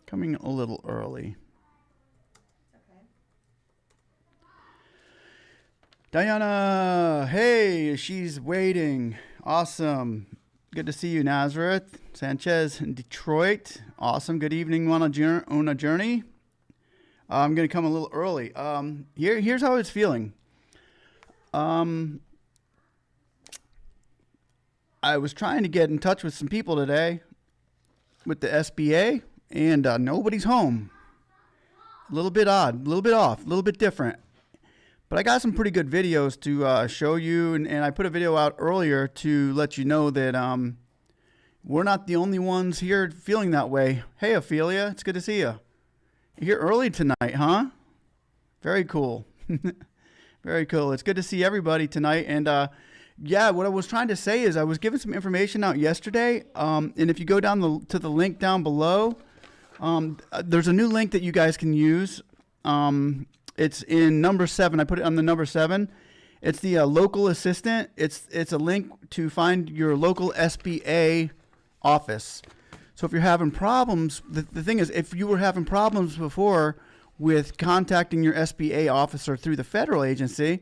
Coming a little early. Okay. Diana, hey, she's waiting. Awesome. Good to see you, Nazareth. Sanchez in Detroit. Awesome. Good evening on a journey. I'm going to come a little early. Here's how I was feeling. I was trying to get in touch with some people today with the SBA, and nobody's home. A little bit odd, a little bit off, a little bit different. But I got some pretty good videos to show you, and I put a video out earlier to let you know that we're not the only ones here feeling that way. Hey, Ophelia, it's good to see you. You're here early tonight, huh? Very cool. Very cool. It's good to see everybody tonight. And yeah, what I was trying to say is I was giving some information out yesterday, and if you go down to the link down below, there's a new link that you guys can use. It's in number 7. I put it on the number 7. It's the local assistant. It's a link to find your local SBA office. So if you're having problems, the thing is, if you were having problems before with contacting your SBA officer through the federal agency,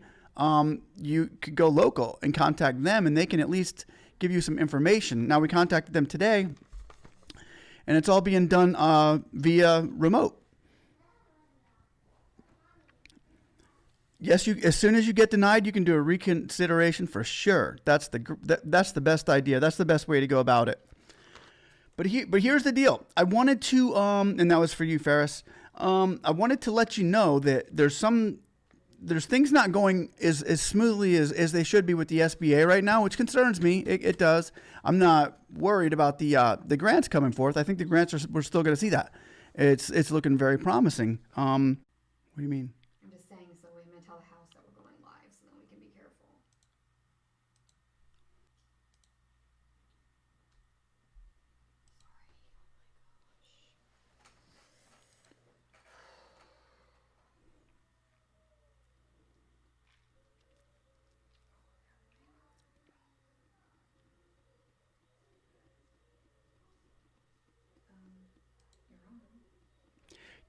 you could go local and contact them, and they can at least give you some information. Now, we contacted them today, and it's all being done via remote. Yes, as soon as you get denied, you can do a reconsideration for sure. That's the best idea. That's the best way to go about it. But here's the deal. I wanted to, and that was for you, Ferris. I wanted to let you know that there's things not going as smoothly as they should be with the SBA right now, which concerns me. It does. I'm not worried about the grants coming forth. I think the grants we're still going to see that. It's looking very promising. What do you mean? I'm just saying, so we may tell the house that we're going live, so then we can be careful.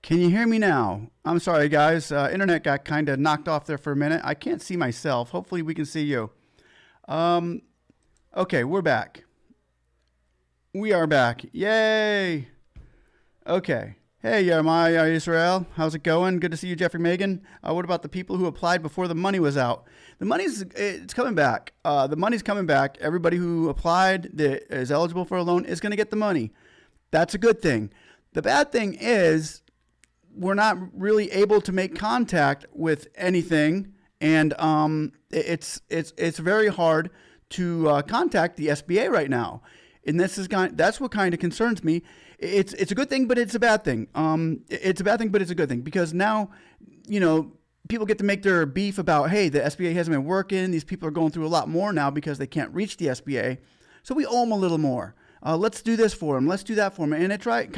Can you hear me now? I'm sorry, guys. Internet got kind of knocked off there for a minute. I can't see myself. Hopefully we can see you. Okay, we're back. We are back. Yay! Okay. Hey, Jeremiah Israel. How's it going? Good to see you, Jeffrey Megan. What about the people who applied before the money was out? It's coming back. The money's coming back. Everybody who applied that is eligible for a loan is going to get the money. That's a good thing. The bad thing is we're not really able to make contact with anything, and it's very hard to contact the SBA right now. And that's what kind of concerns me. It's a good thing, but it's a bad thing. It's a bad thing, but it's a good thing, because now, people get to make their beef about, hey, the SBA hasn't been working. These people are going through a lot more now because they can't reach the SBA. So we owe them a little more. Let's do this for them. Let's do that for them. And it's right,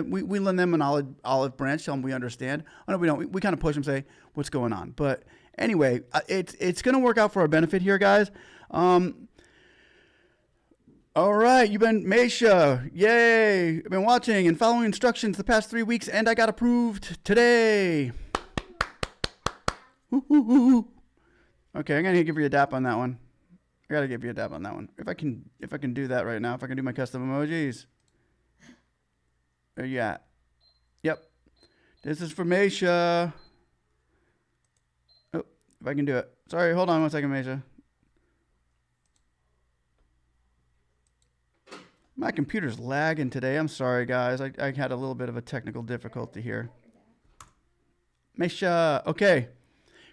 we lend them an olive branch, tell them we understand. Oh, no, we don't. We kind of push them, say, what's going on? But anyway, it's going to work out for our benefit here, guys. All right, you've been, Meisha, yay. I've been watching and following instructions the past 3 weeks, and I got approved today. Okay, I'm going to give you a dap on that one. I gotta give you a dab on that one. If I can do that right now, if I can do my custom emojis. Where you at? Yep. This is for Meisha. Oh, if I can do it. Sorry, hold on one second, Meisha. My computer's lagging today. I'm sorry, guys. I had a little bit of a technical difficulty here. Meisha, okay.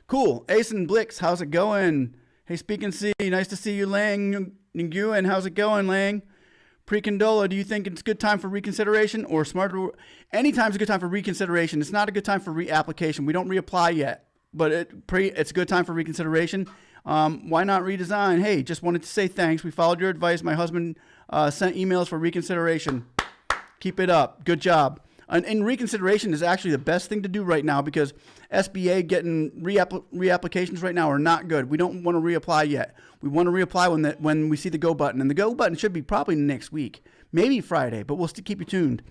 Cool. Ace and Blix, how's it going? Hey, speaknsee, nice to see you, Lang Nguyen. How's it going, Lang? Pre-Condola, do you think it's a good time for reconsideration or smarter? Anytime's a good time for reconsideration. It's not a good time for reapplication. We don't reapply yet, but it's a good time for reconsideration. Why not redesign? Hey, just wanted to say thanks. We followed your advice. My husband sent emails for reconsideration. Keep it up. Good job. And reconsideration is actually the best thing to do right now, because SBA getting reapplications right now are not good. We don't want to reapply yet. We want to reapply when we see the go button. And the go button should be probably next week, maybe Friday, but we'll still keep you tuned.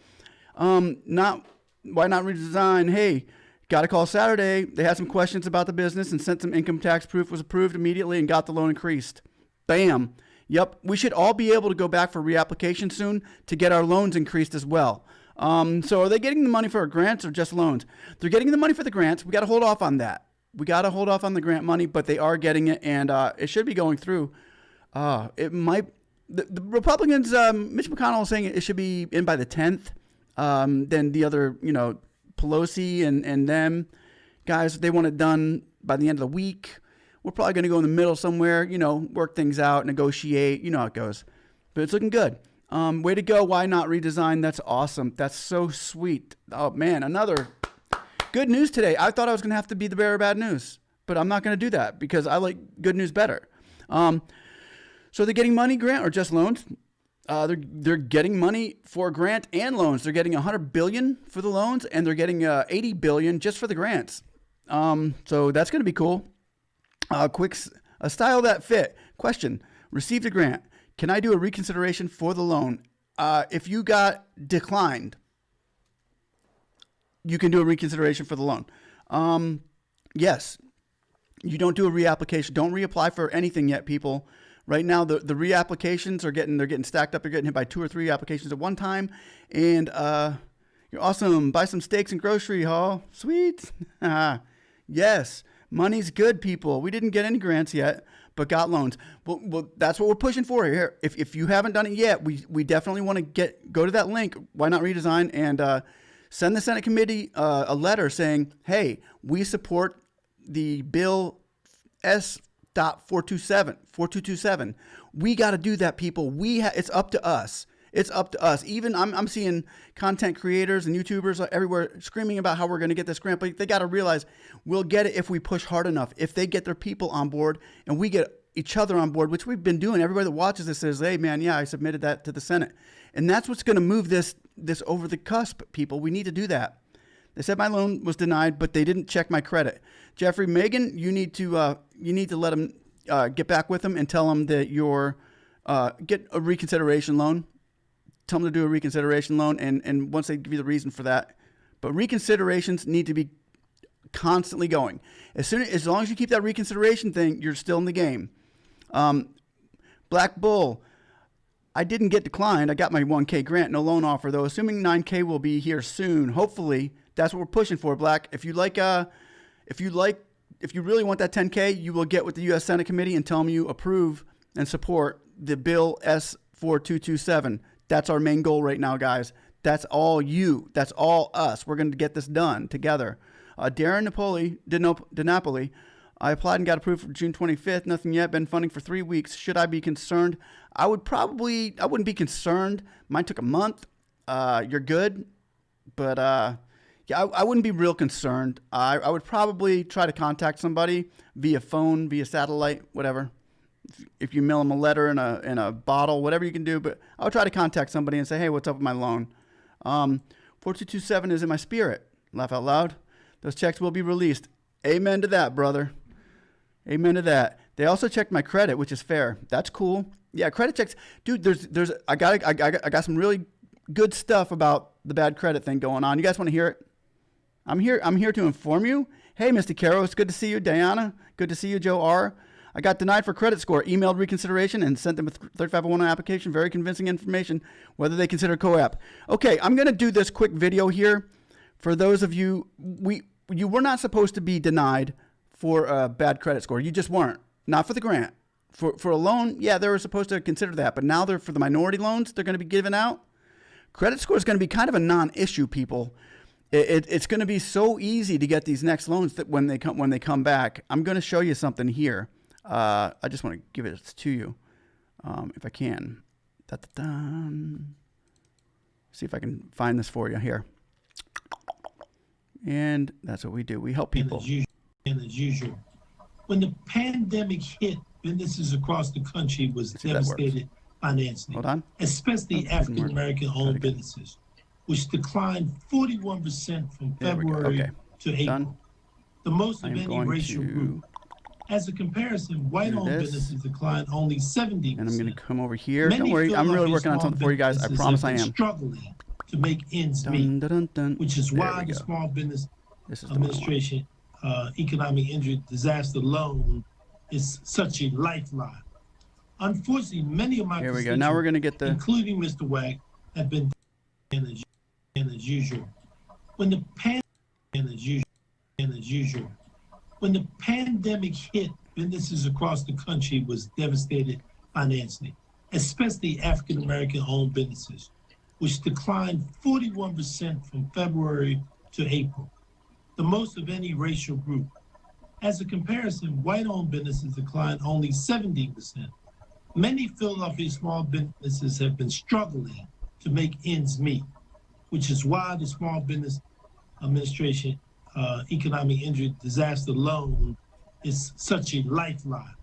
Why not redesign? Hey, got a call Saturday. They had some questions about the business and sent some income tax proof, was approved immediately and got the loan increased. Bam. Yep. We should all be able to go back for reapplication soon to get our loans increased as well. So are they getting the money for our grants or just loans? They're getting the money for the grants. We got to hold off on that. We got to hold off on the grant money, but they are getting it, and it should be going through. It might. The Republicans, Mitch McConnell is saying it should be in by the 10th. Then the other, Pelosi and them guys, they want it done by the end of the week. We're probably going to go in the middle somewhere, work things out, negotiate. You know how it goes. But it's looking good. Way to go. Why not redesign? That's awesome. That's so sweet. Oh, man, another good news today. I thought I was going to have to be the bearer of bad news, but I'm not going to do that because I like good news better. So they're getting money, grant, or just loans? They're getting money for grant and loans. They're getting $100 billion for the loans, and they're getting $80 billion just for the grants. So that's going to be cool. A style that fit. Question: received a grant. Can I do a reconsideration for the loan? If you got declined, you can do a reconsideration for the loan. Yes. You don't do a reapplication. Don't reapply for anything yet, people. Right now, the reapplications they're getting stacked up. You're getting hit by 2 or 3 applications at one time, and you're awesome. Buy some steaks and grocery haul. Sweet. Yes, money's good, people. We didn't get any grants yet, but got loans. Well, that's what we're pushing for here. If you haven't done it yet, we definitely want to go to that link. Why not redesign and send the Senate committee a letter saying, hey, we support the bill S.427. We got to do that, people. It's up to us. It's up to us. Even I'm seeing content creators and YouTubers everywhere screaming about how we're going to get this grant, but they got to realize we'll get it if we push hard enough. If they get their people on board and we get each other on board, which we've been doing. Everybody that watches this says, hey, man, yeah, I submitted that to the Senate. And that's what's going to move this over the cusp, people. We need to do that. They said my loan was denied, but they didn't check my credit. Jeffrey, Megan, you need to let them get back with them and tell them that you're get a reconsideration loan. Tell them to do a reconsideration loan, and once they give you the reason for that. But reconsiderations need to be constantly going. As long as you keep that reconsideration thing, you're still in the game. Black Bull, I didn't get declined. I got my 1K grant, no loan offer though. Assuming 9K will be here soon. Hopefully, that's what we're pushing for, Black. If you really want that 10K, you will get with the U.S. Senate Committee and tell them you approve and support the bill S.4227. That's our main goal right now, guys. That's all you. That's all us. We're going to get this done together. Darren DiNapoli, I applied and got approved for June 25th. Nothing yet. Been funding for 3 weeks. Should I be concerned? I wouldn't be concerned. Mine took a month. You're good. But yeah, I wouldn't be real concerned. I would probably try to contact somebody via phone, via satellite, whatever. If you mail them a letter in a bottle, whatever you can do. But I would try to contact somebody and say, hey, what's up with my loan? 4227 is in my spirit. Laugh out loud. Those checks will be released. Amen to that, brother. Amen to that. They also checked my credit, which is fair. That's cool. Yeah, credit checks. Dude, I got some really good stuff about the bad credit thing going on. You guys want to hear it? I'm here to inform you. Hey, Mr. Caro, it's good to see you. Diana, good to see you. Joe R. I got denied for credit score, emailed reconsideration, and sent them a 3501 application. Very convincing information, whether they consider co-op. Okay, I'm going to do this quick video here. For those of you, you were not supposed to be denied for a bad credit score. You just weren't. Not for the grant. For a loan, yeah, they were supposed to consider that. But now they're for the minority loans they're going to be given out. Credit score is going to be kind of a non-issue, people. It's going to be so easy to get these next loans that when they come back. I'm going to show you something here. I just want to give it to you, if I can. See if I can find this for you here. And that's what we do. We help people. And as usual, when the pandemic hit, businesses across the country was devastated financially. Hold on. Especially African-American owned businesses, which declined 41% from February to April. Done. The most of any racial group. As a comparison, white-owned businesses declined only 70%. And I'm going to come over here. Don't worry, I'm really working on something for you guys. I promise I am. Struggling to make ends Dun, meet, dun, dun, dun. which is There why we the go. Small Business This is the one I want. Administration Economic Injury Disaster Loan is such a lifeline. Unfortunately, many of my Here we go. Now we're going to get the... including Mr. Wack, have been as usual. When the when the pandemic hit, businesses across the country was devastated financially, especially African American owned businesses, which declined 41% from February to April, the most of any racial group. As a comparison, white-owned businesses declined only 17%. Many Philadelphia small businesses have been struggling to make ends meet, which is why the Small Business Administration Economic Injury Disaster Loan is such a lifeline.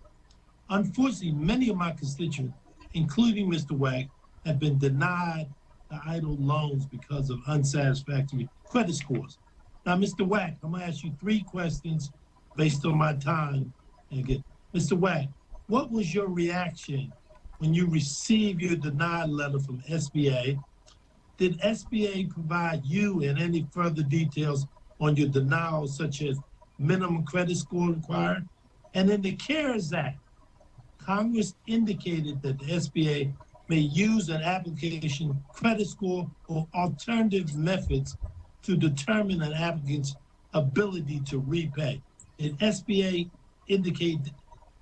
Unfortunately, many of my constituents, including Mr. Wack, have been denied the EIDL loans because of unsatisfactory credit scores. Now, Mr. Wack, I'm gonna ask you 3 questions based on my time. And again, Mr. Wack, what was your reaction when you received your denied letter from SBA? Did SBA provide you and any further details on your denial, such as minimum credit score required? And in the CARES Act, Congress indicated that the SBA may use an application credit score or alternative methods to determine an applicant's ability to repay. Did SBA indicate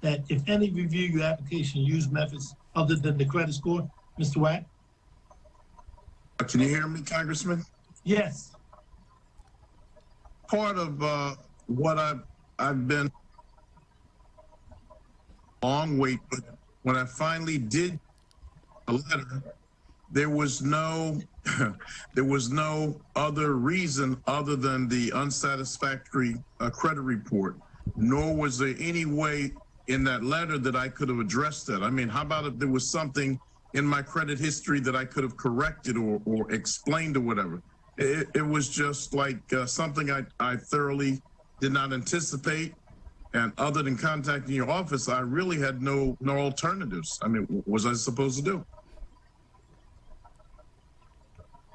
that if any review your application use methods other than the credit score? Mr. Wack? Can you hear me, Congressman? Yes. Part of what I've been a long wait, but when I finally did a letter, there was no there was no other reason other than the unsatisfactory credit report, nor was there any way in that letter that I could have addressed that. I mean, how about if there was something in my credit history that I could have corrected or explained or whatever? It was just like something I thoroughly did not anticipate. And other than contacting your office, I really had no alternatives. I mean, what was I supposed to do?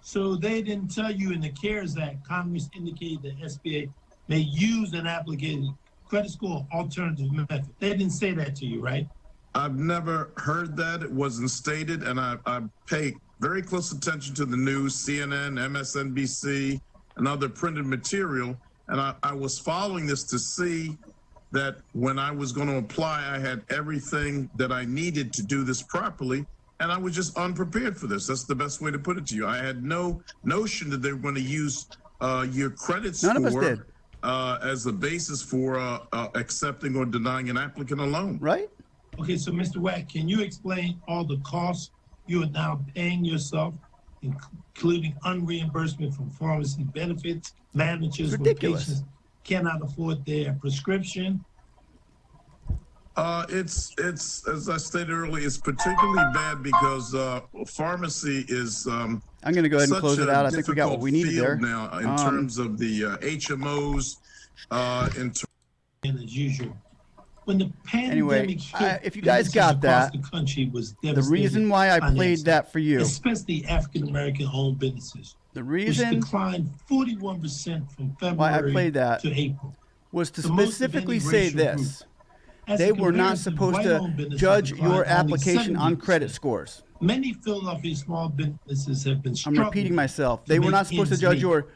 So they didn't tell you in the CARES Act, Congress indicated that SBA may use an applicated credit score alternative method. They didn't say that to you, right? I've never heard that. It wasn't stated, and I pay very close attention to the news, CNN, MSNBC, and other printed material. And I was following this to see that when I was going to apply, I had everything that I needed to do this properly. And I was just unprepared for this. That's the best way to put it to you. I had no notion that they were going to use your credit score None of us did. As a basis for accepting or denying an applicant a loan. Right? Okay, so Mr. Wack, can you explain all the costs you are now paying yourself, including unreimbursement from pharmacy benefits, managers when Ridiculous. patients cannot afford their prescription? It's as I stated earlier, it's particularly bad because pharmacy is I'm going to go ahead and close it out. I think we got what we needed there. Now, in terms of the HMOs, And as usual, when the pandemic Anyway, hit, if you guys businesses got across that, the country was the devastated reason why I played financially, that for you, especially African American owned businesses, the which reason declined 41% from why I February played that to April. was to the most of specifically any say racial this. As They a were not comparison, supposed to white-owned businesses judge declined your only application on 70%. credit scores. Many Philadelphia small businesses have been I'm struggling repeating myself. to They were make not supposed to ends judge meet, your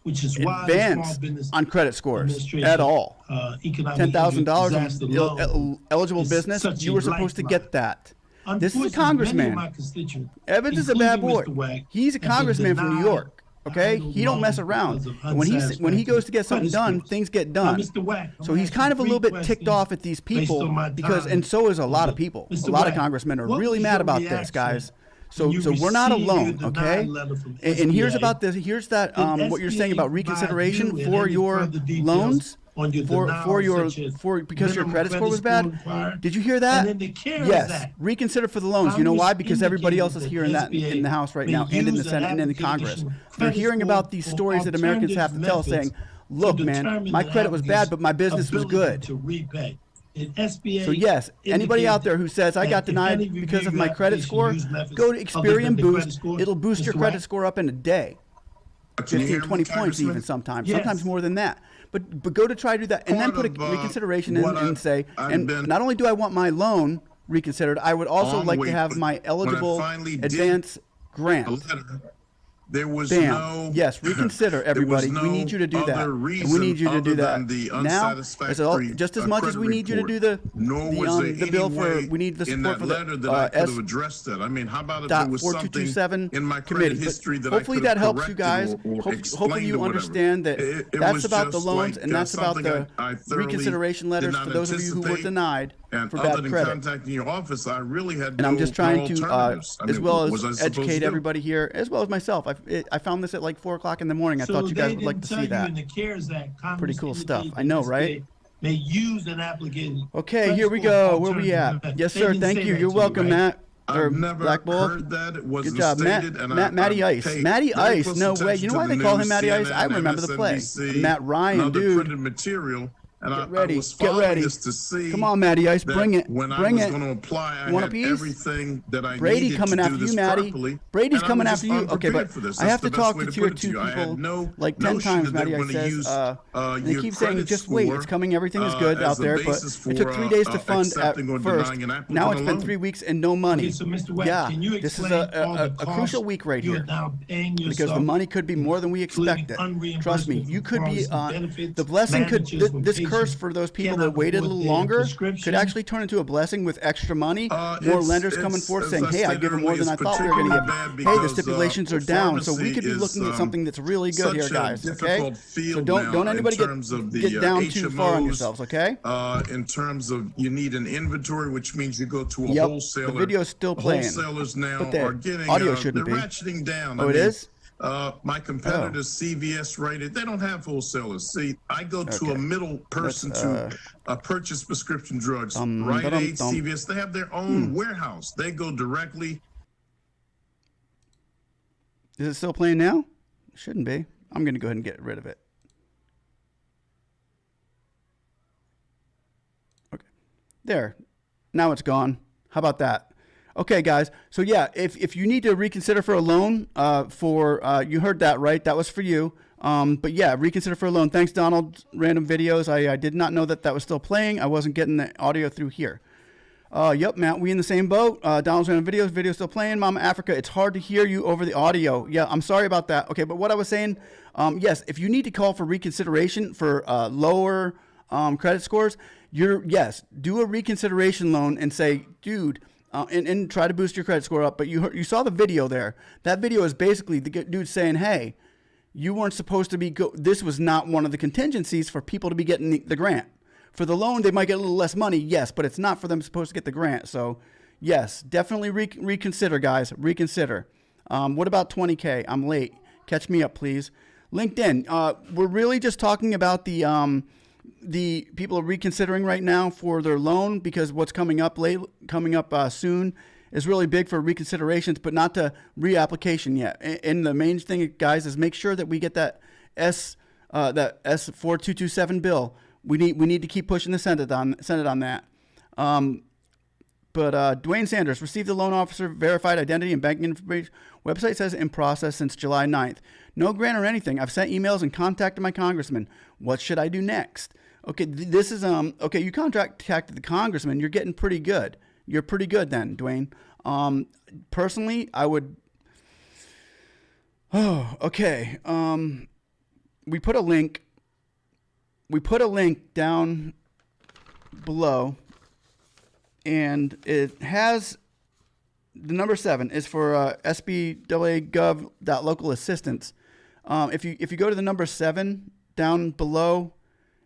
which is why the advance Small Business on credit scores Administration, at all. Economic $10,000 Disaster Loan on eligible is business, such you a were supposed to lifeline. get that. This is a Unfortunately, many of congressman. my constituents, Evans is a bad boy. including Mr. Wack, He's a have been congressman from New denied York. Okay, EIDL he don't mess loans around. because of And when he goes to get something unsatisfactory done, credit things get Now, done. Mr. Wack, I'm So he's gonna kind of ask a you little three bit ticked questions off at these based people on my because, time. and so is a lot of Okay. people. Mr. A lot of Wack, congressmen are what really was mad your about this, reaction guys. when So you we're not received your alone, denied okay? letter from And here's SBA? about this. Here's that. Did What you're saying SBA about provide reconsideration you and for any your further details loans. on your For denial, your such as because your minimum credit score was score bad. required? Did you hear that? And in the CARES Yes. Act, Reconsider for the loans. You know why? Because everybody else is hearing that in the House right now and in the Senate and in the Congress. They're hearing about these stories that Americans have to tell, saying, "Look, man, my credit was bad, but my business was good." To repay. SBA. So yes, anybody out there who says I got denied because of my credit score, go to Experian Boost. It'll boost your credit score up in a day. Can you 15, hear 20 me, points Congressman? even sometimes. Yes. Sometimes more than that. But go to try to do that and then Part put a of, reconsideration in what and say, I've and been not only do I want my loan reconsidered, I would also on like to wait, have but my when I eligible finally did advance a grant. letter, there was Bam. no Yes, reconsider, there was everybody. We no need you to do that. other And we reason need you to do other that than the now. It's all, unsatisfactory just as much as credit we need you to report. do Nor was there the bill any for, way we need the in support that for letter the that I could S have addressed that. I mean, how about if there was something 4227 in my committee. credit history But that hopefully I could that have helps you guys. corrected or Hopefully explained you or whatever. understand that It that's was about the just loans like, and that's about something the I thoroughly reconsideration did letters not for those of you who were anticipate. denied And for other bad than credit. contacting your office, I really had And I'm just trying to, alternatives. I as mean, well was I as supposed to educate do? everybody here, as well as myself. I found this at like 4 o'clock in the morning. I thought you guys would like to see that. In the CARES Act, Congress Pretty cool stuff. indicated I know, that right? They use an applicant. Okay, here we go. Where we at? Yes, sir. Thank you. You're welcome, Matt. Or I've never Black Bull. heard that. It wasn't Good job, Matt. stated, and Matty I Ice. pay Matty very Ice. close No way. attention You know to why the they call him news, Matty Ice? I CNN, remember the play. MSNBC, Matt Ryan, and other dude. printed material. And Get I ready. was Get following ready. this to see Come on, Matty Ice. that Bring it. when I Bring was it. going to apply, I Want a had piece? everything that I Brady needed coming to after do you, this Matty. properly. Brady's and I coming was after just you. Okay, unprepared but for this. I That's have to the best talk way to to two or put it to two you. I had people no like 10 notion times. that Matty they're Ice going to says, use and they your keep saying, credit just wait, score, it's coming, everything is good as out the there. But basis it took for, 3 days to fund at accepting or first. denying an applicant Now it's a been loan. 3 weeks and no money. Okay, so Mr. Webb, Yeah, can you this is explain all the a crucial costs week right you are here. now paying Because yourself, the money could be more than we including expected. Trust me, unreimbursement you for could be pharmacy benefits, the blessing could managers when this curse patients for those people that cannot waited a afford little their longer prescription. could actually turn into a blessing with extra money. More It's- lenders coming it's- forth as saying, I "Hey, I stated give them more earlier, than I it's thought they were going to particularly give." bad Hey, the because, stipulations are down, so we pharmacy could be is, looking at something that's really good here, such a guys. Okay, difficult so field don't now anybody in terms of the, get down too far on HMOs, yourselves. Okay. In terms of you need an inventory, which means you go to a Yep, wholesaler. the video's still playing. Wholesalers now But the are getting audio they're shouldn't be. ratcheting down. Oh, it is? My competitors, CVS rated, they don't have wholesalers. See, I go to Okay. a middle person to purchase prescription drugs. Rite ba-dum, Aid, dum. CVS, they have their own warehouse. They go directly. Is it still playing now? Shouldn't be. I'm going to go ahead and get rid of it. Okay. There. Now it's gone. How about that? Okay, guys. So, yeah, if you need to reconsider for a loan you heard that, right? That was for you. But, yeah, reconsider for a loan. Thanks, Donald. Random videos. I did not know that was still playing. I wasn't getting the audio through here. Yep, Matt, we in the same boat. Donald's random videos. Video still playing. Mama Africa, it's hard to hear you over the audio. Yeah, I'm sorry about that. Okay, but what I was saying, yes, if you need to call for reconsideration for lower credit scores, do a reconsideration loan and say, dude, and try to boost your credit score up. But you saw the video there. That video is basically the dude saying, hey, you weren't supposed to be, this was not one of the contingencies for people to be getting the grant. For the loan, they might get a little less money, yes, but it's not for them supposed to get the grant. So, yes, definitely reconsider, guys. Reconsider. What about 20K? I'm late. Catch me up, please. LinkedIn. We're really just talking about the people are reconsidering right now for their loan because what's coming up soon is really big for reconsiderations, but not to reapplication yet. And the main thing, guys, is make sure that we get that S4227 bill. We need to keep pushing the Senate on that. But Dwayne Sanders received the loan officer verified identity and banking information. Website says in process since July 9th. No grant or anything. I've sent emails and contacted my congressman. What should I do next? Okay, this is okay. You contacted the congressman. You're getting pretty good. You're pretty good then, Dwayne. Personally, I would. Oh, okay. We put a link down below, and it has the number 7 is for SBA Gov.local assistance. If you go to the number 7 down below,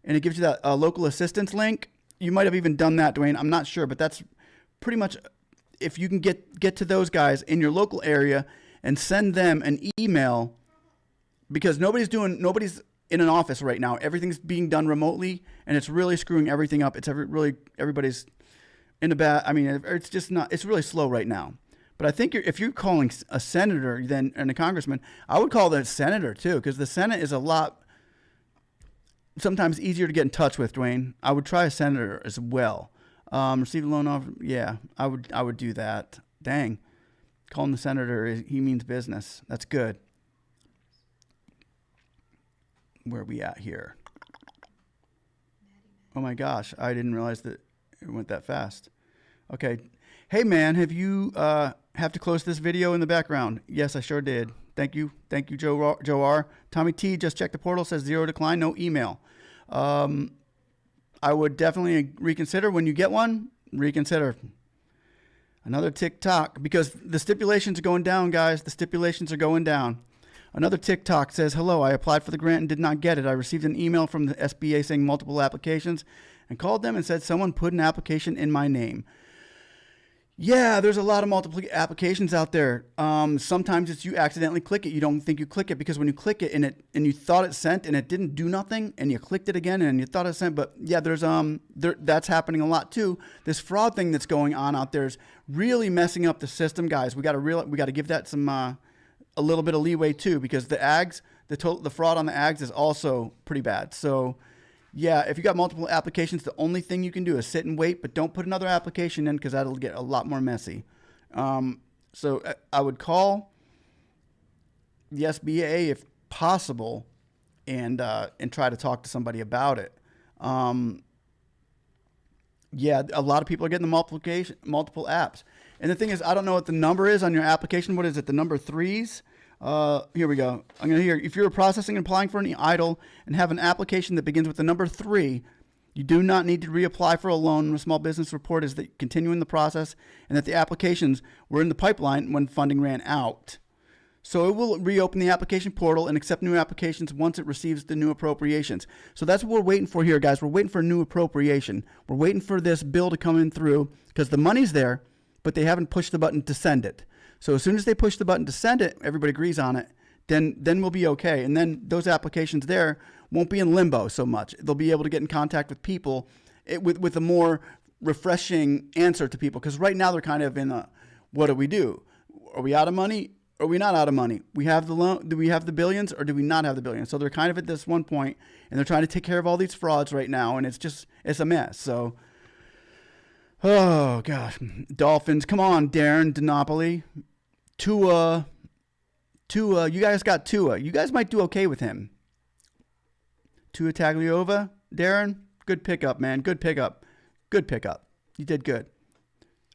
and it gives you that local assistance link, you might have even done that, Dwayne. I'm not sure, but that's pretty much if you can get to those guys in your local area and send them an email, because nobody's in an office right now. Everything's being done remotely, and it's really screwing everything up. Everybody's in a bad. I mean, it's just not. It's really slow right now. But I think if you're calling a senator and a congressman, I would call the senator too, because the Senate is a lot. sometimes easier to get in touch with, Dwayne. I would try a senator as well. Receive a loan offer. Yeah, I would do that. Dang. Calling the senator, he means business. That's good. Where are we at here? Oh my gosh, I didn't realize that it went that fast. Okay. Hey man, have you have to close this video in the background? Yes, I sure did. Thank you. Thank you, Joe R. Tommy T just checked the portal, says 0 decline, no email. I would definitely reconsider when you get one. Reconsider. Another TikTok, because the stipulations are going down, guys. The stipulations are going down. Another TikTok says, hello, I applied for the grant and did not get it. I received an email from the SBA saying multiple applications and called them and said someone put an application in my name. Yeah, there's a lot of multiple applications out there. Sometimes it's you accidentally click it. You don't think you click it because when you click it and you thought it sent and it didn't do nothing and you clicked it again and you thought it sent. But yeah, there's that's happening a lot too. This fraud thing that's going on out there is really messing up the system, guys. We got to give that some a little bit of leeway too, because the fraud on the ags is also pretty bad. So yeah, if you got multiple applications, the only thing you can do is sit and wait, but don't put another application in because that'll get a lot more messy. So I would call the SBA if possible and try to talk to somebody about it. Yeah, a lot of people are getting the multiple apps. And the thing is, I don't know what the number is on your application. What is it? The number 3s? Here we go. I'm going to hear, if you're processing and applying for an EIDL and have an application that begins with the number 3, you do not need to reapply for a loan. The small business report is that continuing the process and that the applications were in the pipeline when funding ran out. So it will reopen the application portal and accept new applications once it receives the new appropriations. So that's what we're waiting for here, guys. We're waiting for a new appropriation. We're waiting for this bill to come in through because the money's there, but they haven't pushed the button to send it. So as soon as they push the button to send it, everybody agrees on it, then we'll be okay. And then those applications there won't be in limbo so much. They'll be able to get in contact with people with a more refreshing answer to people. Because right now they're kind of in a, what do we do? Are we out of money? Or are we not out of money? We have the loan. Do we have the billions or do we not have the billions? So they're kind of at this one point and they're trying to take care of all these frauds right now. And it's a mess. So, oh gosh, Dolphins. Come on, Darren Dinopoli. Tua, you guys got Tua. You guys might do okay with him. Tua Tagliova, Darren, good pickup, man. Good pickup. Good pickup. You did good.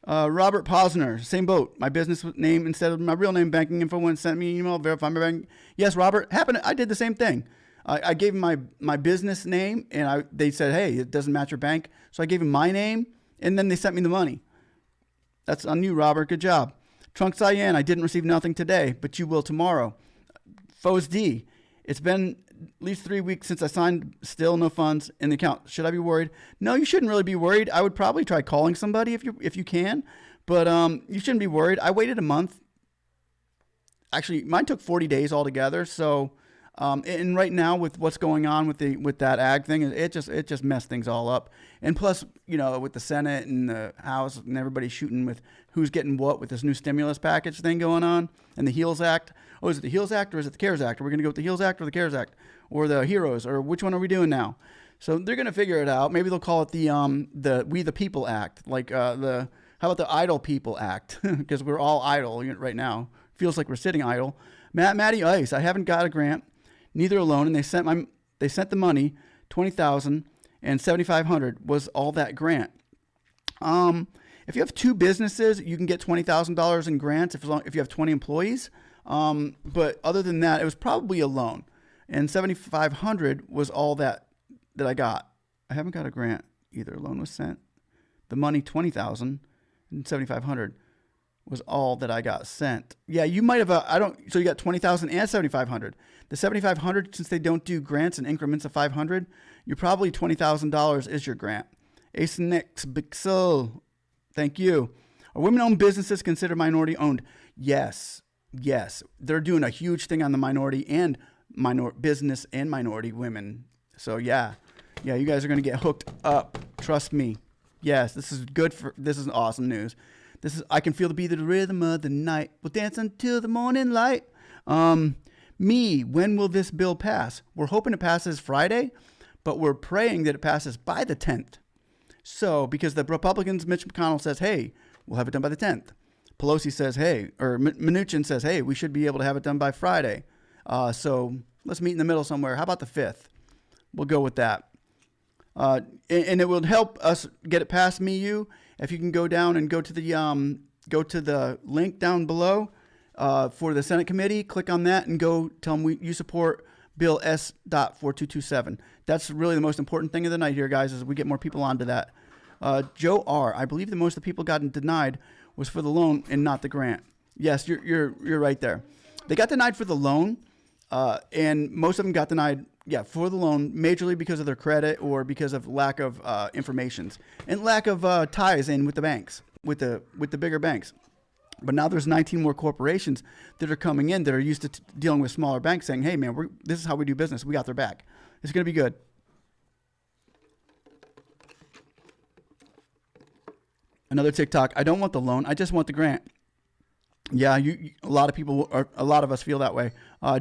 Robert Posner, same boat. My business name instead of my real name, banking info, when sent me an email, verify my bank. Yes, Robert, happened. I did the same thing. I gave him my business name, and they said, hey, it doesn't match your bank. So I gave him my name, and then they sent me the money. That's on you, Robert. Good job. Trunk Cyan, I didn't receive nothing today, but you will tomorrow. Foes D, it's been at least 3 weeks since I signed, still no funds in the account. Should I be worried? No, you shouldn't really be worried. I would probably try calling somebody if you can, but you shouldn't be worried. I waited a month. Actually, mine took 40 days altogether. So, and right now with what's going on with that ag thing, it just messed things all up. And plus, with the Senate and the House and everybody shooting with who's getting what with this new stimulus package thing going on and the HEALS Act. Oh, is it the HEALS Act or is it the CARES Act? Are we going to go with the HEALS Act or the CARES Act or the HEROES, or which one are we doing now? So they're going to figure it out. Maybe they'll call it the We the People Act, like how about the Idle People Act? Because we're all idle right now. Feels like we're sitting idle. Matty Ice, I haven't got a grant, neither a loan, and they sent the money, $20,000 and $7,500 was all that grant. If you have 2 businesses, you can get $20,000 in grants if you have 20 employees. But other than that, it was probably a loan, and $7,500 was all that I got. I haven't got a grant either. A loan was sent. The money, $20,000 and $7,500 was all that I got sent. Yeah, you might have. So you got $20,000 and $7,500. The $7,500, since they don't do grants in increments of $500, you're probably $20,000 is your grant. Ace Nix Bixel, thank you. Are women-owned businesses considered minority-owned? Yes. They're doing a huge thing on the minority and business and minority women. So yeah, you guys are gonna get hooked up. Trust me. Yes, this is awesome news. I can feel the rhythm of the night. We'll dance until the morning light. When will this bill pass? We're hoping it passes Friday, but we're praying that it passes by the 10th. So, because the Republicans, Mitch McConnell says, hey, we'll have it done by the 10th. Pelosi says, hey, or Mnuchin says, hey, we should be able to have it done by Friday. So let's meet in the middle somewhere. How about the 5th? We'll go with that. And it will help us get it past you. If you can go down and go to the link down below for the Senate committee, click on that and go tell them you support Bill S.4227. That's really the most important thing of the night here, guys, as we get more people onto that. Joe R., I believe that most of the people got denied was for the loan and not the grant. Yes, you're right there. They got denied for the loan, and most of them got denied, for the loan, majorly because of their credit or because of lack of informations and lack of ties in with the banks, with the bigger banks. But now there's 19 more corporations that are coming in that are used to dealing with smaller banks saying, hey, man, this is how we do business. We got their back. It's going to be good. Another TikTok. I don't want the loan. I just want the grant. Yeah, a lot of us feel that way.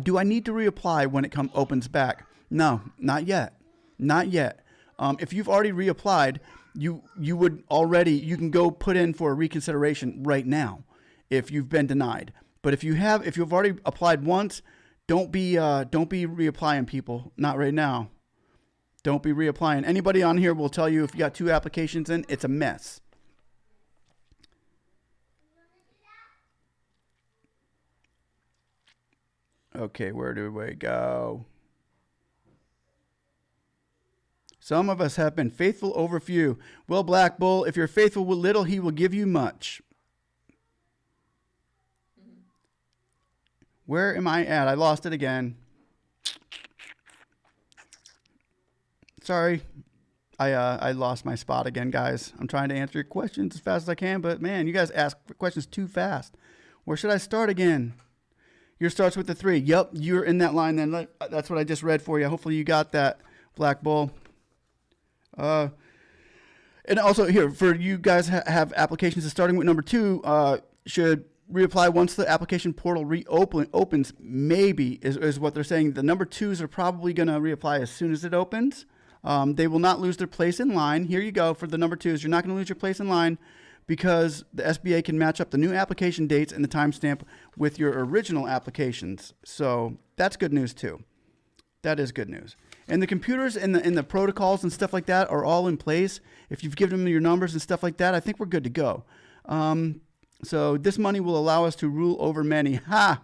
Do I need to reapply when it opens back? No, not yet. Not yet. If you've already reapplied, you can go put in for a reconsideration right now if you've been denied. But if you've already applied once, don't be reapplying, people. Not right now. Don't be reapplying. Anybody on here will tell you if you got 2 applications in, it's a mess. Okay, where do we go? Some of us have been faithful over few. Well, Black Bull, if you're faithful with little, he will give you much. Where am I at? I lost it again. Sorry. I lost my spot again, guys. I'm trying to answer your questions as fast as I can, but man, you guys ask questions too fast. Where should I start again? Yours starts with the 3. Yep, you're in that line then. That's what I just read for you. Hopefully you got that, Black Bull. And also here, for you guys have applications starting with number 2, should reapply once the application portal opens, maybe, is what they're saying. The number 2s are probably going to reapply as soon as it opens. They will not lose their place in line. Here you go for the number 2s. You're not going to lose your place in line, because the SBA can match up the new application dates and the timestamp with your original applications. So that's good news too. That is good news. And the computers and the protocols and stuff like that are all in place. If you've given them your numbers and stuff like that, I think we're good to go. So this money will allow us to rule over many. Ha!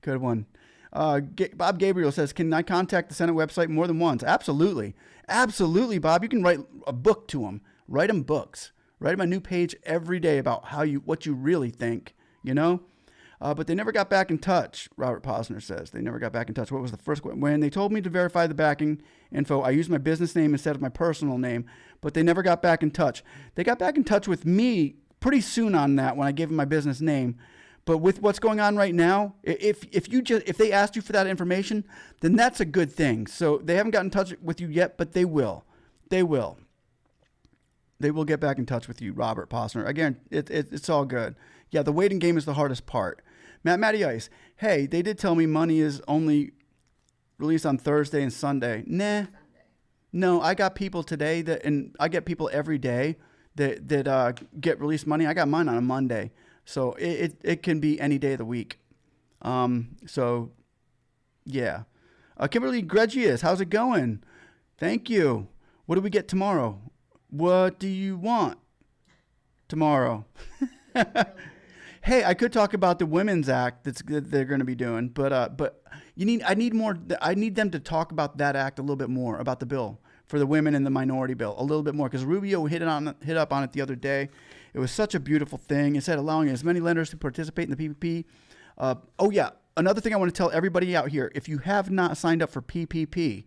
Good one. Bob Gabriel says, can I contact the Senate website more than once? Absolutely. Absolutely, Bob. You can write a book to them. Write them books. Write them a new page every day about what you really think, But they never got back in touch, Robert Posner says. They never got back in touch. What was the first question? When they told me to verify the backing info, I used my business name instead of my personal name, but they never got back in touch. They got back in touch with me pretty soon on that when I gave them my business name. But with what's going on right now, if they asked you for that information, then that's a good thing. So they haven't gotten in touch with you yet, but they will. They will. They will get back in touch with you, Robert Posner. Again, it's all good. Yeah, the waiting game is the hardest part. Matty Ice, hey, they did tell me money is only released on Thursday and Sunday. Nah. No, I got people today and I get people every day that get released money. I got mine on a Monday. So it can be any day of the week. So, yeah. Kimberly Gregius, how's it going? Thank you. What do we get tomorrow? What do you want tomorrow? Hey, I could talk about the Women's Act that they're going to be doing, but I need them to talk about that act a little bit more, about the bill for the women and the minority bill a little bit more, because Rubio hit up on it the other day. It was such a beautiful thing. It said allowing as many lenders to participate in the PPP. Oh yeah, another thing I want to tell everybody out here: if you have not signed up for PPP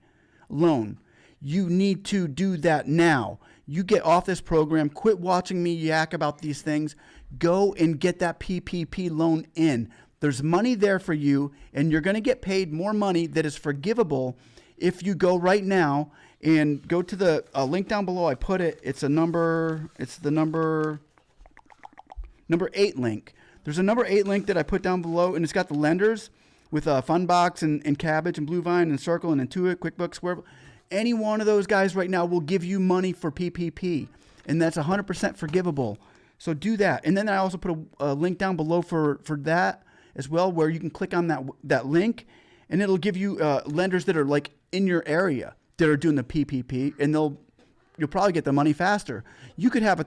loan, you need to do that now. You get off this program, quit watching me yak about these things, go and get that PPP loan in. There's money there for you, and you're going to get paid more money that is forgivable if you go right now and go to the link down below. I put it. It's the number 8 link. There's a number 8 link that I put down below, and it's got the lenders with Funbox and Cabbage and Bluevine and Circle and Intuit, QuickBooks, wherever. Any one of those guys right now will give you money for PPP, and that's 100% forgivable. So do that. And then I also put a link down below for that as well, where you can click on that link, and it'll give you lenders that are like in your area that are doing the PPP, and you'll probably get the money faster. You could have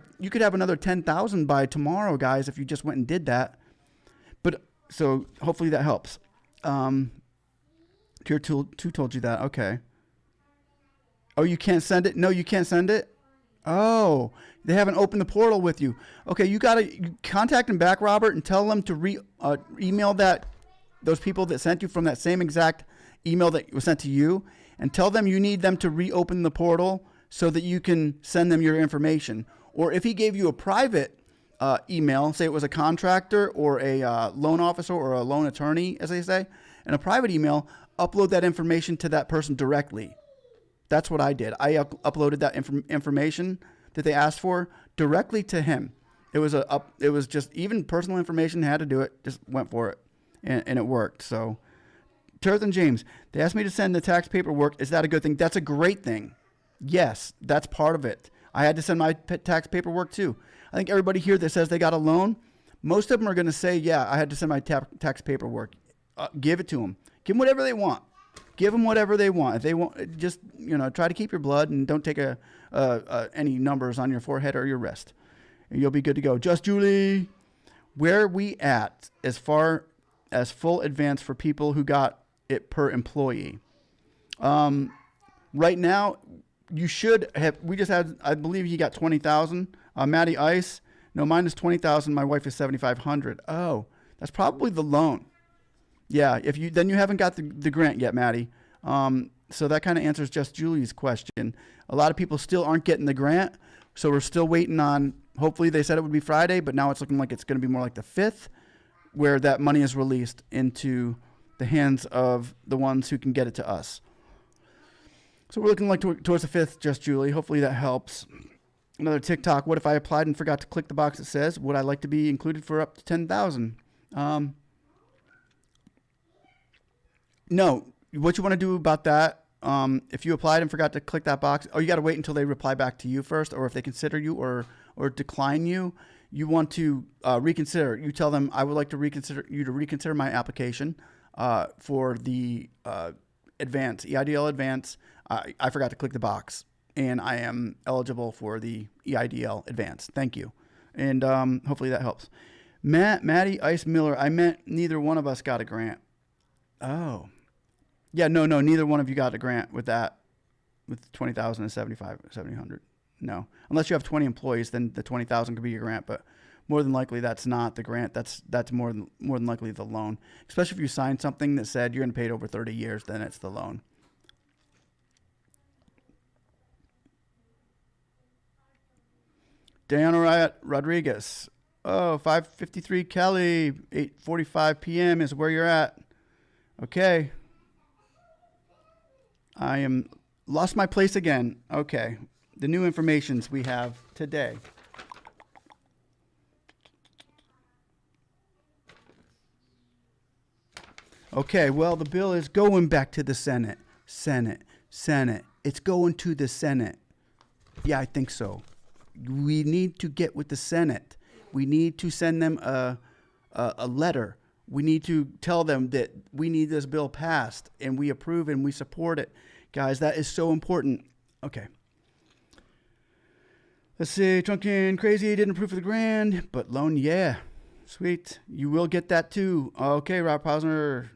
another 10,000 by tomorrow, guys, if you just went and did that. But so hopefully that helps. Tier 2 told you that. Okay. Oh, you can't send it? No, you can't send it? Oh, they haven't opened the portal with you. Okay, you got to contact them back, Robert, and tell them to email those people that sent you from that same exact email that was sent to you, and tell them you need them to reopen the portal so that you can send them your information. Or if he gave you a private email, say it was a contractor or a loan officer or a loan attorney, as they say, and a private email, upload that information to that person directly. That's what I did. I uploaded that information that they asked for directly to him. It was just even personal information, had to do it, just went for it, and it worked. So, Tirth and James, they asked me to send the tax paperwork. Is that a good thing? That's a great thing. Yes, that's part of it. I had to send my tax paperwork too. I think everybody here that says they got a loan, most of them are going to say, yeah, I had to send my tax paperwork. Give it to them. Give them whatever they want. Give them whatever they want. If they want, just try to keep your blood and don't take any numbers on your forehead or your wrist, and you'll be good to go. Just Julie, where are we at as far as full advance for people who got it per employee? Right now, you should have. We just had. I believe he got 20,000. Maddie Ice, no, mine is 20,000. My wife is 7,500. Oh, that's probably the loan. Yeah, then you haven't got the grant yet, Maddie. So that kind of answers just Julie's question. A lot of people still aren't getting the grant, so we're still waiting on. Hopefully, they said it would be Friday, but now it's looking like it's going to be more like the 5th, where that money is released into the hands of the ones who can get it to us. So we're looking like towards the 5th, just Julie. Hopefully that helps. Another TikTok. What if I applied and forgot to click the box that says, would I like to be included for up to 10,000? No, what you want to do about that, if you applied and forgot to click that box, you got to wait until they reply back to you first, or if they consider you or decline you, you want to reconsider. You tell them, I would like to reconsider my application for the advance, EIDL advance. I forgot to click the box, and I am eligible for the EIDL advance. Thank you. And hopefully that helps. Maddie Ice Miller, I meant neither one of us got a grant. Oh. Yeah, no, neither one of you got a grant with that, with 20,000 and 7,500. No. Unless you have 20 employees, then the 20,000 could be your grant, but more than likely that's not the grant. That's more than likely the loan. Especially if you signed something that said you're going to pay it over 30 years, then it's the loan. Diana Rodriguez. Oh, 5:53 Kelly, 8:45 p.m. is where you're at. Okay. I am lost my place again. Okay. The new informations we have today. Okay, well, the bill is going back to the Senate. Senate. It's going to the Senate. Yeah, I think so. We need to get with the Senate. We need to send them a letter. We need to tell them that we need this bill passed and we approve and we support it. Guys, that is so important. Okay. Let's see. Drunken Crazy didn't approve for the grant, but loan, yeah. Sweet. You will get that too. Okay, Rob Posner.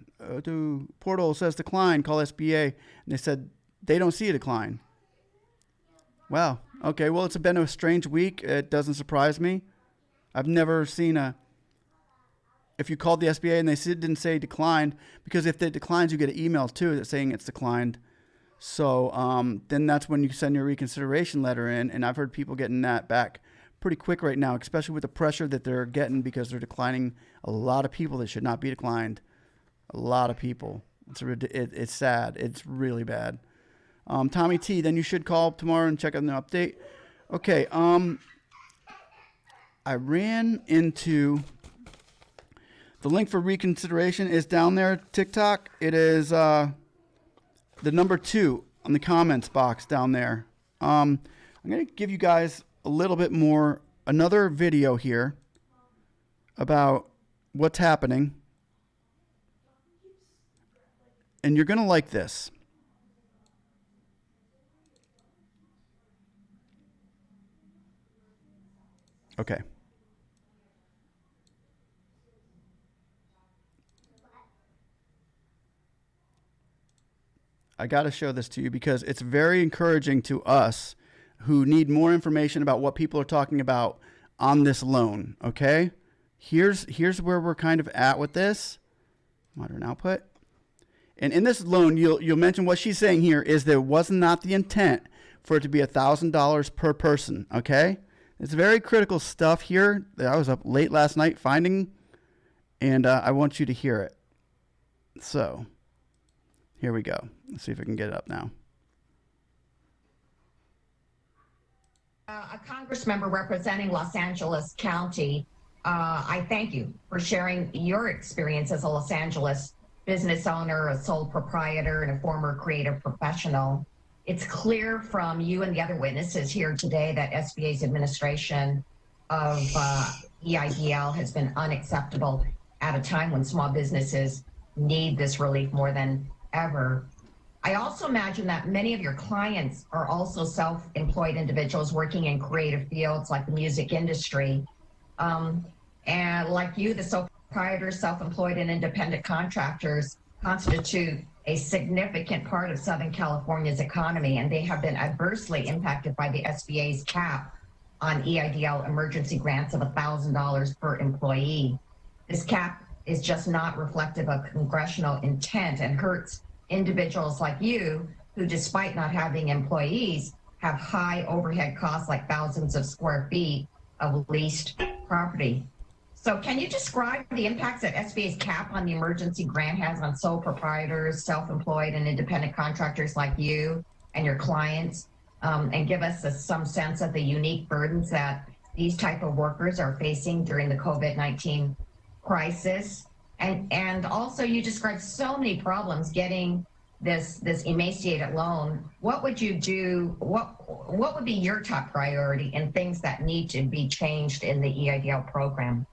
Portal says decline. Call SBA. And they said they don't see a decline. Wow. Okay, well, it's been a strange week. It doesn't surprise me. I've never seen if you called the SBA and they didn't say declined, because if it declines, you get an email too that's saying it's declined. So then that's when you send your reconsideration letter in, and I've heard people getting that back pretty quick right now, especially with the pressure that they're getting because they're declining a lot of people that should not be declined. A lot of people. It's sad. It's really bad. Tommy T, then you should call tomorrow and check on the update. Okay. I ran into The link for reconsideration is down there, TikTok. It is the number 2 on the comments box down there. I'm going to give you guys a little bit more, another video here about what's happening. And you're going to like this. Okay. I got to show this to you because it's very encouraging to us who need more information about what people are talking about on this loan. Okay. Here's where we're kind of at with this. Modern output. And in this loan, you'll mention what she's saying here is there was not the intent for it to be $1,000 per person. Okay. It's very critical stuff here that I was up late last night finding, and I want you to hear it. So here we go. Let's see if I can get it up now. A Congress member representing Los Angeles County, I thank you for sharing your experience as a Los Angeles business owner, a sole proprietor, and a former creative professional. It's clear from you and the other witnesses here today that SBA's administration of EIDL has been unacceptable at a time when small businesses need this relief more than ever. I also imagine that many of your clients are also self-employed individuals working in creative fields like the music industry. And like you, the sole proprietors, self-employed and independent contractors constitute a significant part of Southern California's economy, and they have been adversely impacted by the SBA's cap on EIDL emergency grants of $1,000 per employee. This cap is just not reflective of congressional intent and hurts individuals like you who, despite not having employees, have high overhead costs like thousands of square feet of leased property. So can you describe the impacts that SBA's cap on the emergency grant has on sole proprietors, self-employed and independent contractors like you and your clients, and give us some sense of the unique burdens that these type of workers are facing during the COVID-19 crisis? And also you described so many problems getting this emaciated loan. What would you do? What would be your top priority and things that need to be changed in the EIDL program?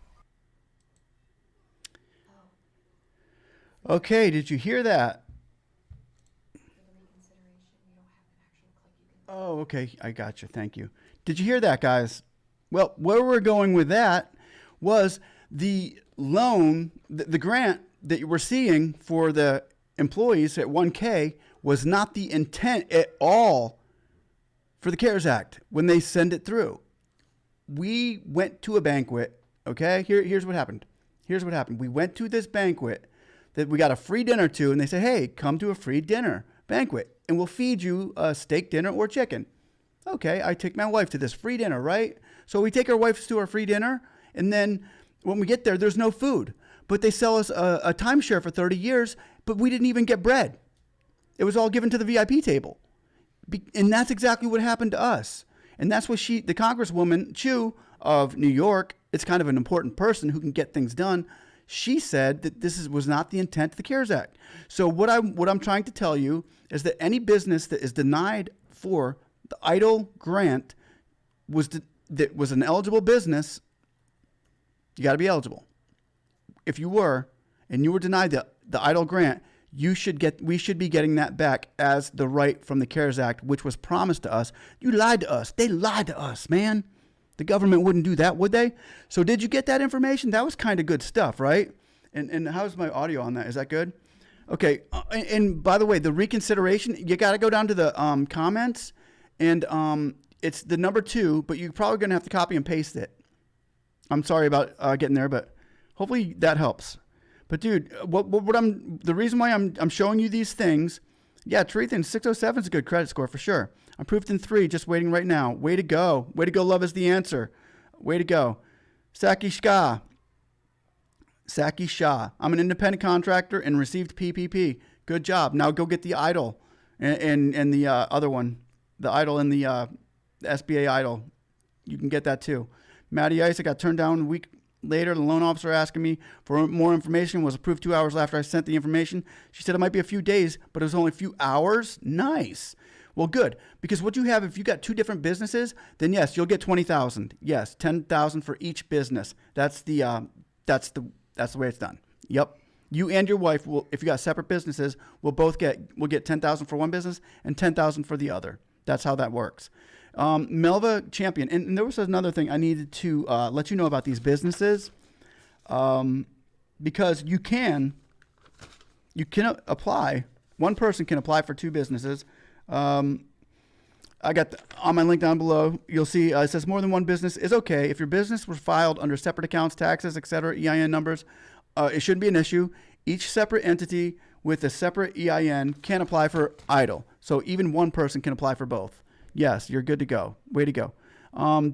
Okay, did you hear that? Oh, okay, I got you. Thank you. Did you hear that, guys? Well, where we're going with that was the loan, the grant that you were seeing for the employees at 1K was not the intent at all for the CARES Act when they send it through. We went to a banquet, okay? Here's what happened. Here's what happened. We went to this banquet that we got a free dinner to, and they said, hey, come to a free dinner banquet, and we'll feed you a steak dinner or chicken. Okay, I take my wife to this free dinner, right? So we take our wives to our free dinner, and then when we get there, there's no food. But they sell us a timeshare for 30 years, but we didn't even get bread. It was all given to the VIP table. And that's exactly what happened to us. And that's what the Congresswoman Chu of New York, it's kind of an important person who can get things done. She said that this was not the intent of the CARES Act. So what I'm trying to tell you is that any business that is denied for the EIDL grant that was an eligible business, you got to be eligible. If you were, and you were denied the EIDL grant, we should be getting that back as the right from the CARES Act, which was promised to us. You lied to us. They lied to us, man. The government wouldn't do that, would they? So did you get that information? That was kind of good stuff, right? And how's my audio on that? Is that good? Okay. And by the way, the reconsideration, you got to go down to the comments, and it's the number 2, but you're probably going to have to copy and paste it. I'm sorry about getting there, but hopefully that helps. But dude, the reason why I'm showing you these things, yeah, Treathan 607 is a good credit score for sure. Approved in 3, just waiting right now. Way to go. Way to go, love is the answer. Way to go. Saki Shah. I'm an independent contractor and received PPP. Good job. Now go get the EIDL and the other one. The EIDL and the SBA EIDL. You can get that too. Matty Ice, I got turned down later, the loan officer asking me for more information, was approved 2 hours after I sent the information. She said it might be a few days, but it was only a few hours. Nice. Well, good, because what you have, if you got two different businesses, then yes, you'll get 20,000. Yes, 10,000 for each business. That's the way it's done. Yep. You and your wife will, if you got separate businesses, we'll get 10,000 for one business and 10,000 for the other. That's how that works. Melva Champion, and there was another thing I needed to let you know about these businesses, because you can apply. One person can apply for two businesses. I got on my link down below. You'll see it says more than one business is okay if your business was filed under separate accounts, taxes, etc., EIN numbers. It shouldn't be an issue. Each separate entity with a separate EIN can apply for EIDL. So even one person can apply for both. Yes, you're good to go. Way to go.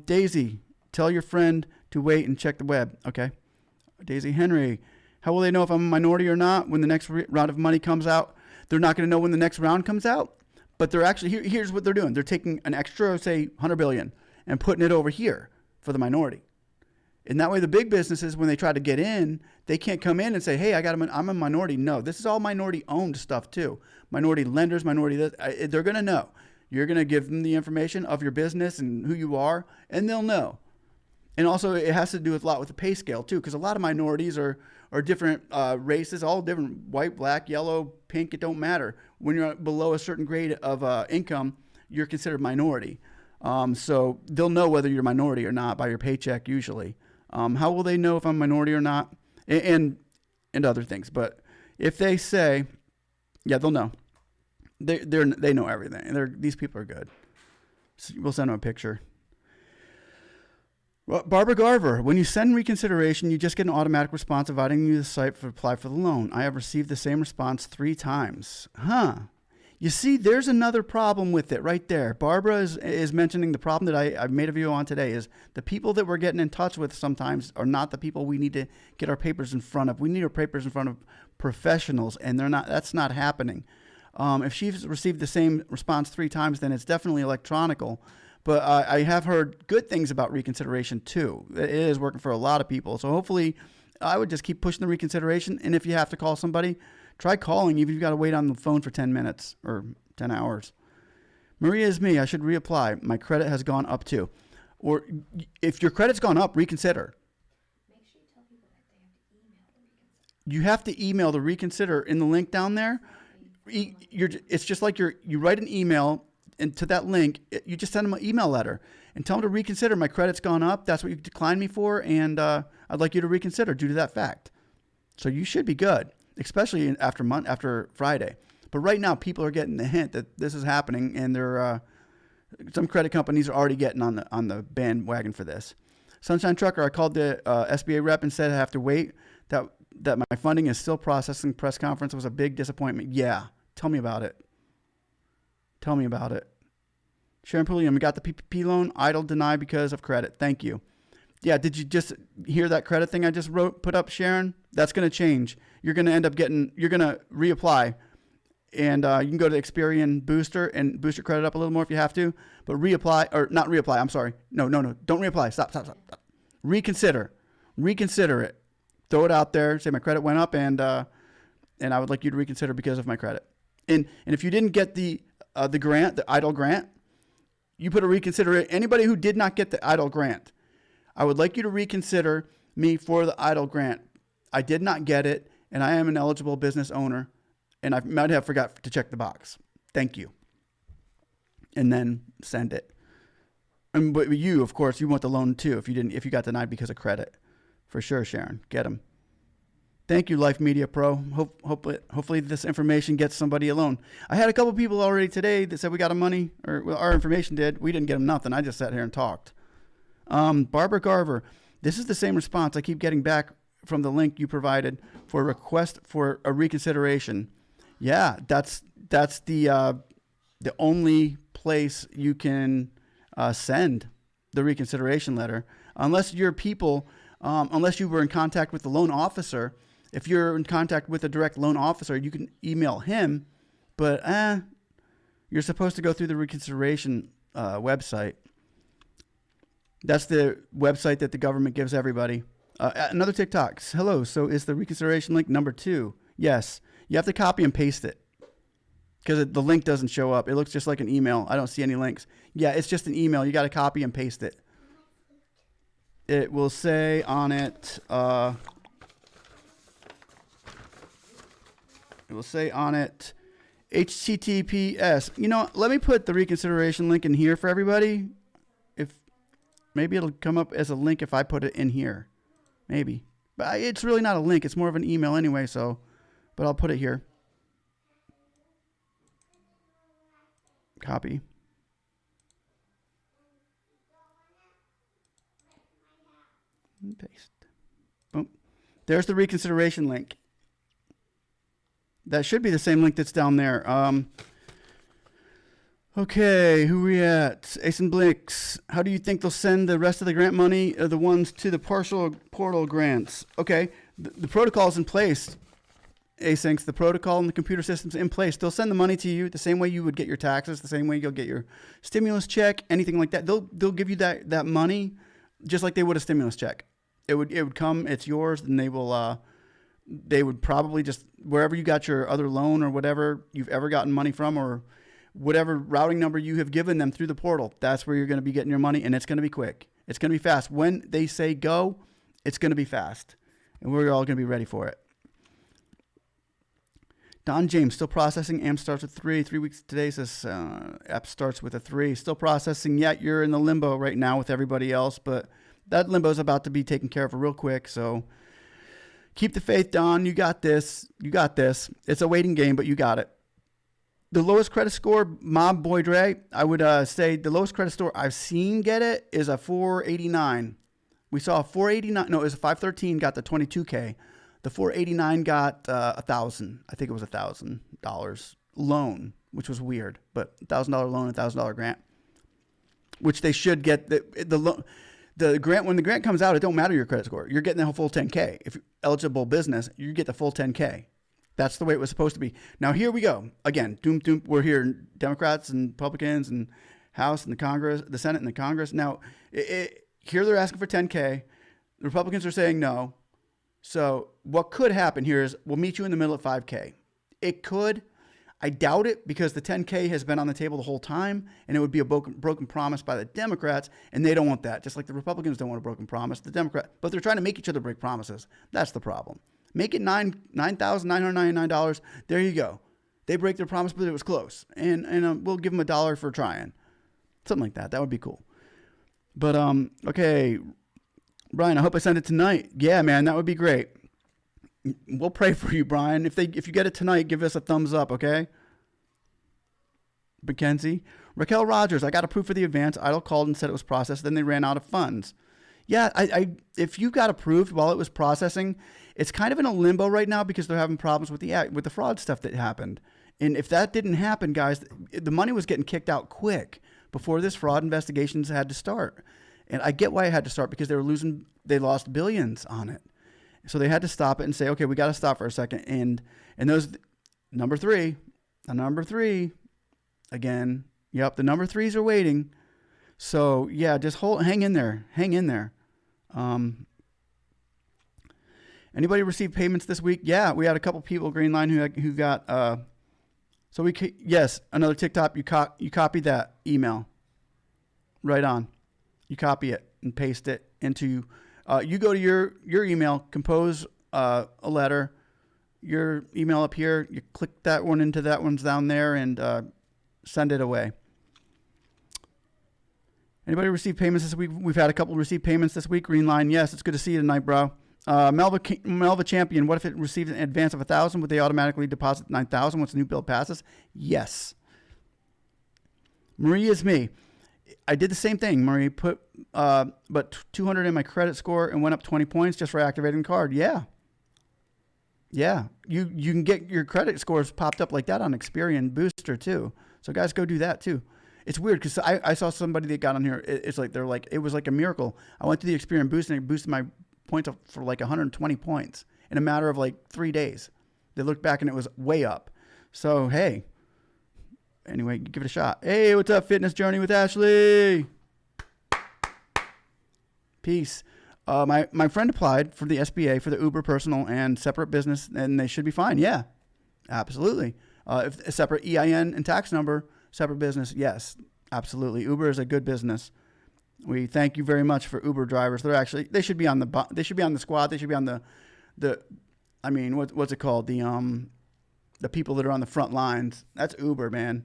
Daisy, tell your friend to wait and check the web. Okay. Daisy Henry, how will they know if I'm a minority or not when the next round of money comes out? They're not going to know when the next round comes out, but they're actually, here's what they're doing. They're taking an extra, say, 100 billion and putting it over here for the minority. And that way the big businesses, when they try to get in, they can't come in and say, hey, I'm a minority. No, this is all minority owned stuff too. Minority lenders, minority this, they're going to know. You're going to give them the information of your business and who you are, and they'll know. And also it has to do with a lot with the pay scale too, because a lot of minorities are different races, all different, white, black, yellow, pink, it don't matter. When you're below a certain grade of income, you're considered minority. So they'll know whether you're a minority or not by your paycheck usually. How will they know if I'm a minority or not? And other things. But if they say, yeah, they'll know. They know everything. These people are good. So we'll send them a picture. Barbara Garver, when you send reconsideration, you just get an automatic response inviting you to the site to apply for the loan. I have received the same response 3 times. Huh. You see, there's another problem with it right there. Barbara is mentioning the problem that I've made a video on today is the people that we're getting in touch with sometimes are not the people we need to get our papers in front of. We need our papers in front of professionals, and that's not happening. If she's received the same response 3 times, then it's definitely electronical. But I have heard good things about reconsideration too. It is working for a lot of people. So hopefully I would just keep pushing the reconsideration. And if you have to call somebody, try calling, even if you've got to wait on the phone for 10 minutes or 10 hours. Maria is me. I should reapply. My credit has gone up too. Or if your credit's gone up, reconsider. Make sure you tell people that they have to email the reconsider. You have to email the reconsider in the link down there. It's just like you write an email, and to that link, you just send them an email letter and tell them to reconsider. My credit's gone up. That's what you declined me for, and I'd like you to reconsider due to that fact. So you should be good, especially after Friday. But right now, people are getting the hint that this is happening, and some credit companies are already getting on the bandwagon for this. Sunshine Trucker, I called the SBA rep and said I have to wait. That my funding is still processing. Press conference was a big disappointment. Yeah, tell me about it. Tell me about it. Sharon Pulliam, we got the PPP loan. EIDL denied because of credit. Thank you. Yeah, did you just hear that credit thing I just put up, Sharon? That's going to change. You're going to end up you're going to reapply. And you can go to Experian Booster and boost your credit up a little more if you have to. But not reapply. I'm sorry. No. Don't reapply. Stop. Reconsider it. Throw it out there. Say my credit went up and I would like you to reconsider because of my credit. And if you didn't get the grant, the EIDL grant, you put a reconsider it. Anybody who did not get the EIDL grant, I would like you to reconsider me for the EIDL grant. I did not get it, and I am an eligible business owner, and I might have forgot to check the box. Thank you. And then send it. But you, of course, you want the loan too if you got denied because of credit. For sure, Sharon. Get them. Thank you, Life Media Pro. Hopefully this information gets somebody a loan. I had a couple people already today that said we got them money, or well, our information did. We didn't get them nothing. I just sat here and talked. Barbara Garver, this is the same response I keep getting back from the link you provided for a request for a reconsideration. Yeah, that's the only place you can send the reconsideration letter, unless your people, unless you were in contact with the loan officer. If you're in contact with a direct loan officer, you can email him, but you're supposed to go through the reconsideration website. That's the website that the government gives everybody. Another TikTok. Hello. So is the reconsideration link number 2? Yes. You have to copy and paste it because the link doesn't show up. It looks just like an email. I don't see any links. Yeah, it's just an email. You got to copy and paste it. It will say on it. It will say on it, HTTPS. You know, let me put the reconsideration link in here for everybody. If maybe it'll come up as a link if I put it in here. Maybe. But it's really not a link. It's more of an email anyway, so. But I'll put it here. Copy. And paste. Boom. There's the reconsideration link. That should be the same link that's down there. Okay, who we at? Ace and Blinks. How do you think they'll send the rest of the grant money, or the ones to the partial portal grants? Okay, the protocol's in place. Asyncs, the protocol and the computer system's in place. They'll send the money to you the same way you would get your taxes, the same way you'll get your stimulus check, anything like that. They'll give you that money just like they would a stimulus check. It would come, it's yours, and they would probably just, wherever you got your other loan or whatever you've ever gotten money from, or whatever routing number you have given them through the portal, that's where you're going to be getting your money, and it's going to be quick. It's going to be fast. When they say go, it's going to be fast, and we're all going to be ready for it. Don James, still processing. AMP starts with 3. 3 weeks today says app starts with a 3. Still processing. Yet you're in the limbo right now with everybody else, but that limbo is about to be taken care of real quick, so keep the faith, Don. You got this. You got this. It's a waiting game, but you got it. The lowest credit score, Mob Boy Dre, I would say the lowest credit score I've seen get it is a 489. We saw a 489. No, it was a 513, got the 22K. The 489 got $1,000. I think it was $1,000 loan, which was weird, but $1,000 loan, $1,000 grant, which they should get. The grant, when the grant comes out, it don't matter your credit score. You're getting the full 10K. If you're eligible business, you get the full 10K. That's the way it was supposed to be. Now here we go again. Doom. We're here, Democrats and Republicans and House and the Congress, the Senate and the Congress. Now here they're asking for 10K. The Republicans are saying no. So what could happen here is we'll meet you in the middle at 5K. It could. I doubt it, because the 10K has been on the table the whole time, and it would be a broken promise by the Democrats, and they don't want that. Just like the Republicans don't want a broken promise, the Democrats, but they're trying to make each other break promises. That's the problem. Make it $9,999. There you go. They break their promise, but it was close, and we'll give them $1 for trying. Something like that. That would be cool. But okay, Brian, I hope I send it tonight. Yeah, man, that would be great. We'll pray for you, Brian. If you get it tonight, give us a thumbs up, okay? Mackenzie. Raquel Rogers, I got approved for the advance. Idle called and said it was processed. Then they ran out of funds. Yeah, if you got approved while it was processing, it's kind of in a limbo right now because they're having problems with the fraud stuff that happened. And if that didn't happen, guys, the money was getting kicked out quick before this fraud investigations had to start. And I get why it had to start, because they lost billions on it. So they had to stop it and say, okay, we got to stop for a second. And those, number 3, again, yep, the number 3s are waiting. So yeah, just hang in there. Anybody receive payments this week? Yeah, we had a couple people, Green Line, who got, yes, another TikTok, you copy that email right on. You copy it and paste it into, you go to your email, compose a letter, your email up here, you click that one into that one's down there, and send it away. Anybody receive payments this week? We've had a couple receive payments this week. Green Line, yes, it's good to see you tonight, bro. Melva Champion, what if it received an advance of 1,000? Would they automatically deposit 9,000 once the new bill passes? Yes. Marie is me. I did the same thing, Marie. Put but 200 in my credit score and went up 20 points just for activating the card. Yeah. You can get your credit scores popped up like that on Experian Booster too. So guys, go do that too. It's weird because I saw somebody that got on here. It's like it was like a miracle. I went to the Experian Boost and it boosted my points up for like 120 points in a matter of like 3 days. They looked back and it was way up. So hey. Anyway, give it a shot. Hey, what's up, Fitness Journey with Ashley? Peace. My friend applied for the SBA for the Uber personal and separate business, and they should be fine. Yeah, absolutely. If a separate EIN and tax number, separate business, yes, absolutely. Uber is a good business. We thank you very much for Uber drivers. They should be on the squad. They should be on what's it called? The people that are on the front lines. That's Uber, man.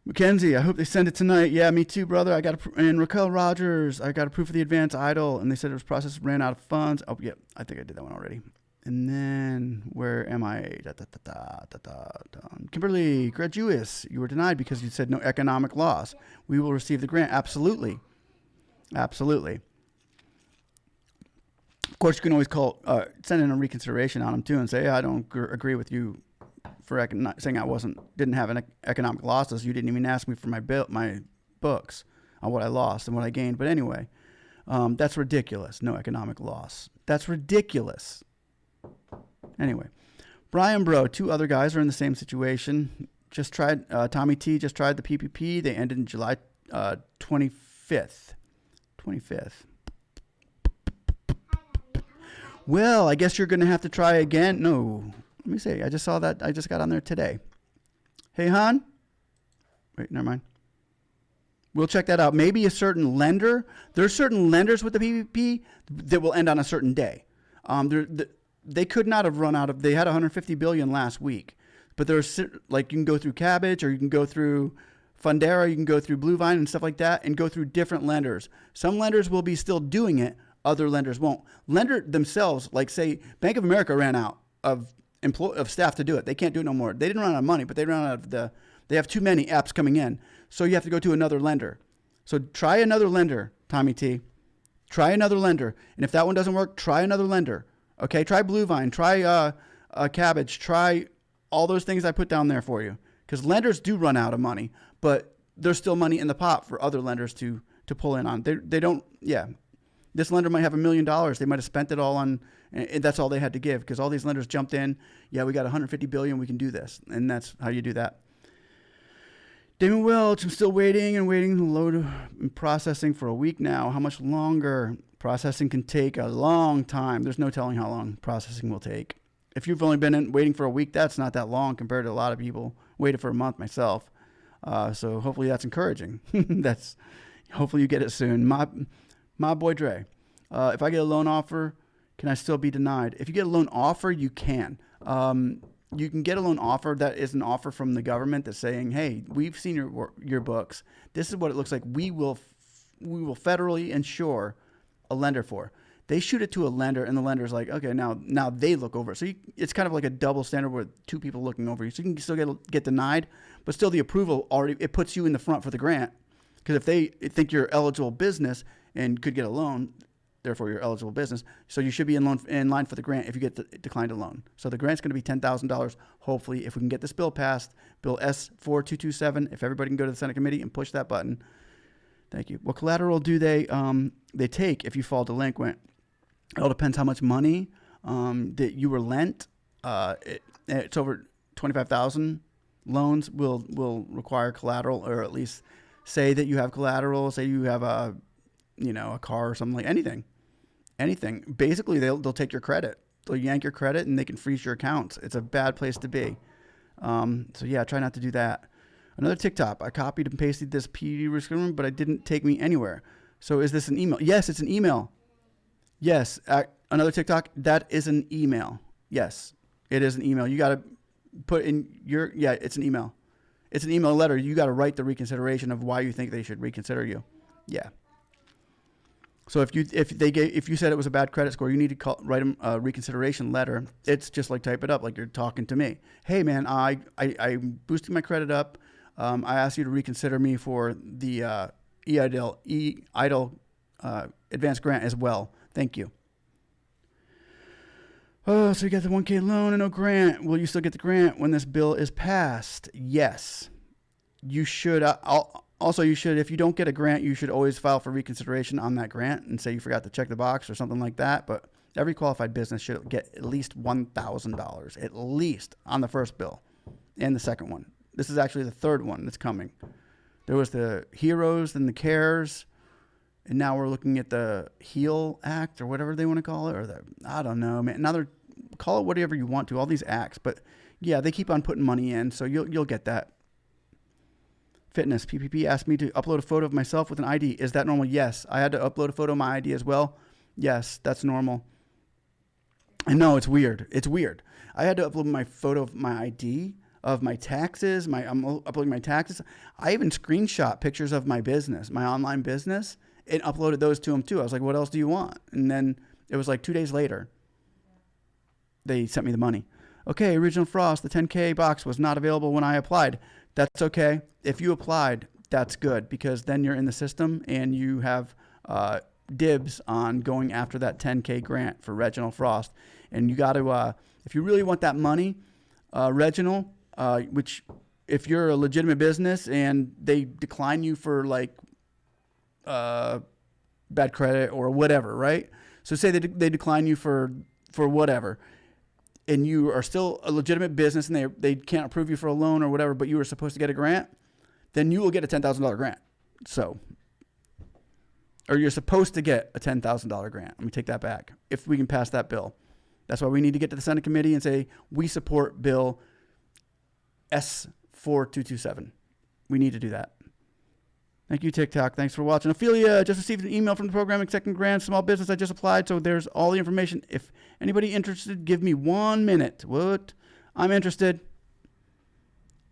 Mackenzie, I hope they send it tonight. Yeah, me too, brother. And Raquel Rogers, I got a proof of the advance idle, and they said it was processed, ran out of funds. Oh, yeah, I think I did that one already. And then, where am I? Kimberly, graduous, you were denied because you said no economic loss. We will receive the grant. Absolutely. Absolutely. Of course, you can always send in a reconsideration on them too and say, hey, I don't agree with you for saying I didn't have an economic losses. You didn't even ask me for my books on what I lost and what I gained. But anyway, that's ridiculous. No economic loss. That's ridiculous. Anyway, Brian Bro, 2 other guys are in the same situation. Just tried, Tommy T just tried the PPP. They ended in July 25th. Well, I guess you're going to have to try again. No, let me see. I just saw that. I just got on there today. Hey, hon. Wait, never mind. We'll check that out. Maybe a certain lender. There's certain lenders with the PPP that will end on a certain day. They could not have run out of. They had 150 billion last week, but there's like you can go through Cabbage or you can go through Fundera, you can go through Blue Vine and stuff like that, and go through different lenders. Some lenders will be still doing it. Other lenders won't. Lender themselves, like say Bank of America, ran out of staff to do it. They can't do it no more. They didn't run out of money, but they ran out of they have too many apps coming in. So you have to go to another lender. So try another lender, Tommy T. Try another lender. And if that one doesn't work, try another lender. Okay, try Blue Vine, try Cabbage, try all those things I put down there for you. Because lenders do run out of money, but there's still money in the pot for other lenders to pull in on. They don't, yeah. This lender might have $1 million. They might have spent it all on, and that's all they had to give because all these lenders jumped in. Yeah, we got 150 billion. We can do this, and that's how you do that. Damon Welch, I'm still waiting and load and processing for a week now. How much longer? Processing can take a long time. There's no telling how long processing will take. If you've only been waiting for a week, that's not that long compared to a lot of people. Waited for a month myself. So hopefully that's encouraging. Hopefully you get it soon. My boy Dre, if I get a loan offer, can I still be denied? If you get a loan offer, you can. You can get a loan offer that is an offer from the government that's saying, hey, we've seen your books. This is what it looks like. We will federally insure a lender for. They shoot it to a lender, and the lender's like, okay, now they look over it. So it's kind of like a double standard with 2 people looking over you. So you can still get denied, but still the approval it puts you in the front for the grant. Because if they think you're eligible business and could get a loan, therefore you're eligible business, so you should be in line for the grant if you get declined a loan. So the grant's going to be $10,000. Hopefully, if we can get this bill passed, Bill S4227, if everybody can go to the Senate committee and push that button. Thank you. What collateral do they take if you fall delinquent? It all depends how much money that you were lent. It's over $25,000. Loans will require collateral, or at least say that you have collateral. Say you have a car or something, like anything. Basically, they'll take your credit. They'll yank your credit and they can freeze your accounts. It's a bad place to be. So yeah, try not to do that. Another TikTok. I copied and pasted this PD description, but it didn't take me anywhere. So is this an email? Yes, it's an email. Yes. Another TikTok. That is an email. Yes, it is an email. You got to put in it's an email. It's an email letter. You got to write the reconsideration of why you think they should reconsider you. Yeah. So if you said it was a bad credit score, you need to write them a reconsideration letter. It's just like type it up like you're talking to me. Hey man, I'm boosting my credit up. I asked you to reconsider me for the EIDL advanced grant as well. Thank you. Oh, so you got the 1K loan and no grant. Will you still get the grant when this bill is passed? Yes. You should. Also, you should, if you don't get a grant, you should always file for reconsideration on that grant and say you forgot to check the box or something like that. But every qualified business should get at least $1,000, at least on the first bill and the second one. This is actually the third one that's coming. There was the Heroes and the Cares, And now we're looking at the HEAL Act or whatever they want to call it, or I don't know, man. Now they're call it whatever you want to, all these acts, but yeah, they keep on putting money in, so you'll get that. Fitness, PPP asked me to upload a photo of myself with an ID. Is that normal? Yes. I had to upload a photo of my ID as well. Yes, that's normal. And no, it's weird. It's weird. I had to upload my photo of my ID, of my taxes. I'm uploading my taxes. I even screenshot pictures of my business, my online business, and uploaded those to them too. I was like, what else do you want? And then it was like 2 days later, they sent me the money. Okay, Original Frost, the 10K box was not available when I applied. That's okay. If you applied, that's good, because then you're in the system and you have dibs on going after that 10K grant for Reginald Frost. And you got to, if you really want that money, Reginald, which if you're a legitimate business and they decline you for like bad credit or whatever, right? So say they decline you for whatever, and you are still a legitimate business and they can't approve you for a loan or whatever, but you were supposed to get a grant, then you will get a $10,000 grant. So, or you're supposed to get a $10,000 grant. Let me take that back. If we can pass that bill. That's why we need to get to the Senate committee and say, we support Bill S4227. We need to do that. Thank you, TikTok. Thanks for watching. Ophelia just received an email from the program accepting grants, small business. I just applied, so there's all the information. If anybody interested, give me 1 minute. What? I'm interested.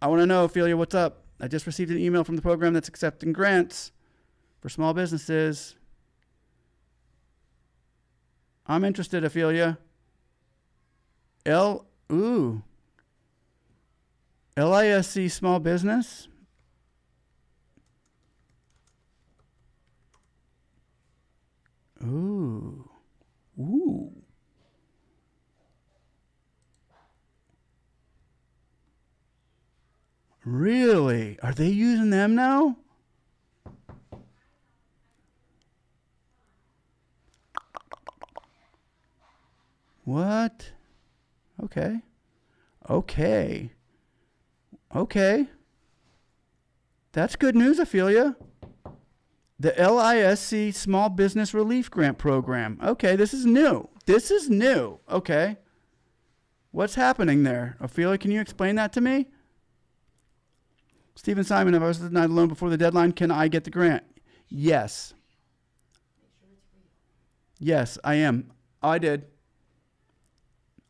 I want to know, Ophelia, what's up? I just received an email from the program that's accepting grants for small businesses. I'm interested, Ophelia. LISC small business. Ooh. Really? Are they using them now? What? Okay. That's good news, Ophelia. The LISC Small Business Relief Grant Program. Okay, this is new. Okay. What's happening there? Ophelia, can you explain that to me? Stephen Simon, if I was denied a loan before the deadline, can I get the grant? Yes. Yes, I am. I did.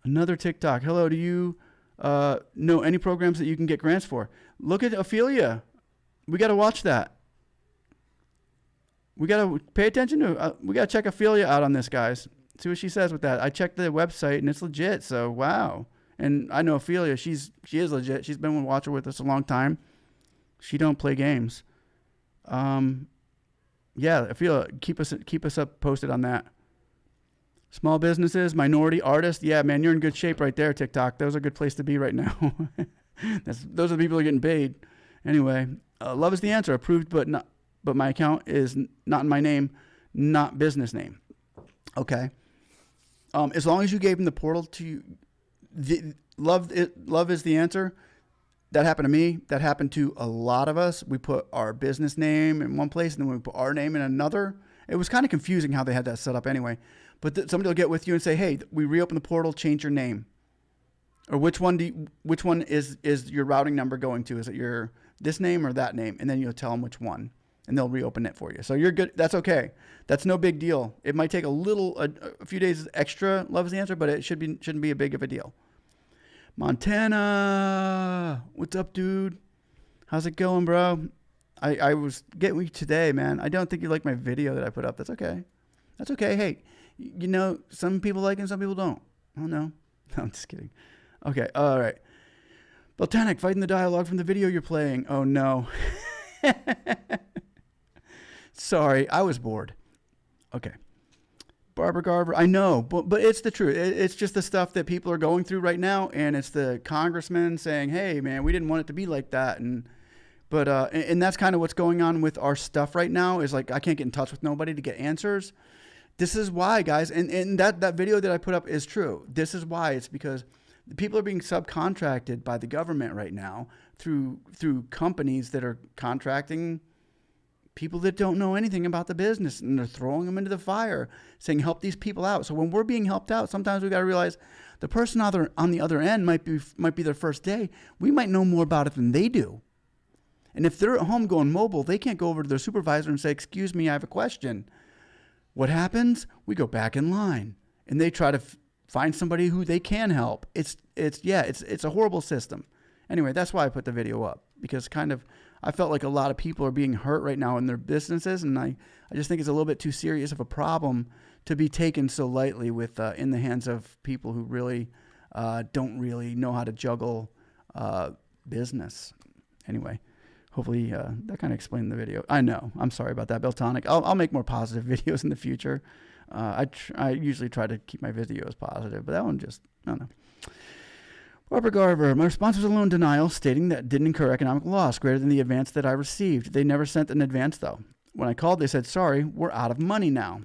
Another TikTok. Hello, do you know any programs that you can get grants for? Look at Ophelia. We got to watch that. We got to pay attention to, we got to check Ophelia out on this, guys. See what she says with that. I checked the website and it's legit. So, wow. And I know Ophelia, she is legit. She's been a watcher with us a long time. She don't play games. Yeah, Ophelia, keep us up posted on that. Small businesses, minority artists. Yeah, man, you're in good shape right there, TikTok. Those are a good place to be right now. Those are the people who are getting paid. Anyway, love is the answer. Approved, but my account is not in my name, not business name. Okay. As long as you gave them the portal to love is the answer. That happened to me. That happened to a lot of us. We put our business name in one place and then we put our name in another. It was kind of confusing how they had that set up anyway. But somebody will get with you and say, "Hey, we reopened the portal. Change your name." Or which one is your routing number going to? Is it your this name or that name? And then you'll tell them which one, and they'll reopen it for you. So you're good. That's okay. That's no big deal. It might take a few days extra. Love is the answer, but it shouldn't be a big of a deal. Montana, what's up, dude? How's it going, bro? I was getting with you today, man. I don't think you like my video that I put up. That's okay. That's okay. Hey, you know, some people like it and some people don't. Oh, no. No, I'm just kidding. Okay, all right. Beltanic, fighting the dialogue from the video you're playing. Oh, no. Sorry, I was bored. Okay. Barbara Garver, I know, but it's the truth. It's just the stuff that people are going through right now, and it's the congressman saying, "Hey, man, we didn't want it to be like that," and that's kind of what's going on with our stuff right now. Is like I can't get in touch with nobody to get answers. This is why, guys, and that video that I put up is true. This is why. It's because people are being subcontracted by the government right now through companies that are contracting people that don't know anything about the business, and they're throwing them into the fire, saying, help these people out. So when we're being helped out, sometimes we got to realize the person on the other end might be their first day. We might know more about it than they do. And if they're at home going mobile, they can't go over to their supervisor and say, excuse me, I have a question. What happens? We go back in line, and they try to find somebody who they can help. It's a horrible system. Anyway, that's why I put the video up, because I felt like a lot of people are being hurt right now in their businesses, and I just think it's a little bit too serious of a problem to be taken so lightly with in the hands of people who really don't really know how to juggle business. Anyway, hopefully that kind of explained the video. I know. I'm sorry about that, Beltonic. I'll make more positive videos in the future. I usually try to keep my videos positive, but that one just, I don't know. Barbara Garver, my response was a loan denial stating that it didn't incur economic loss greater than the advance that I received. They never sent an advance, though. When I called, they said, sorry, we're out of money now.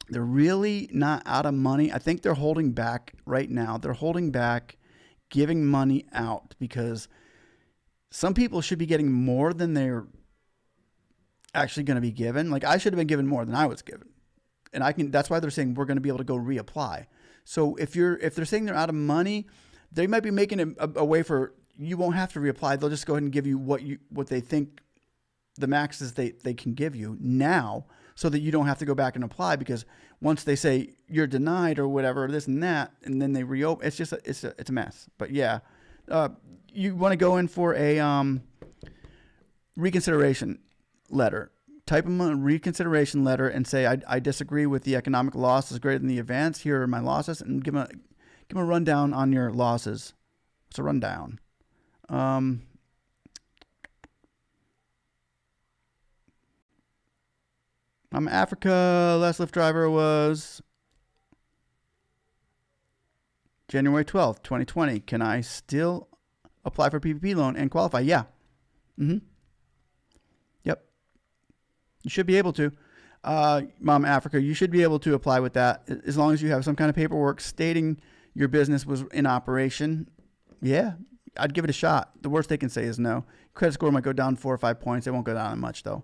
They're really not out of money. I think they're holding back right now. They're holding back giving money out because some people should be getting more than they're actually going to be given. Like, I should have been given more than I was given. And that's why they're saying we're going to be able to go reapply. So if they're saying they're out of money, they might be making a way for you won't have to reapply. They'll just go ahead and give you what they think the max is they can give you now, so that you don't have to go back and apply, because once they say you're denied or whatever, this and that, and then they reopen, it's just it's a mess. But yeah, you want to go in for a reconsideration letter. Type them a reconsideration letter and say I disagree with the economic loss is greater than the advance. Here are my losses, and give them a rundown on your losses. It's a rundown. I'm Africa. Last Lyft driver was January 12th, 2020. Can I still apply for PPP loan and qualify? Yeah. Yep. You should be able to. Mom Africa, you should be able to apply with that as long as you have some kind of paperwork stating your business was in operation. Yeah, I'd give it a shot. The worst they can say is no. Credit score might go down 4 or 5 points. It won't go down much, though.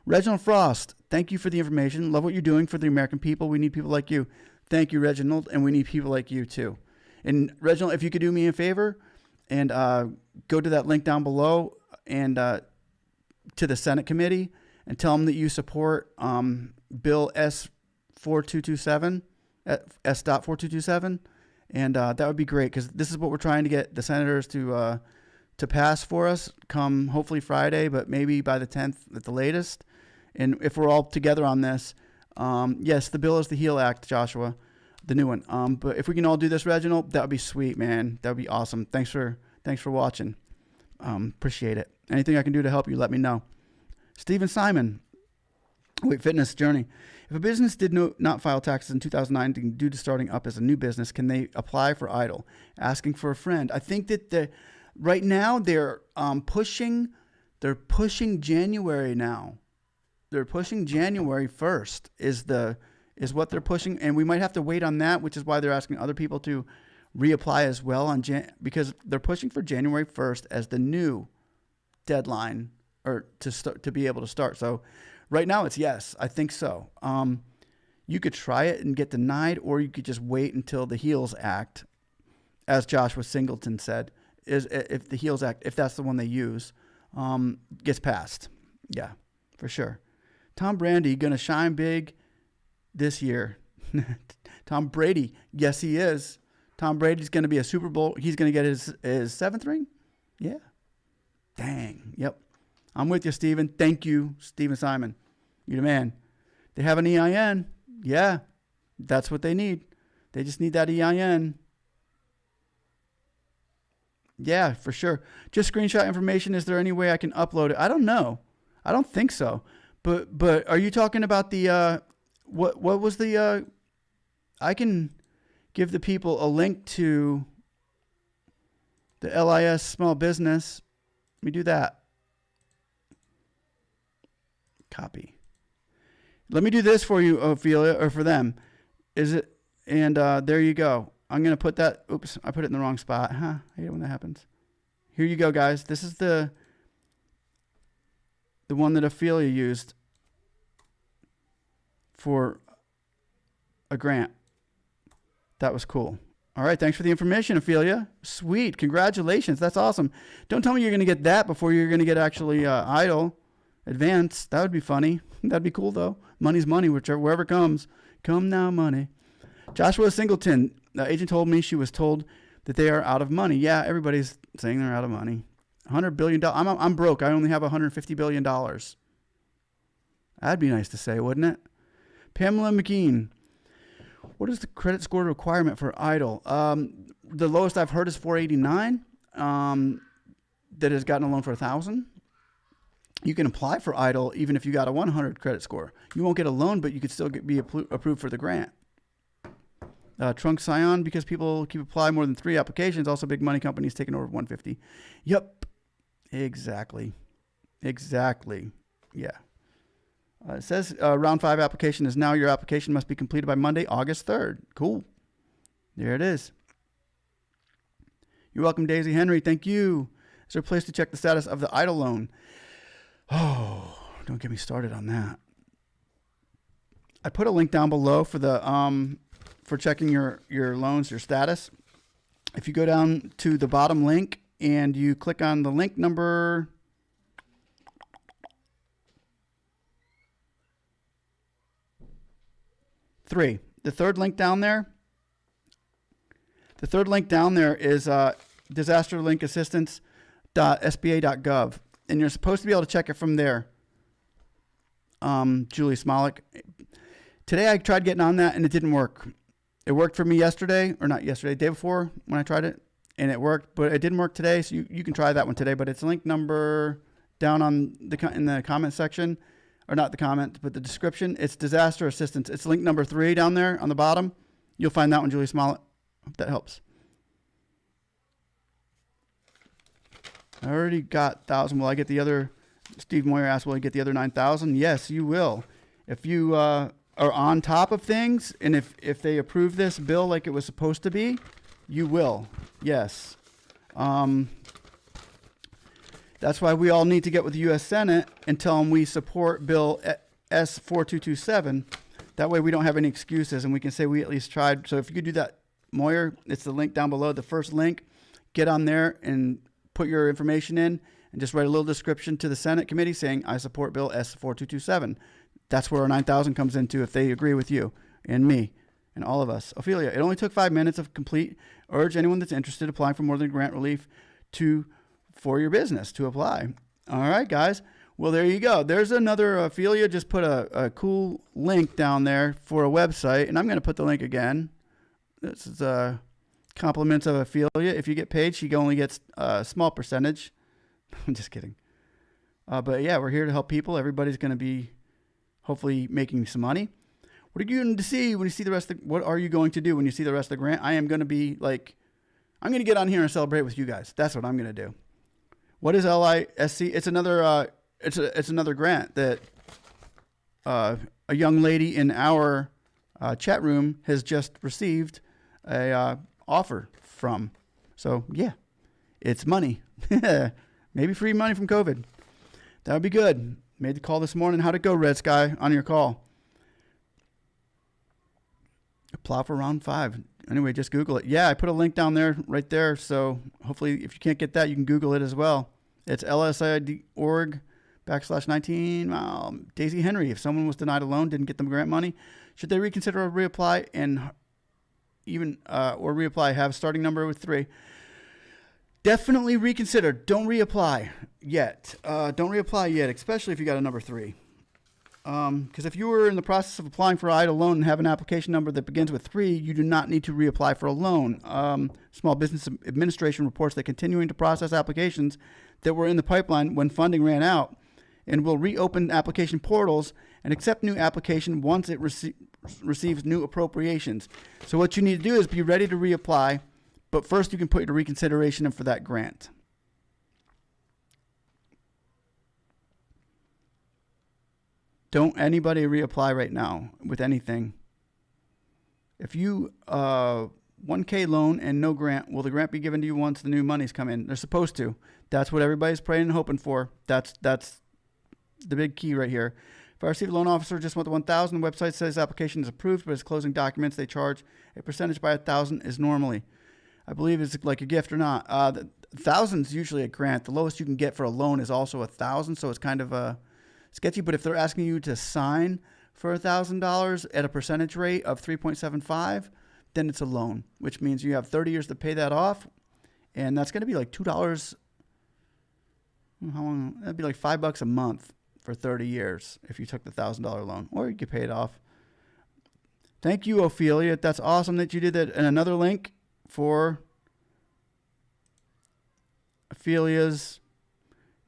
Reginald Frost, thank you for the information. Love what you're doing for the American people. We need people like you. Thank you, Reginald, and we need people like you, too. And, Reginald, if you could do me a favor and go to that link down below and to the Senate committee and tell them that you support Bill S-4227, S.4227, and that would be great, because this is what we're trying to get the senators to pass for us come hopefully Friday, but maybe by the 10th at the latest. And if we're all together on this, yes, the bill is the HEAL Act, Joshua, the new one. But if we can all do this, Reginald, that would be sweet, man. That would be awesome. Thanks for watching. Appreciate it. Anything I can do to help you, let me know. Stephen Simon, Fitness Journey. If a business did not file taxes in 2009 due to starting up as a new business, can they apply for EIDL? Asking for a friend. I think that right now they're pushing January now. They're pushing January 1st is what they're pushing, and we might have to wait on that, which is why they're asking other people to reapply as well because they're pushing for January 1st as the new deadline or to be able to start. So right now it's yes, I think so. You could try it and get denied, or you could just wait until the HEALS Act, as Joshua Singleton said, if the HEALS Act, if that's the one they use, gets passed. Yeah, for sure. Tom Brady going to shine big this year. Tom Brady, yes he is. Tom Brady's going to be a Super Bowl. He's going to get his seventh ring. Yeah. Dang. Yep. I'm with you, Steven. Thank you, Stephen Simon. You're the man. They have an EIN. Yeah. That's what they need. They just need that EIN. Yeah, for sure. Just screenshot information. Is there any way I can upload it? I don't know. I don't think so. But are you talking about the what was the I can give the people a link to the LIS small business. Let me do that. Copy. Let me do this for you, Ophelia, or for them. Is it? And there you go. I'm going to put that. Oops, I put it in the wrong spot. I hate it when that happens. Here you go, guys. This is the one that Ophelia used. for a grant. That was cool. All right. Thanks for the information, Ophelia. Sweet. Congratulations. That's awesome. Don't tell me you're going to get that before you're going to get actually EIDL advance. That would be funny. That'd be cool, though. Money's money, wherever it comes. Come now, money. Joshua Singleton. The agent told me she was told that they are out of money. Yeah, everybody's saying they're out of money. $100 billion. I'm broke. I only have $150 billion. That'd be nice to say, wouldn't it? Pamela McKean. What is the credit score requirement for EIDL? The lowest I've heard is 489. That has gotten a loan for $1,000. You can apply for EIDL even if you got a 100 credit score. You won't get a loan, but you could still be approved for the grant. Trunk Scion, because people keep applying more than 3 applications. Also, big money companies taking over 150. Yep, exactly. Yeah. It says round 5 application is now. Your application must be completed by Monday, August 3rd. Cool. There it is. You're welcome, Daisy Henry. Thank you. Is there a place to check the status of the EIDL loan? Oh, don't get me started on that. I put a link down below for the for checking your loans, your status. If you go down to the bottom link and you click on the link number 3, the third link down there. The third link down there is disasterlinkassistance.sba.gov, and you're supposed to be able to check it from there. Julie Smolik. Today I tried getting on that and it didn't work. It worked for me yesterday, or not yesterday, day before when I tried it, and it worked, but it didn't work today. So you can try that one today, but it's link number down on in the comment section, or not the comment, but the description. It's disaster assistance. It's link number 3 down there on the bottom. You'll find that one, Julie Smollett. Hope that helps. I already got 1,000. Will I get the other? Steve Moyer asked, will I get the other 9,000? Yes, you will. If you are on top of things, and if they approve this bill like it was supposed to be, you will. Yes. That's why we all need to get with the U.S. Senate and tell them we support Bill S4227. That way we don't have any excuses and we can say we at least tried. So if you could do that, Moyer, it's the link down below, the first link. Get on there and put your information in and just write a little description to the Senate committee saying, I support Bill S4227. That's where our 9,000 comes into if they agree with you and me and all of us. Ophelia, it only took 5 minutes of complete. Urge anyone that's interested applying for more than grant relief for your business to apply. All right, guys. Well, there you go. There's another Ophelia just put a cool link down there for a website, and I'm going to put the link again. This is compliments of Ophelia. If you get paid, she only gets a small percentage. I'm just kidding. But yeah, we're here to help people. Everybody's going to be hopefully making some money. What are you going to see when you see the rest of what are you going to do when you see the rest of the grant? I am going to be like, I'm going to get on here and celebrate with you guys. That's what I'm going to do. What is LISC? It's another it's another grant that a young lady in our chat room has just received a offer from. So yeah, it's money. Maybe free money from COVID. That would be good. Made the call this morning. How'd it go, Red Sky, on your call? Apply for round 5. Anyway, just Google it. Yeah, I put a link down there, right there. So hopefully if you can't get that, you can Google it as well. It's lsid.org/19. Daisy Henry, if someone was denied a loan, didn't get them grant money, should they reconsider or reapply and even or reapply, have starting number with 3? Definitely reconsider. Don't reapply yet. Don't reapply yet, especially if you got a number 3. Because if you were in the process of applying for EIDL loan and have an application number that begins with 3, you do not need to reapply for a loan. Small Business Administration reports that continuing to process applications that were in the pipeline when funding ran out and will reopen application portals and accept new application once it receives new appropriations. So what you need to do is be ready to reapply, but first you can put your reconsideration in for that grant. Don't anybody reapply right now with anything. If you 1K loan and no grant, will the grant be given to you once the new monies come in? They're supposed to. That's what everybody's praying and hoping for. That's the big key right here. If I receive a loan officer, just want the 1,000. The website says application is approved, but as closing documents, they charge a percentage by 1,000 is normally. I believe it's like a gift or not. The 1,000 is usually a grant. The lowest you can get for a loan is also 1,000, so it's kind of sketchy. But if they're asking you to sign for $1,000 at a percentage rate of 3.75, then it's a loan, which means you have 30 years to pay that off, and that's going to be like $2. How long? That'd be like $5 a month for 30 years if you took the $1,000 loan, or you could pay it off. Thank you, Ophelia. That's awesome that you did that. And another link for Ophelia's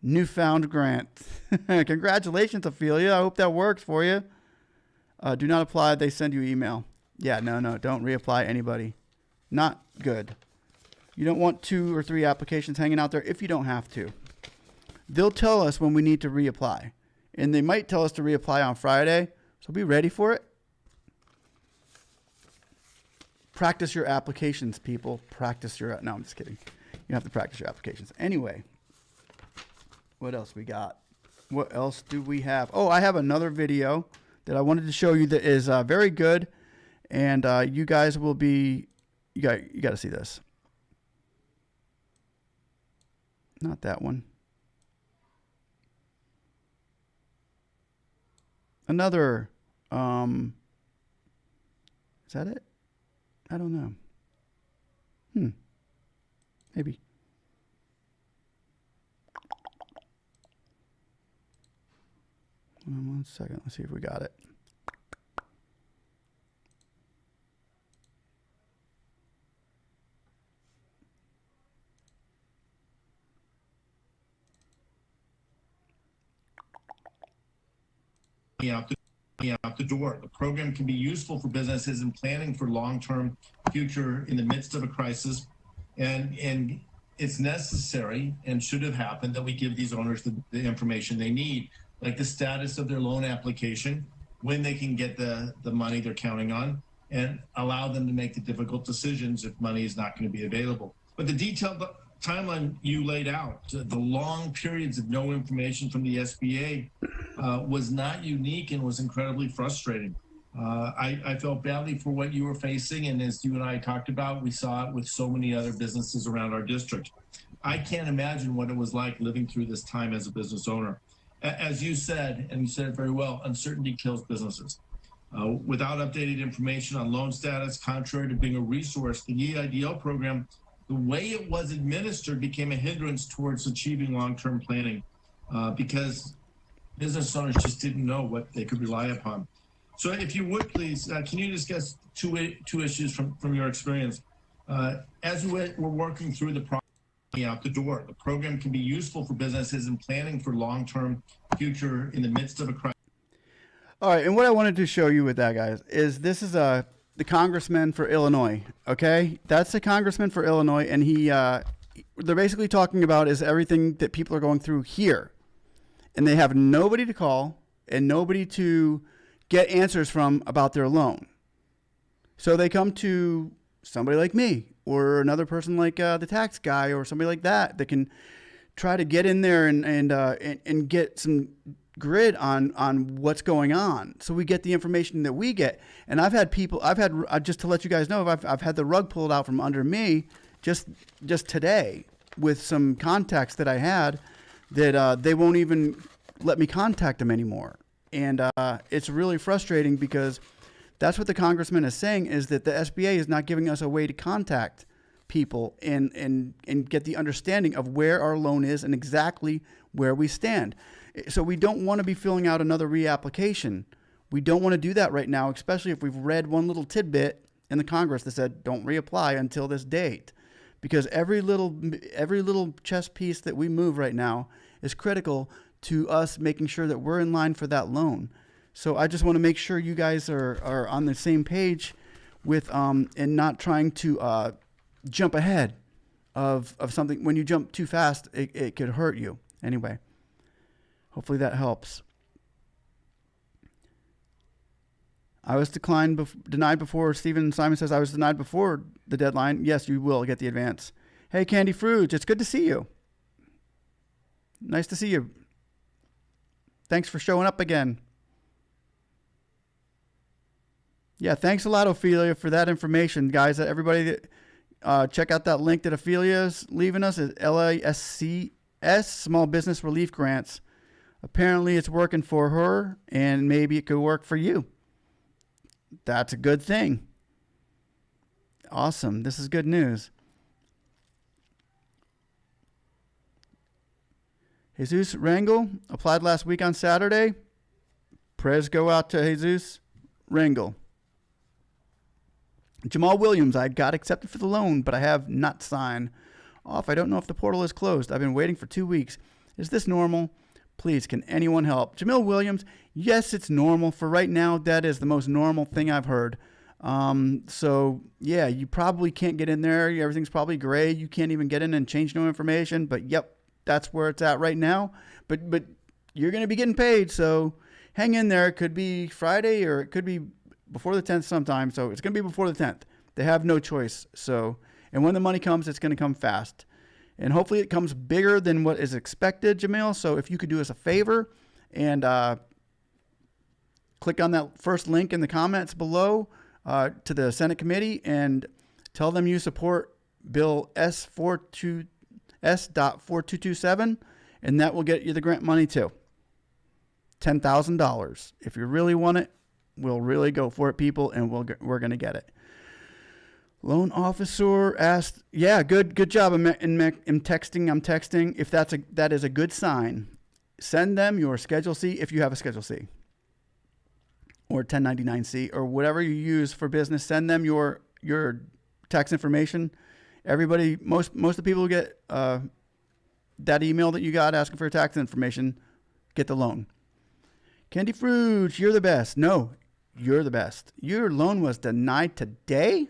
newfound grant. Congratulations, Ophelia. I hope that works for you. Do not apply. They send you email. Yeah, no, don't reapply anybody. Not good. You don't want 2 or 3 applications hanging out there if you don't have to. They'll tell us when we need to reapply. And they might tell us to reapply on Friday. So be ready for it. Practice your applications, people. No, I'm just kidding. You have to practice your applications. Anyway, what else we got? What else do we have? Oh, I have another video that I wanted to show you that is very good. And you guys will be, you got to see this. Not that one. Another, is that it? I don't know. Maybe. One second. Let's see if we got it. Out the door. The program can be useful for businesses in planning for long-term future in the midst of a crisis, and it's necessary and should have happened that we give these owners the information they need, like the status of their loan application, when they can get the money they're counting on, and allow them to make the difficult decisions if money is not going to be available. But the detailed timeline you laid out, the long periods of no information from the SBA was not unique and was incredibly frustrating. I felt badly for what you were facing, and as you and I talked about, we saw it with so many other businesses around our district. I can't imagine what it was like living through this time as a business owner. As you said, and you said it very well, uncertainty kills businesses. Without updated information on loan status, contrary to being a resource, the EIDL program, the way it was administered, became a hindrance towards achieving long-term planning because business owners just didn't know what they could rely upon. So if you would please, can you discuss two issues from your experience? As we're working through the program out the door, the program can be useful for businesses in planning for long-term future in the midst of a crisis. All right, and what I wanted to show you with that, guys, is this is the congressman for Illinois, okay? That's the congressman for Illinois, and they're basically talking about is everything that people are going through here. And they have nobody to call and nobody to get answers from about their loan. So they come to somebody like me or another person like the tax guy or somebody like that can try to get in there and get some grid on what's going on. So we get the information that we get. And I've had just to let you guys know, I've had the rug pulled out from under me just today with some contacts that I had that they won't even let me contact them anymore. And it's really frustrating because that's what the congressman is saying, is that the SBA is not giving us a way to contact people and get the understanding of where our loan is and exactly where we stand. So we don't want to be filling out another reapplication. We don't want to do that right now, especially if we've read one little tidbit in the Congress that said don't reapply until this date. Because every little chess piece that we move right now is critical to us making sure that we're in line for that loan. So I just want to make sure you guys are on the same page with and not trying to jump ahead of something. When you jump too fast, it could hurt you. Anyway, hopefully that helps. I was denied before. Stephen Simon says I was denied before the deadline. Yes, you will get the advance. Hey, Candy Fruge, it's good to see you. Nice to see you. Thanks for showing up again. Yeah, thanks a lot, Ophelia, for that information, guys. Everybody, check out that link that Ophelia's leaving us at LASCS, Small Business Relief Grants. Apparently, it's working for her, and maybe it could work for you. That's a good thing. Awesome. This is good news. Jesus Rangel applied last week on Saturday. Prayers go out to Jesus Rangel. Jamal Williams, I got accepted for the loan, but I have not signed off. I don't know if the portal is closed. I've been waiting for 2 weeks. Is this normal? Please, can anyone help? Jamal Williams, yes, it's normal. For right now, that is the most normal thing I've heard. So, yeah, you probably can't get in there. Everything's probably gray. You can't even get in and change no information. But, yep, that's where it's at right now. But you're going to be getting paid, so hang in there. It could be Friday or it could be before the 10th sometime. So it's going to be before the 10th. They have no choice. So, and when the money comes, it's going to come fast. And hopefully it comes bigger than what is expected, Jamil. So if you could do us a favor and click on that first link in the comments below to the Senate committee and tell them you support Bill S.4227, and that will get you the grant money too. $10,000. If you really want it, we'll really go for it, people, and we're going to get it. Loan officer asked, yeah, good job in texting. I'm texting. If that is a good sign, send them your Schedule C if you have a Schedule C or 1099-C or whatever you use for business. Send them your tax information. Everybody, most of the people who get that email that you got asking for your tax information get the loan. Candy Fruits, you're the best. No, you're the best. Your loan was denied today?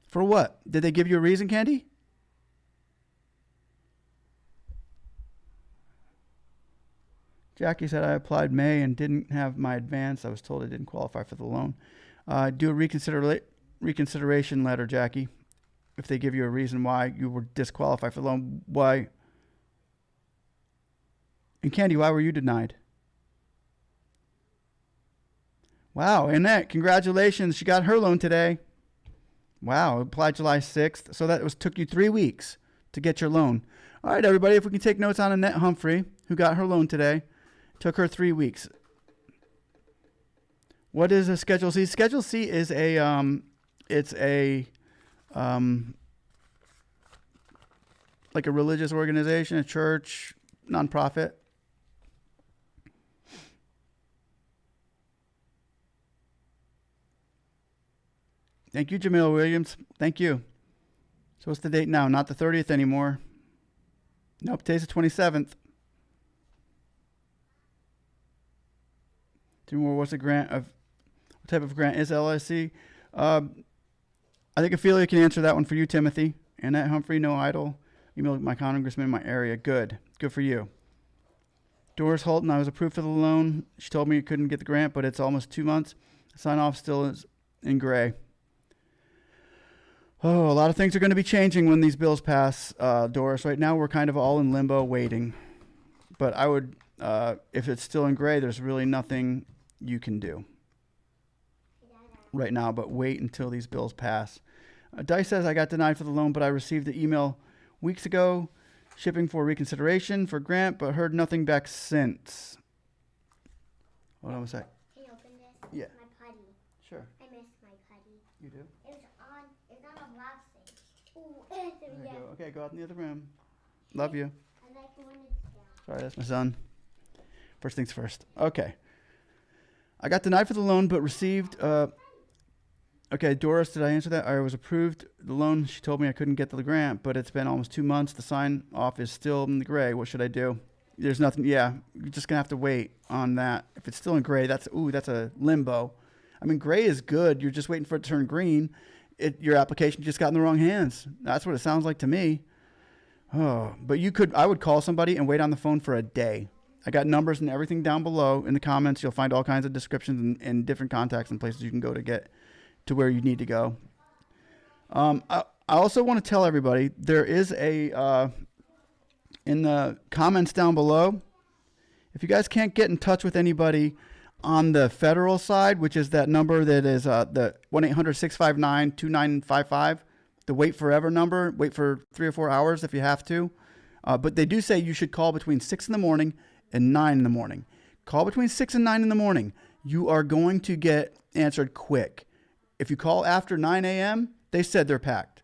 For what? Did they give you a reason, Candy? Jackie said, I applied May and didn't have my advance. I was told I didn't qualify for the loan. Do a reconsideration letter, Jackie. If they give you a reason why you were disqualified for the loan, why? And Candy, why were you denied? Wow, Annette, congratulations. She got her loan today. Wow, applied July 6th. So that took you 3 weeks to get your loan. All right, everybody, if we can take notes on Annette Humphrey, who got her loan today. Took her 3 weeks. What is a Schedule C? Schedule C is it's a like a religious organization, a church, nonprofit. Thank you, Jamil Williams. Thank you. So what's the date now? Not the 30th anymore. Nope, today's the 27th. Two more. What's a grant of? What type of grant is LIC? I think Ophelia can answer that one for you, Timothy. Annette Humphrey, no idle. Email my congressman in my area. Good for you. Doris Holton, I was approved for the loan. She told me I couldn't get the grant, but it's almost 2 months. Sign off still is in gray. Oh, a lot of things are going to be changing when these bills pass, Doris. Right now, we're kind of all in limbo waiting. But I would, if it's still in gray, there's really nothing you can do right now, but wait until these bills pass. Dice says, I got denied for the loan, but I received the email weeks ago, shipping for reconsideration for grant, but heard nothing back since. Hold on a sec. Can you open this? Yeah. My putty. Sure. I miss my putty. You do? It's on a black thing. Ooh, there There we you go. go. Okay, go out in the other room. Love you. I like when it's down. Sorry, that's my son. First things first. Okay. I got denied for the loan, but received. Okay, Doris, did I answer that? I was approved the loan. She told me I couldn't get the grant, but it's been almost 2 months. The sign off is still in the gray. What should I do? There's nothing. Yeah, you're just gonna have to wait on that. If it's still in gray, that's a limbo. I mean, gray is good. You're just waiting for it to turn green. Your application just got in the wrong hands. That's what it sounds like to me. Oh, but I would call somebody and wait on the phone for a day. I got numbers and everything down below in the comments. You'll find all kinds of descriptions and different contacts and places you can go to get to where you need to go. I also want to tell everybody there is in the comments down below, if you guys can't get in touch with anybody On the federal side, which is that number that is the 1-800-659-2955, the wait forever number, wait for 3 or 4 hours if you have to. But they do say you should call between 6 in the morning and 9 in the morning. Call between 6 and 9 in the morning. You are going to get answered quick. If you call after 9 a.m., they said they're packed.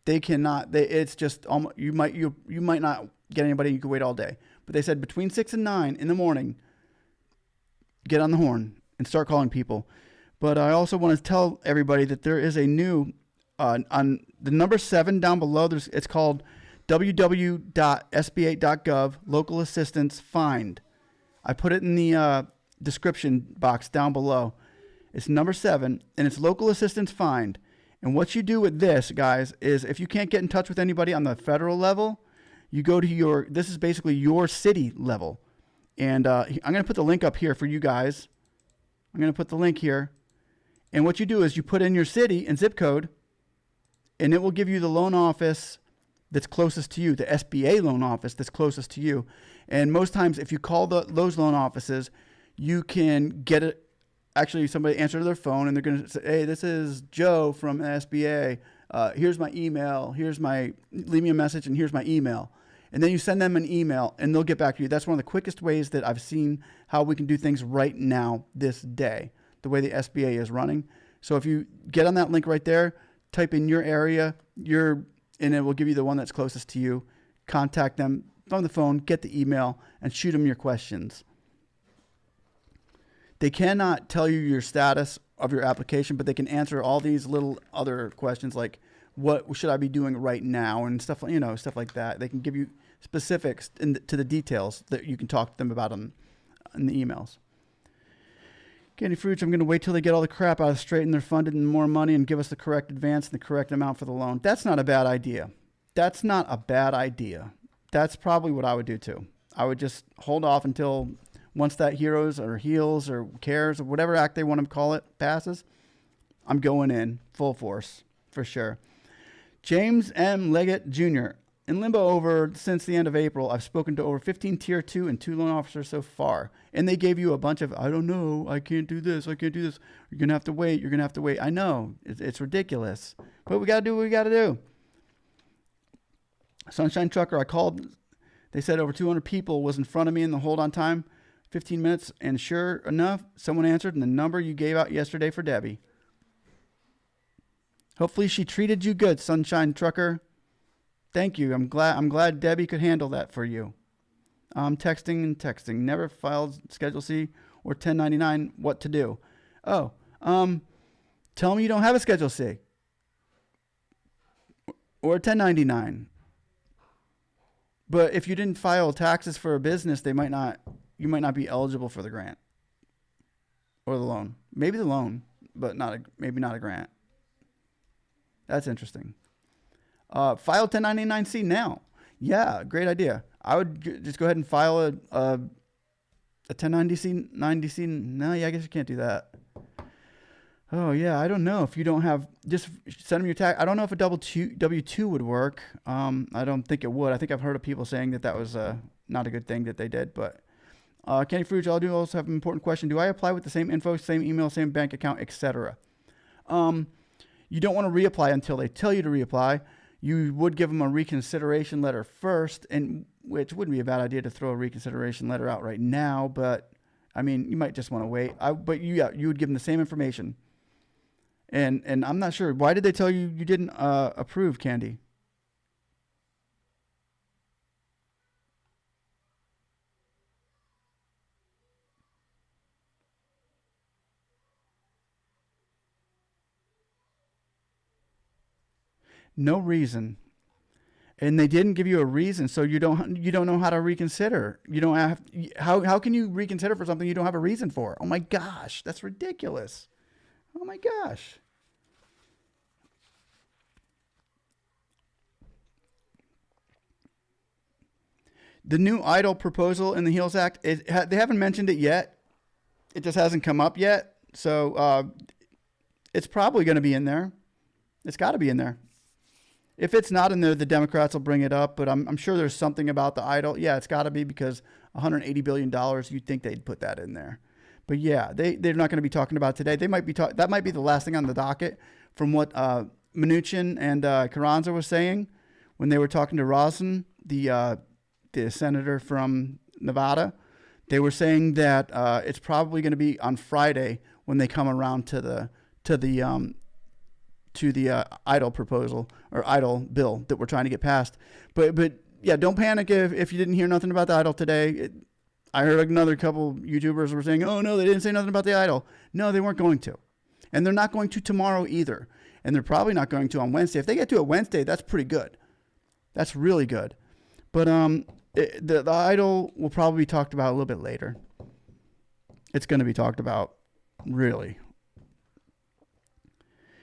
They cannot. It's just almost, you might not get anybody. You could wait all day. But they said between 6 and 9 in the morning, get on the horn and start calling people. But I also want to tell everybody that there is a new on the number 7 down below. It's called www.sba.gov local assistance find. I put it in the description box down below. It's number 7, and it's local assistance find. And what you do with this, guys, is if you can't get in touch with anybody on the federal level, you go to this is basically your city level. And I'm going to put the link up here for you guys. I'm going to put the link here. And what you do is you put in your city and zip code, and it will give you the loan office that's closest to you, the SBA loan office that's closest to you. And most times, if you call those loan offices, you can get it. Actually, somebody answer their phone, and they're going to say, "Hey, this is Joe from the SBA. Here's my email. Leave me a message, and here's my email." And then you send them an email, and they'll get back to you. That's one of the quickest ways that I've seen how we can do things right now, this day, the way the SBA is running. So if you get on that link right there, type in your area, and it will give you the one that's closest to you. Contact them on the phone, get the email, and shoot them your questions. They cannot tell you your status of your application, but they can answer all these little other questions like, what should I be doing right now, and stuff like that. They can give you specifics to the details that you can talk to them about in the emails. Candy Fruits, I'm going to wait till they get all the crap out straight and they're funded and more money and give us the correct advance and the correct amount for the loan. That's not a bad idea. That's probably what I would do too. I would just hold off until once that heroes or heals or cares or whatever act they want to call it passes. I'm going in full force for sure. James M. Leggett Jr. In limbo since the end of April, I've spoken to over 15 Tier 2 and 2 loan officers so far. And they gave you a bunch of, I don't know, I can't do this. You're going to have to wait. I know. It's ridiculous. But we got to do what we got to do. Sunshine Trucker, I called. They said over 200 people was in front of me in the hold on time. 15 minutes. And sure enough, someone answered in the number you gave out yesterday for Debbie. Hopefully she treated you good, Sunshine Trucker. Thank you. I'm glad Debbie could handle that for you. Texting. Never filed Schedule C or 1099. What to do? Oh, tell me you don't have a Schedule C or 1099. But if you didn't file taxes for a business, you might not be eligible for the grant or the loan. Maybe the loan, but maybe not a grant. That's interesting. File 1099-C now. Yeah, great idea. I would just go ahead and file a 1090-C. No, yeah, I guess you can't do that. Oh, yeah, I don't know. If you don't have, just send them your tax. I don't know if a W-2 would work. I don't think it would. I think I've heard of people saying that was not a good thing that they did. But Kenny Fruge, I do also have an important question. Do I apply with the same info, same email, same bank account, etc.? You don't want to reapply until they tell you to reapply. You would give them a reconsideration letter first, and which wouldn't be a bad idea to throw a reconsideration letter out right now. But I mean, you might just want to wait. But you would give them the same information. And I'm not sure. Why did they tell you didn't approve, Candy? No reason. And they didn't give you a reason, so you don't know how to reconsider. You don't have how can you reconsider for something you don't have a reason for? Oh my gosh, that's ridiculous. Oh my gosh. The new EIDL proposal in the HEALS Act, they haven't mentioned it yet. It just hasn't come up yet. So it's probably going to be in there. It's got to be in there. If it's not in there, the Democrats will bring it up, but I'm sure there's something about the EIDL. Yeah, it's got to be because $180 billion, you'd think they'd put that in there. But yeah, they're not going to be talking about it today. They might be that might be the last thing on the docket from what Mnuchin and Carranza was saying when they were talking to Rosen, the senator from Nevada. They were saying that it's probably going to be on Friday when they come around to the EIDL proposal or EIDL bill that we're trying to get passed. But yeah, don't panic if you didn't hear nothing about the EIDL today. I heard another couple YouTubers were saying, oh no, they didn't say nothing about the EIDL. No, they weren't going to. And they're not going to tomorrow either. And they're probably not going to on Wednesday. If they get to it Wednesday, that's pretty good. That's really good. But the EIDL will probably be talked about a little bit later. It's going to be talked about, really.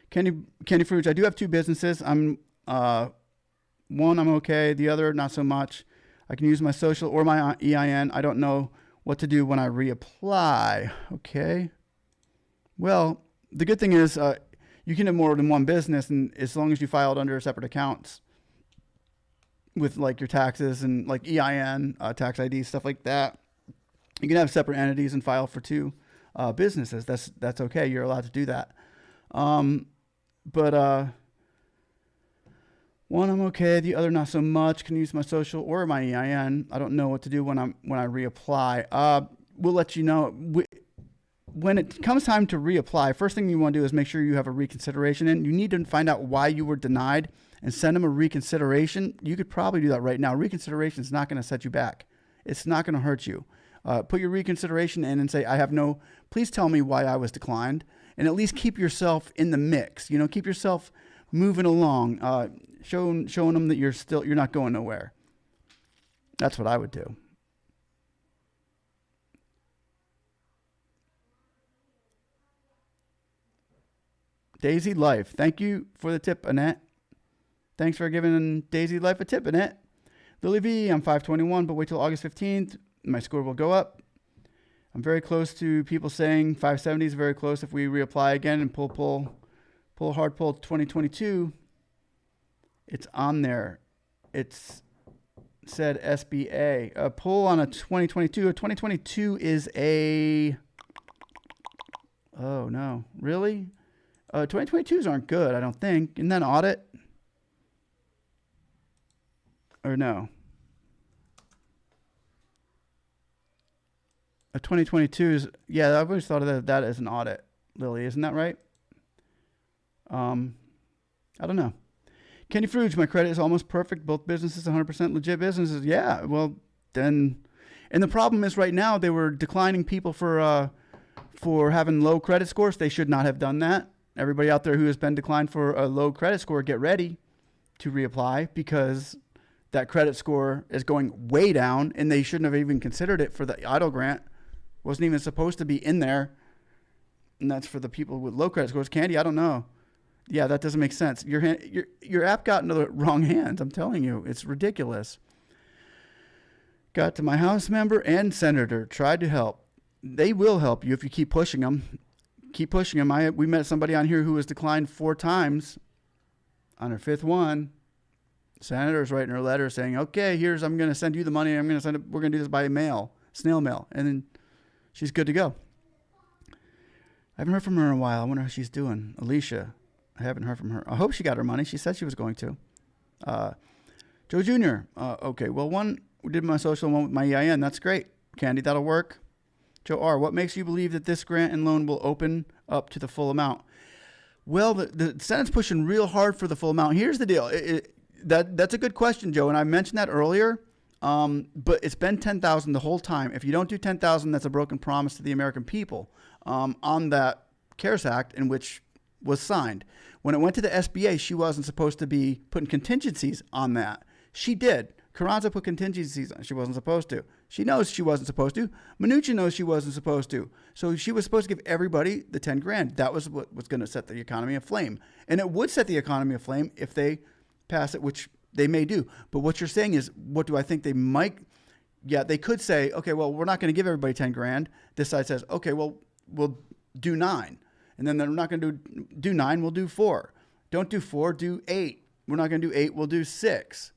Candy Fruits, I do have two businesses. One, I'm okay. The other, not so much. I can use my social or my EIN. I don't know what to do when I reapply. Okay. Well, the good thing is you can have more than one business, and as long as you file it under separate accounts with like your taxes and like EIN, tax ID, stuff like that, you can have separate entities and file for two businesses. That's okay. You're allowed to do that. But one, I'm okay. The other, not so much. Can use my social or my EIN. I don't know what to do when I reapply. We'll let you know. When it comes time to reapply, first thing you want to do is make sure you have a reconsideration in. You need to find out why you were denied and send them a reconsideration. You could probably do that right now. Reconsideration is not going to set you back. It's not going to hurt you. Put your reconsideration in and say, please tell me why I was declined. And at least keep yourself in the mix. Keep yourself moving along, showing them that you're not going nowhere. That's what I would do. Daisy Life, thank you for the tip, Annette. Thanks for giving Daisy Life a tip, Annette. Lily V, I'm 521, but wait till August 15th. My score will go up. I'm very close to people saying 570 is very close if we reapply again and pull a hard pull 2022. It's on there. It's said SBA. A pull on a 2022. A 2022 is a... Oh, no. Really? 2022s aren't good, I don't think. Isn't that an audit? Or no? A 2022 is... Yeah, I've always thought of that as an audit, Lily. Isn't that right? I don't know. Kenny Fruge, my credit is almost perfect. Both businesses, 100% legit businesses. Yeah, well, then... And the problem is right now they were declining people for having low credit scores. They should not have done that. Everybody out there who has been declined for a low credit score, get ready to reapply because that credit score is going way down and they shouldn't have even considered it for the EIDL grant. Wasn't even supposed to be in there. And that's for the people with low credit scores. Candy, I don't know. Yeah, that doesn't make sense. Your app got into the wrong hands. I'm telling you, it's ridiculous. Got to my House member and senator. Tried to help. They will help you if you keep pushing them. Keep pushing them. We met somebody on here who was declined 4 times. On her 5th one, senator's writing her letter saying, "Okay, I'm going to send you the money. We're going to do this by mail, snail mail," and then she's good to go. I haven't heard from her in a while. I wonder how she's doing. Alicia, I haven't heard from her. I hope she got her money. She said she was going to. Joe Jr. Okay, well, one we did my social, one with my EIN. That's great. Candy, that'll work. Joe R., what makes you believe that this grant and loan will open up to the full amount? Well, the Senate's pushing real hard for the full amount. Here's the deal. That's a good question, Joe, and I mentioned that earlier. But it's been $10,000 the whole time. If you don't do $10,000, that's a broken promise to the American people on that CARES Act, in which was signed. When it went to the SBA, she wasn't supposed to be putting contingencies on that. She did. Carranza put contingencies on. She wasn't supposed to. She knows she wasn't supposed to. Mnuchin knows she wasn't supposed to. So she was supposed to give everybody the $10,000. That was what was going to set the economy aflame. And it would set the economy aflame if they pass it, which they may do. But what you're saying is, what do I think they might? Yeah, they could say, okay, well, we're not going to give everybody $10,000. This side says, okay, well, we'll do 9. And then they're not going to do 9, we'll do 4. Don't do 4, do 8. We're not going to do 8, we'll do 6.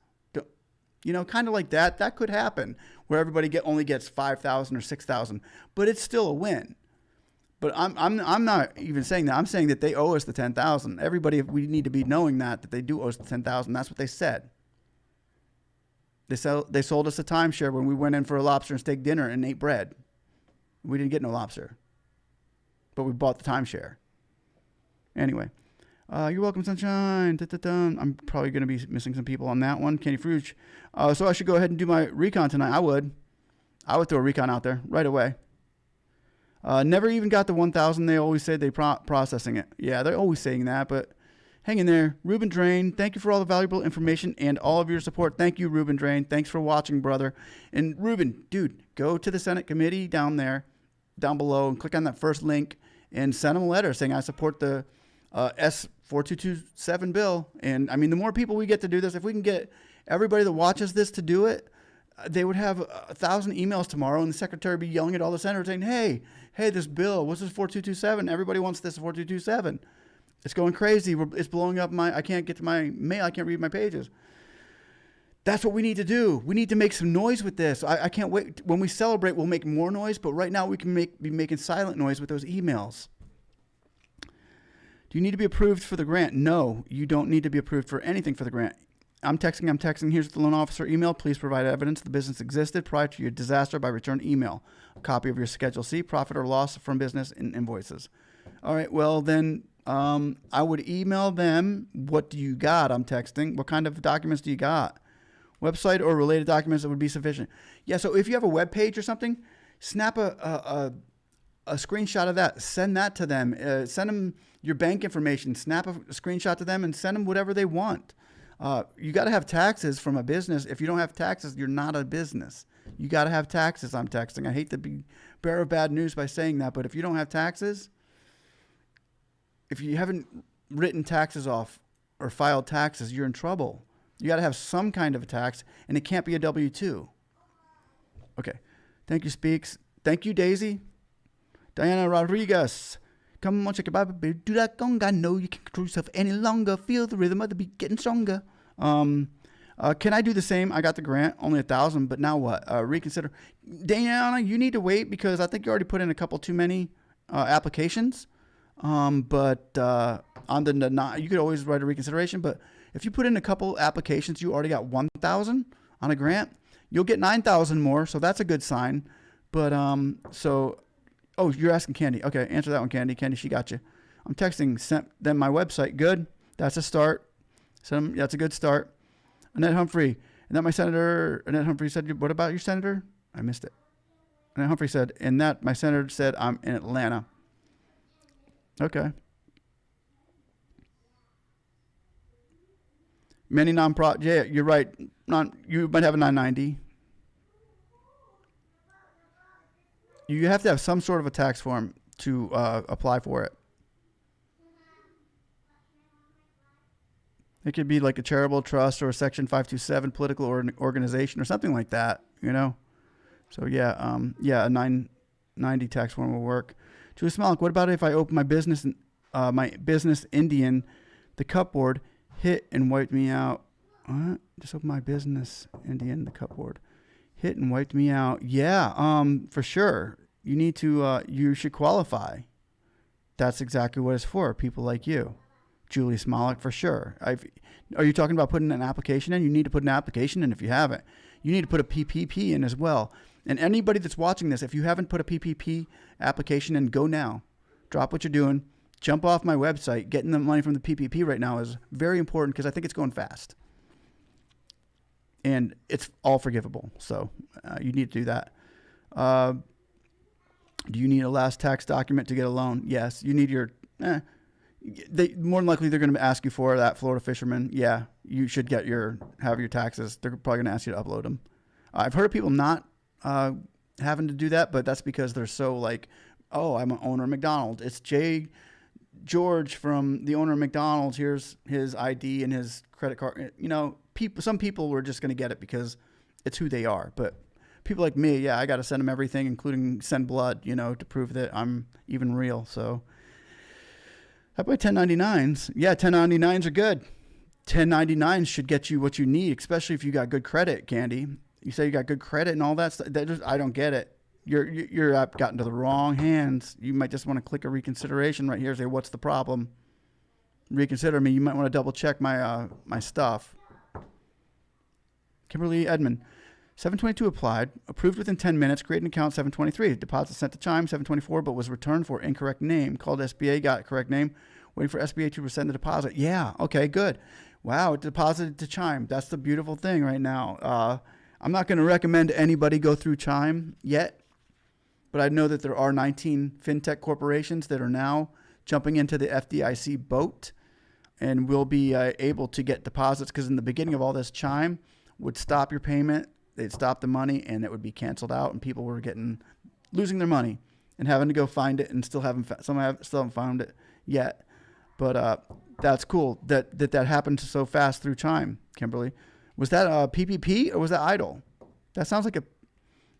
Kind of like that. That could happen where everybody only gets $5,000 or $6,000, but it's still a win. But I'm not even saying that. I'm saying that they owe us the 10,000. Everybody, we need to be knowing that they do owe us the 10,000. That's what they said. They sold us a timeshare when we went in for a lobster and steak dinner and ate bread. We didn't get no lobster, but we bought the timeshare. Anyway, you're welcome, sunshine. Da-da-da. I'm probably going to be missing some people on that one. Candy Fruge. So I should go ahead and do my recon tonight. I would throw a recon out there right away. Never even got the 1,000. They always say they processing it. Yeah, they're always saying that, but hang in there. Ruben Drain, thank you for all the valuable information and all of your support. Thank you, Ruben Drain. Thanks for watching, brother. And Ruben, dude, go to the Senate committee down below, and click on that first link and send them a letter saying I support the S4227 bill. And I mean, the more people we get to do this, if we can get everybody that watches this to do it, they would have 1,000 emails tomorrow, and the secretary would be yelling at all the senators saying, hey, this bill, what's this 4227? Everybody wants this 4227. It's going crazy. It's blowing up I can't get to my mail. I can't read my pages. That's what we need to do. We need to make some noise with this. I can't wait. When we celebrate, we'll make more noise, but right now we can be making silent noise with those emails. Do you need to be approved for the grant? No, you don't need to be approved for anything for the grant. I'm texting. Here's the loan officer email. Please provide evidence the business existed prior to your disaster by return email. A copy of your Schedule C, profit or loss from business, and invoices. All right, well, then I would email them. What do you got? I'm texting. What kind of documents do you got? Website or related documents that would be sufficient. Yeah, so if you have a web page or something, snap a screenshot of that. Send that to them. Send them your bank information. Snap a screenshot to them and send them whatever they want. You got to have taxes from a business. If you don't have taxes, you're not a business. You got to have taxes. I'm texting. I hate to be bearer of bad news by saying that, but if you don't have taxes, if you haven't written taxes off or filed taxes, you're in trouble. You got to have some kind of a tax, and it can't be a W-2. Okay. Thank you, Speaks. Thank you, Daisy. Diana Rodriguez. Come on, check your Bible, baby. Do that conga. No, you can't control yourself any longer. Feel the rhythm of the beat getting stronger. Can I do the same? I got the grant, only 1,000, but now what? Reconsider. Diana, you need to wait because I think you already put in a couple too many applications. But on the you could always write a reconsideration. But if you put in a couple applications, you already got 1,000 on a grant. You'll get 9,000 more, so that's a good sign. But oh, you're asking Candy. Okay, answer that one, Candy. Candy, she got you. I'm texting. Sent them my website. Good. That's a start. That's a good start. Annette Humphrey. And that my senator. Annette Humphrey said, "What about your senator?" I missed it. Annette Humphrey said, "And that my senator said I'm in Atlanta." Okay. Many nonprofit. Yeah, you're right. You might have a 990. You have to have some sort of a tax form to apply for it. It could be like a charitable trust or a Section 527 political organization or something like that, you know? So, yeah, a 990 tax form will work. Julie Smolik, what about if I open my business Indian, the cupboard, hit and wiped me out? What? Just open my business Indian, the cupboard. Hit and wiped me out. Yeah, for sure. You need to, you should qualify. That's exactly what it's for. People like you. Julie Smolik, for sure. Are you talking about putting an application in? You need to put an application in if you haven't. You need to put a PPP in as well. And anybody that's watching this, if you haven't put a PPP application in, go now. Drop what you're doing. Jump off my website. Getting the money from the PPP right now is very important because I think it's going fast. And it's all forgivable. So you need to do that. Do you need a last tax document to get a loan? Yes. You need your... more than likely they're going to ask you for that, Florida fisherman. Yeah, you should have your taxes. They're probably going to ask you to upload them. I've heard of people not having to do that, but that's because they're so like, oh, I'm an owner of McDonald's. It's George from the owner of McDonald's. Here's his ID and his credit card. You know, some people were just going to get it because it's who they are. But people like me, yeah, I got to send them everything, including send blood, you know, to prove that I'm even real. So. How about 1099s? Yeah, 1099s are good. 1099s should get you what you need, especially if you got good credit, Candy. You say you got good credit and all that stuff. I don't get it. Your app got into the wrong hands. You might just want to click a reconsideration right here. Say, what's the problem? Reconsider me. You might want to double check my my stuff. Kimberly Edmond, 722 applied, approved within 10 minutes, create an account 723. Deposit sent to Chime 724, but was returned for incorrect name. Called SBA, got correct name. Waiting for SBA to resend the deposit. Yeah, okay, good. Wow, it deposited to Chime. That's the beautiful thing right now. I'm not going to recommend anybody go through Chime yet, but I know that there are 19 fintech corporations that are now jumping into the FDIC boat and will be able to get deposits, because in the beginning of all this, Chime would stop your payment, they'd stop the money, and it would be canceled out, and people were losing their money and having to go find it, and still haven't found it yet. But that's cool that happened so fast through Chime, Kimberly. Was that PPP or was that EIDL? That sounds like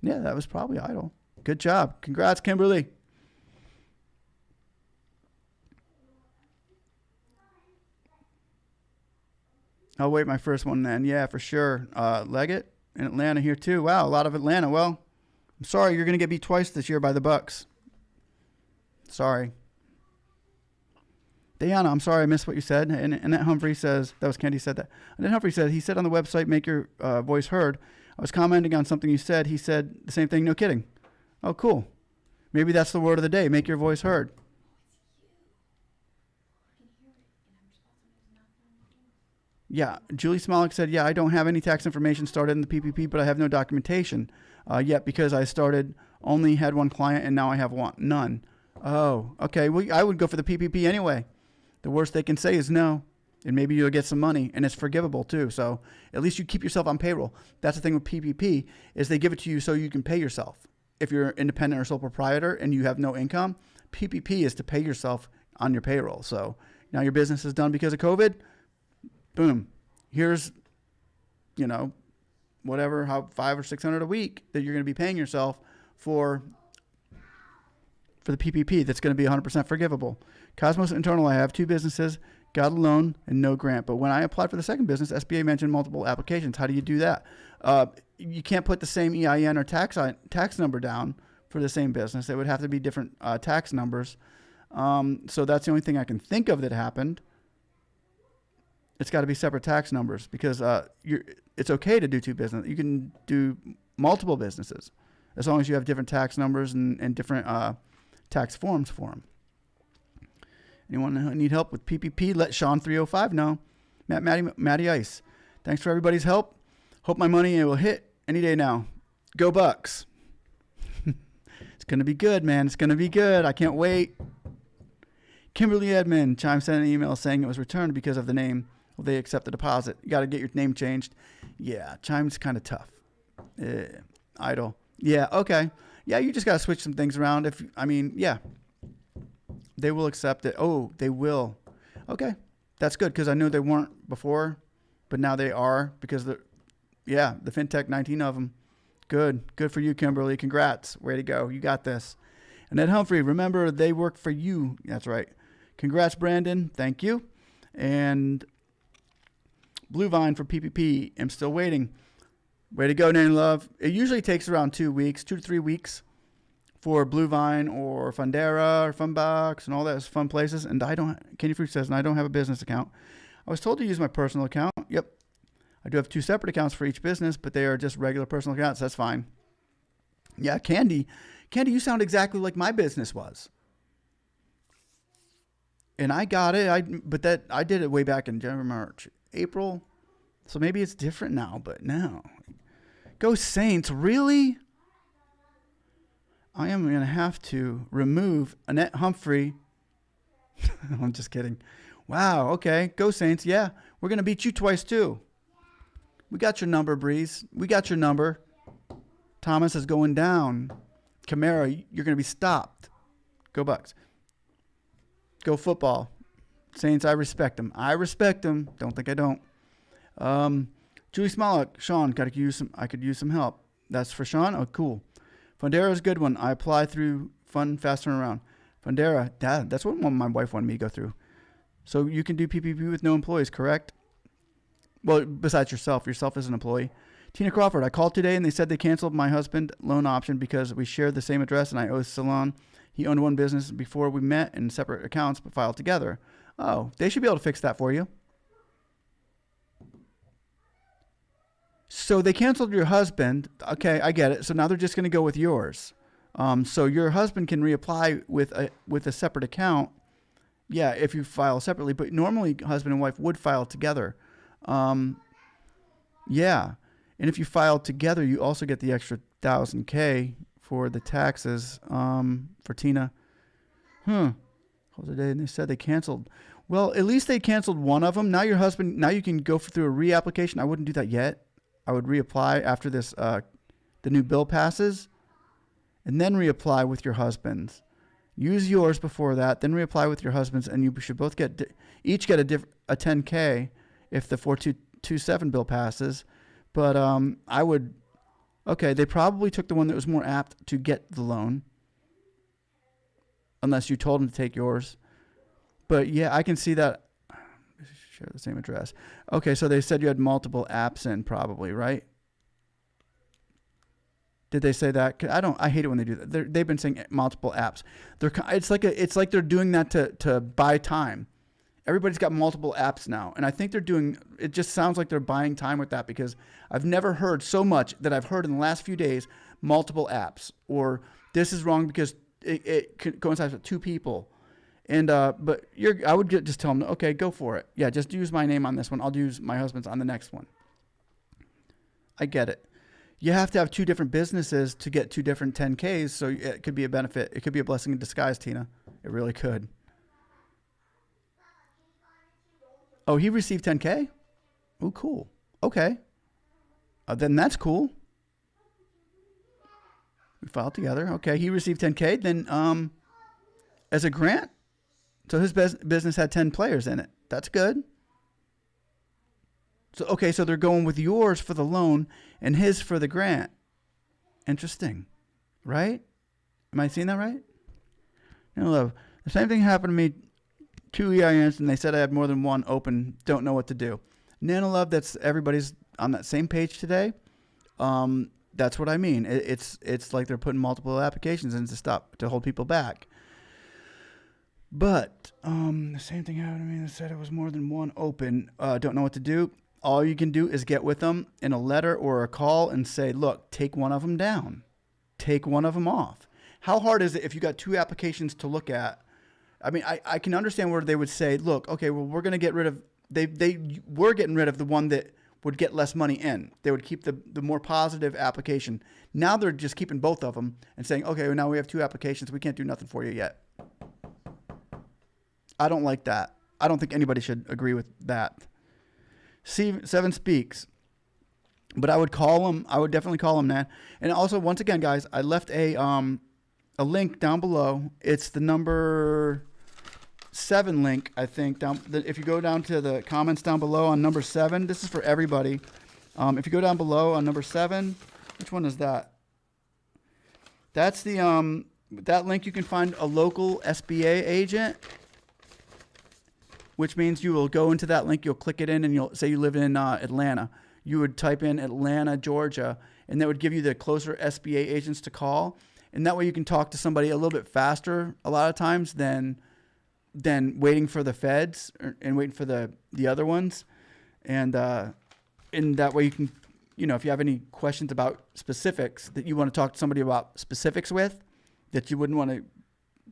that was probably EIDL. Good job. Congrats, Kimberly. I'll wait my first one then. Yeah, for sure. Leggett in Atlanta here too. Wow, a lot of Atlanta. Well, I'm sorry, you're going to get beat twice this year by the Bucks. Sorry. Diana, I'm sorry I missed what you said. And Annette Humphrey says, that was Candy said that. Annette Humphrey said, he said on the website, make your voice heard. I was commenting on something you said. He said the same thing, no kidding. Oh, cool. Maybe that's the word of the day, make your voice heard. Yeah, Julie Smolik said, yeah, I don't have any tax information started in the PPP, but I have no documentation yet because I only had one client and now I have none. Oh, okay. Well, I would go for the PPP anyway. The worst they can say is no, and maybe you'll get some money, and it's forgivable too. So at least you keep yourself on payroll. That's the thing with PPP is they give it to you so you can pay yourself. If you're independent or sole proprietor and you have no income, PPP is to pay yourself on your payroll. So now your business is done because of COVID. Boom. Here's, whatever, how $500 or $600 a week that you're going to be paying yourself for the PPP. That's going to be 100% forgivable. Cosmos Internal, I have 2 businesses, got a loan and no grant. But when I applied for the second business, SBA mentioned multiple applications. How do you do that? You can't put the same EIN or tax number down for the same business. It would have to be different tax numbers. So that's the only thing I can think of that happened. It's got to be separate tax numbers because it's okay to do 2 businesses. You can do multiple businesses as long as you have different tax numbers and different tax forms for them. Anyone need help with PPP? Let Sean 305 know. Matty Ice. Thanks for everybody's help. Hope my money will hit any day now. Go Bucks. It's going to be good, man. It's going to be good. I can't wait. Kimberly Edmond. Chime sent an email saying it was returned because of the name. Will they accept the deposit? You got to get your name changed. Yeah, Chime's kind of tough. EIDL. Yeah, okay. Yeah, you just got to switch some things around. Yeah. They will accept it. Oh, they will. Okay. That's good because I knew they weren't before, but now they are because the FinTech, 19 of them. Good. Good for you, Kimberly. Congrats. Way to go. You got this. And Ed Humphrey, remember they work for you. That's right. Congrats, Brandon. Thank you. And Blue Vine for PPP. I'm still waiting. Way to go, Nanny Love. It usually takes around 2 weeks, 2 to 3 weeks for Blue Vine or Fundera or Funbox and all those fun places. And Candy Fruit says, and I don't have a business account. I was told to use my personal account. Yep. I do have 2 separate accounts for each business, but they are just regular personal accounts. That's fine. Yeah, Candy, you sound exactly like my business was. And I got it. I did it way back in January, March, April. So maybe it's different now, but no. Go Saints, really? I am going to have to remove Annette Humphrey. I'm just kidding. Wow, okay. Go Saints. Yeah, we're going to beat you twice too. We got your number, Breeze. We got your number. Thomas is going down. Camara, you're going to be stopped. Go Bucks. Go football. Saints, I respect them. Don't think I don't. Julie Smolik, Sean, I could use some help. That's for Sean? Oh, cool. Fundera is a good one. I apply through Fun Fast Turnaround. Fundera, that's what my wife wanted me to go through. So you can do PPP with no employees, correct? Well, besides yourself. Yourself as an employee. Tina Crawford, I called today and they said they canceled my husband loan option because we shared the same address and I owe Salon. He owned one business before we met in separate accounts but filed together. Oh, they should be able to fix that for you. So they canceled your husband. Okay, I get it. So now they're just going to go with yours. So your husband can reapply with a separate account. Yeah, if you file separately, but normally husband and wife would file together. Yeah, and if you file together, you also get the extra $1,000 for the taxes. For Tina, Close the day, and they said they canceled. Well, at least they canceled one of them. Now your husband, now you can go through a reapplication. I wouldn't do that yet. I would reapply after this, the new bill passes, and then reapply with your husband's. Use yours before that, then reapply with your husband's, and you should both each get a $10K if the 4227 bill passes. But I would, okay, they probably took the one that was more apt to get the loan, unless you told them to take yours. But yeah, I can see that. Share the same address. Okay, so they said you had multiple apps in, probably, right? Did they say that? I hate it when they do that. They've been saying multiple apps. It's like they're doing that to buy time. Everybody's got multiple apps now, and I think they're doing. It just sounds like they're buying time with that, because I've never heard so much that I've heard in the last few days. Multiple apps, or this is wrong because it coincides with two people. And but I would just tell them, okay, go for it. Yeah, just use my name on this one. I'll use my husband's on the next one. I get it. You have to have two different businesses to get two different 10Ks, so it could be a benefit. It could be a blessing in disguise, Tina. It really could. Oh, he received 10K? Oh, cool. Okay. Then that's cool. We filed together. Okay, he received 10K. Then as a grant, so his business had 10 players in it. That's good. So, okay, so they're going with yours for the loan and his for the grant. Interesting, right? Am I seeing that right? Love. The same thing happened to me, 2 EINs, and they said I had more than one open, don't know what to do. Nana Love, that's everybody's on that same page today. That's what I mean. It's like they're putting multiple applications in to hold people back. But the same thing happened to me. They said it was more than one open. Don't know what to do. All you can do is get with them in a letter or a call and say, look, take one of them down. Take one of them off. How hard is it if you got two applications to look at? I mean, I can understand where they would say, look, okay, well, we're going to get rid of, they were getting rid of the one that would get less money in. They would keep the more positive application. Now they're just keeping both of them and saying, okay, well, now we have two applications. We can't do nothing for you yet. I don't like that. I don't think anybody should agree with that. Seven speaks. But I would call him. I would definitely call him that. And also, once again, guys, I left a link down below. It's the number 7 link, I think. If you go down to the comments down below on number 7, this is for everybody. If you go down below on number 7, which one is that? That's the that link. You can find a local SBA agent, which means you will go into that link, you'll click it in, and you'll say you live in Atlanta. You would type in Atlanta, Georgia, and that would give you the closer SBA agents to call. And that way you can talk to somebody a little bit faster a lot of times than waiting for the feds and waiting for the other ones. And that way you can, if you have any questions about specifics that you want to talk to somebody about specifics with, that you wouldn't want to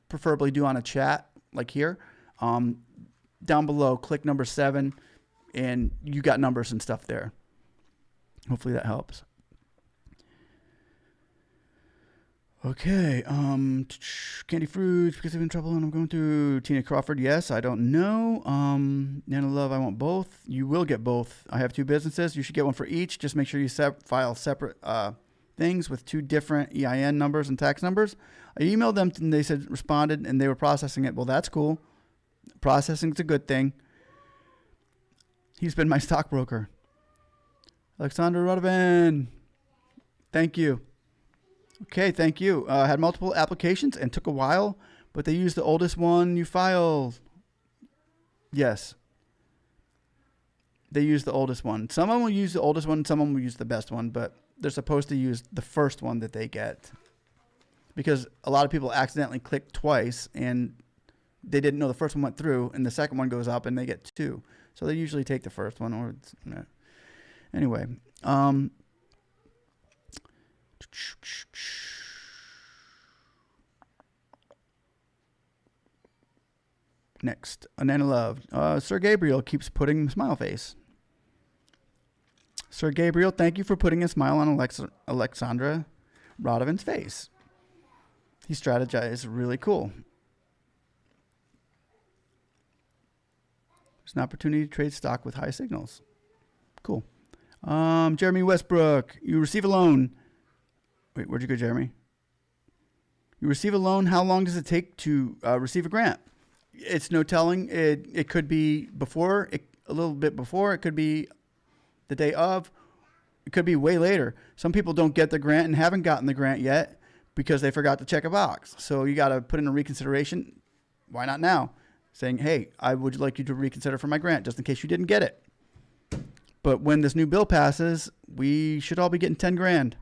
preferably do on a chat like here, down below, click number 7, and you got numbers and stuff there. Hopefully that helps. Okay, candy fruits because I'm in trouble and I'm going through. Tina Crawford, yes, I don't know. Nana Love, I want both. You will get both. I have 2 businesses. You should get one for each. Just make sure you file separate things with 2 different EIN numbers and tax numbers. I emailed them and they said responded and they were processing it. Well, that's cool. Processing's a good thing. He's been my stockbroker. Alexander Radovan. Thank you. Okay, thank you. Had multiple applications and took a while, but they used the oldest one you filed. Yes. They use the oldest one. Some of them will use the oldest one. Some of them will use the best one, but they're supposed to use the first one that they get, because a lot of people accidentally click twice and they didn't know the first one went through, and the second one goes up and they get 2. So they usually take the first one. Or anyway, next, Anana Love. Sir Gabriel keeps putting smile face. Sir Gabriel, thank you for putting a smile on Alexandra Radovan's face. He strategized really cool. There's an opportunity to trade stock with high signals. Cool. Jeremy Westbrook, you receive a loan. Wait, where'd you go, Jeremy? You receive a loan. How long does it take to receive a grant? It's no telling. It could be before, a little bit before. It could be the day of. It could be way later. Some people don't get the grant and haven't gotten the grant yet because they forgot to check a box. So you got to put in a reconsideration. Why not now? Saying, hey, I would like you to reconsider for my grant just in case you didn't get it. But when this new bill passes, we should all be getting 10 grand.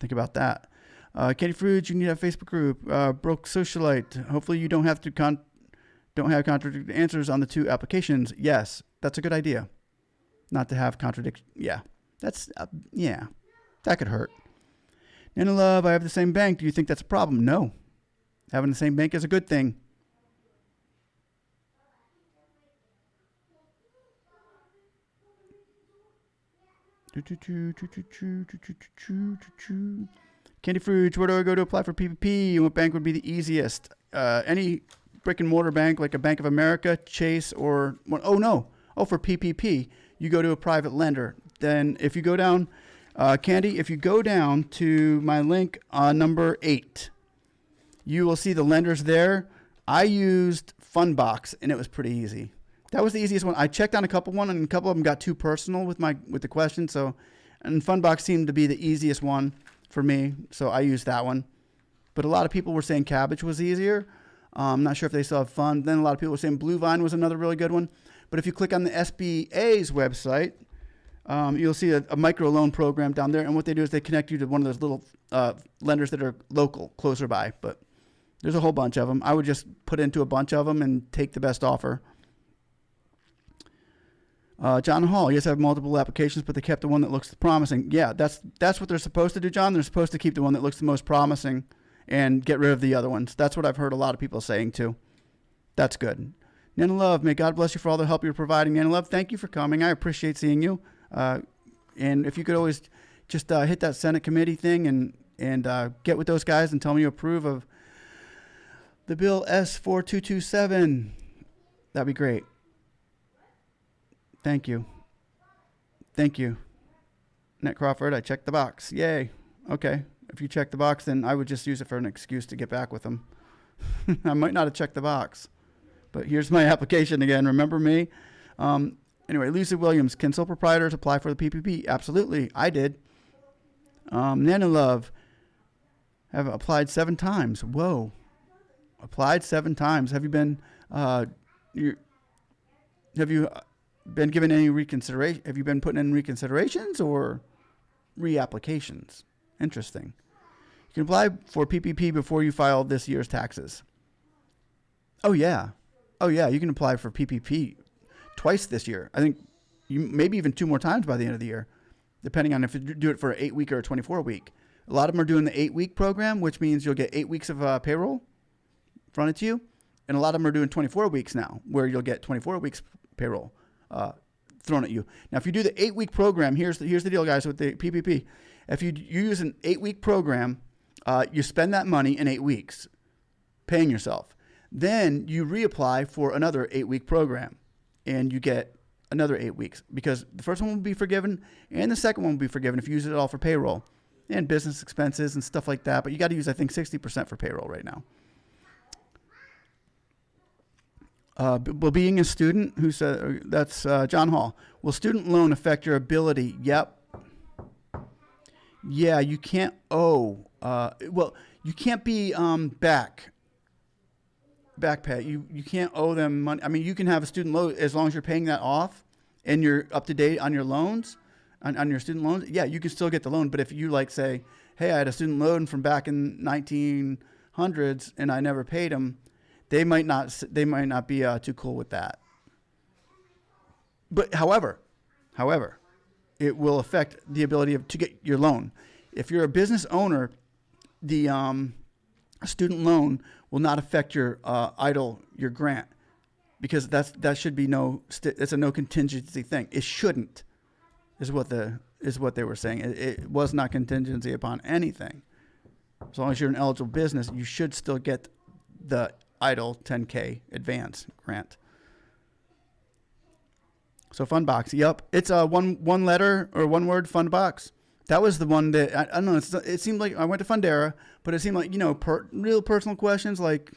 Think about that. Candy Fruits, you need a Facebook group. Broke Socialite. Hopefully you don't have to don't have contradictory answers on the 2 applications. Yes, that's a good idea. Not to have contradiction. Yeah, that's yeah, that could hurt. Nana Love, I have the same bank. Do you think that's a problem? No, having the same bank is a good thing. Candy Fruits, where do I go to apply for PPP? What bank would be the easiest? Any brick and mortar bank like a Bank of America, Chase, or for PPP, you go to a private lender. Then if you go down, Candy, if you go down to my link number 8, you will see the lenders there. I used Fundbox and it was pretty easy. That was the easiest one. I checked on a couple and a couple of them got too personal with the question. So, and Fundbox seemed to be the easiest one for me. So I used that one. But a lot of people were saying Cabbage was easier. I'm not sure if they still have Fund. Then a lot of people were saying Bluevine was another really good one. But if you click on the SBA's website, you'll see a micro loan program down there. And what they do is they connect you to one of those little lenders that are local, closer by. But there's a whole bunch of them. I would just put into a bunch of them and take the best offer. John Hall, yes, I have multiple applications, but they kept the one that looks promising. Yeah, that's what they're supposed to do, John. They're supposed to keep the one that looks the most promising and get rid of the other ones. That's what I've heard a lot of people saying too. That's good. Nana Love, may God bless you for all the help you're providing. Nana Love, thank you for coming. I appreciate seeing you. And if you could always just hit that Senate committee thing and get with those guys and tell me you approve of the bill S4227, that'd be great. Thank you. Thank you. Nat Crawford, I checked the box. Yay. Okay. If you check the box, then I would just use it for an excuse to get back with them. I might not have checked the box. But here's my application again. Remember me? Anyway, Lucy Williams, can sole proprietors apply for the PPP? Absolutely. I did. Nana Love, have applied 7 times. Whoa. Applied 7 times. Have you been been given any reconsideration? Have you been putting in reconsiderations or reapplications? Interesting. You can apply for PPP before you file this year's taxes. Oh yeah. You can apply for PPP twice this year. I think maybe even 2 more times by the end of the year, depending on if you do it for an 8-week or a 24-week. A lot of them are doing the 8-week program, which means you'll get 8 weeks of payroll fronted to you. And a lot of them are doing 24 weeks now, where you'll get 24 weeks payroll thrown at you. Now, if you do the 8-week program, here's the deal, guys, with the PPP. If you use an 8-week program, you spend that money in 8 weeks, paying yourself. Then you reapply for another 8-week program, and you get another 8 weeks, because the first one will be forgiven, and the second one will be forgiven if you use it all for payroll and business expenses and stuff like that. But you got to use, I think, 60% for payroll right now. Will being a student, who said that's John Hall. Will student loan affect your ability? Yep. Yeah, you can't owe. Well, you can't be back back pay. You can't owe them money. I mean, you can have a student loan as long as you're paying that off and you're up to date on your loans, on your student loans. Yeah, you can still get the loan. But if you like say, hey, I had a student loan from back in 1900s and I never paid them, they might not be too cool with that. But however, it will affect the ability to get your loan. If you're a business owner, the student loan will not affect your your grant, because that should be it's a no contingency thing. It shouldn't, is what they were saying. It was not contingency upon anything. As long as you're an eligible business, you should still get the EIDL 10K advance grant. So Fundbox, yep, it's a one letter or one word Fundbox. That was the one that I don't know. It seemed like I went to Fundera, but it seemed like real personal questions like,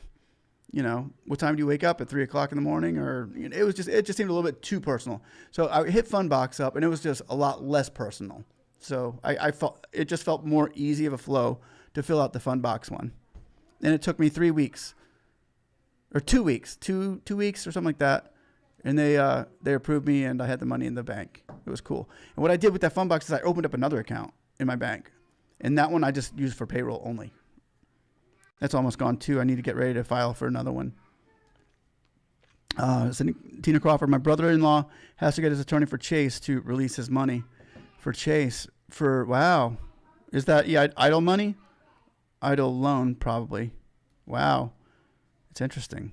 what time do you wake up at 3 o'clock in the morning, or it just seemed a little bit too personal. So I hit Fundbox up, and it was just a lot less personal. So I felt it just felt more easy of a flow to fill out the Fundbox one, and it took me 3 weeks or 2 weeks, two weeks or something like that. And they approved me, and I had the money in the bank. It was cool. And what I did with that Fundbox is I opened up another account in my bank, and that one I just used for payroll only. That's almost gone too. I need to get ready to file for another one. Tina Crawford, my brother-in-law has to get his attorney for Chase to release his money for Chase. Wow, is that EIDL money? EIDL loan probably. Wow, it's interesting.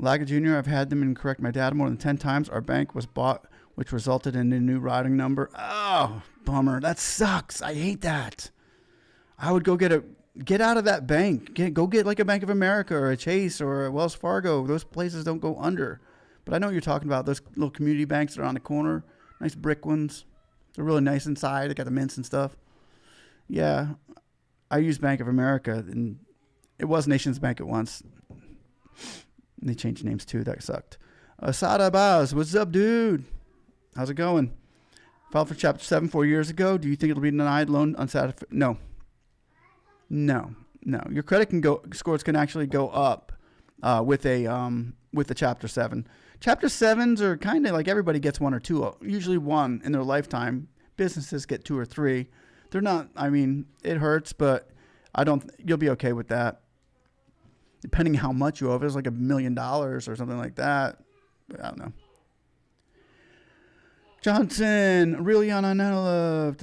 Laga Jr., I've had them incorrect my data more than 10 times. Our bank was bought, which resulted in a new routing number. Oh, bummer. That sucks. I hate that. I would go get out of that bank. Go get like a Bank of America or a Chase or a Wells Fargo. Those places don't go under. But I know what you're talking about. Those little community banks that are on the corner. Nice brick ones. They're really nice inside. They got the mints and stuff. Yeah. I used Bank of America, and it was Nations Bank at once. And they changed names too. That sucked. Asada Baz, what's up, dude? How's it going? Filed for Chapter 7 4 years ago. Do you think it'll be denied loan unsatisfied? No. Your credit scores can actually go up with the Chapter 7. Chapter 7s are kind of like everybody gets one or two, usually one in their lifetime. Businesses get 2 or 3. They're not. I mean, it hurts, but you'll be okay with that. Depending how much you owe, if it's like $1 million or something like that, I don't know. Johnson, really on Anelov.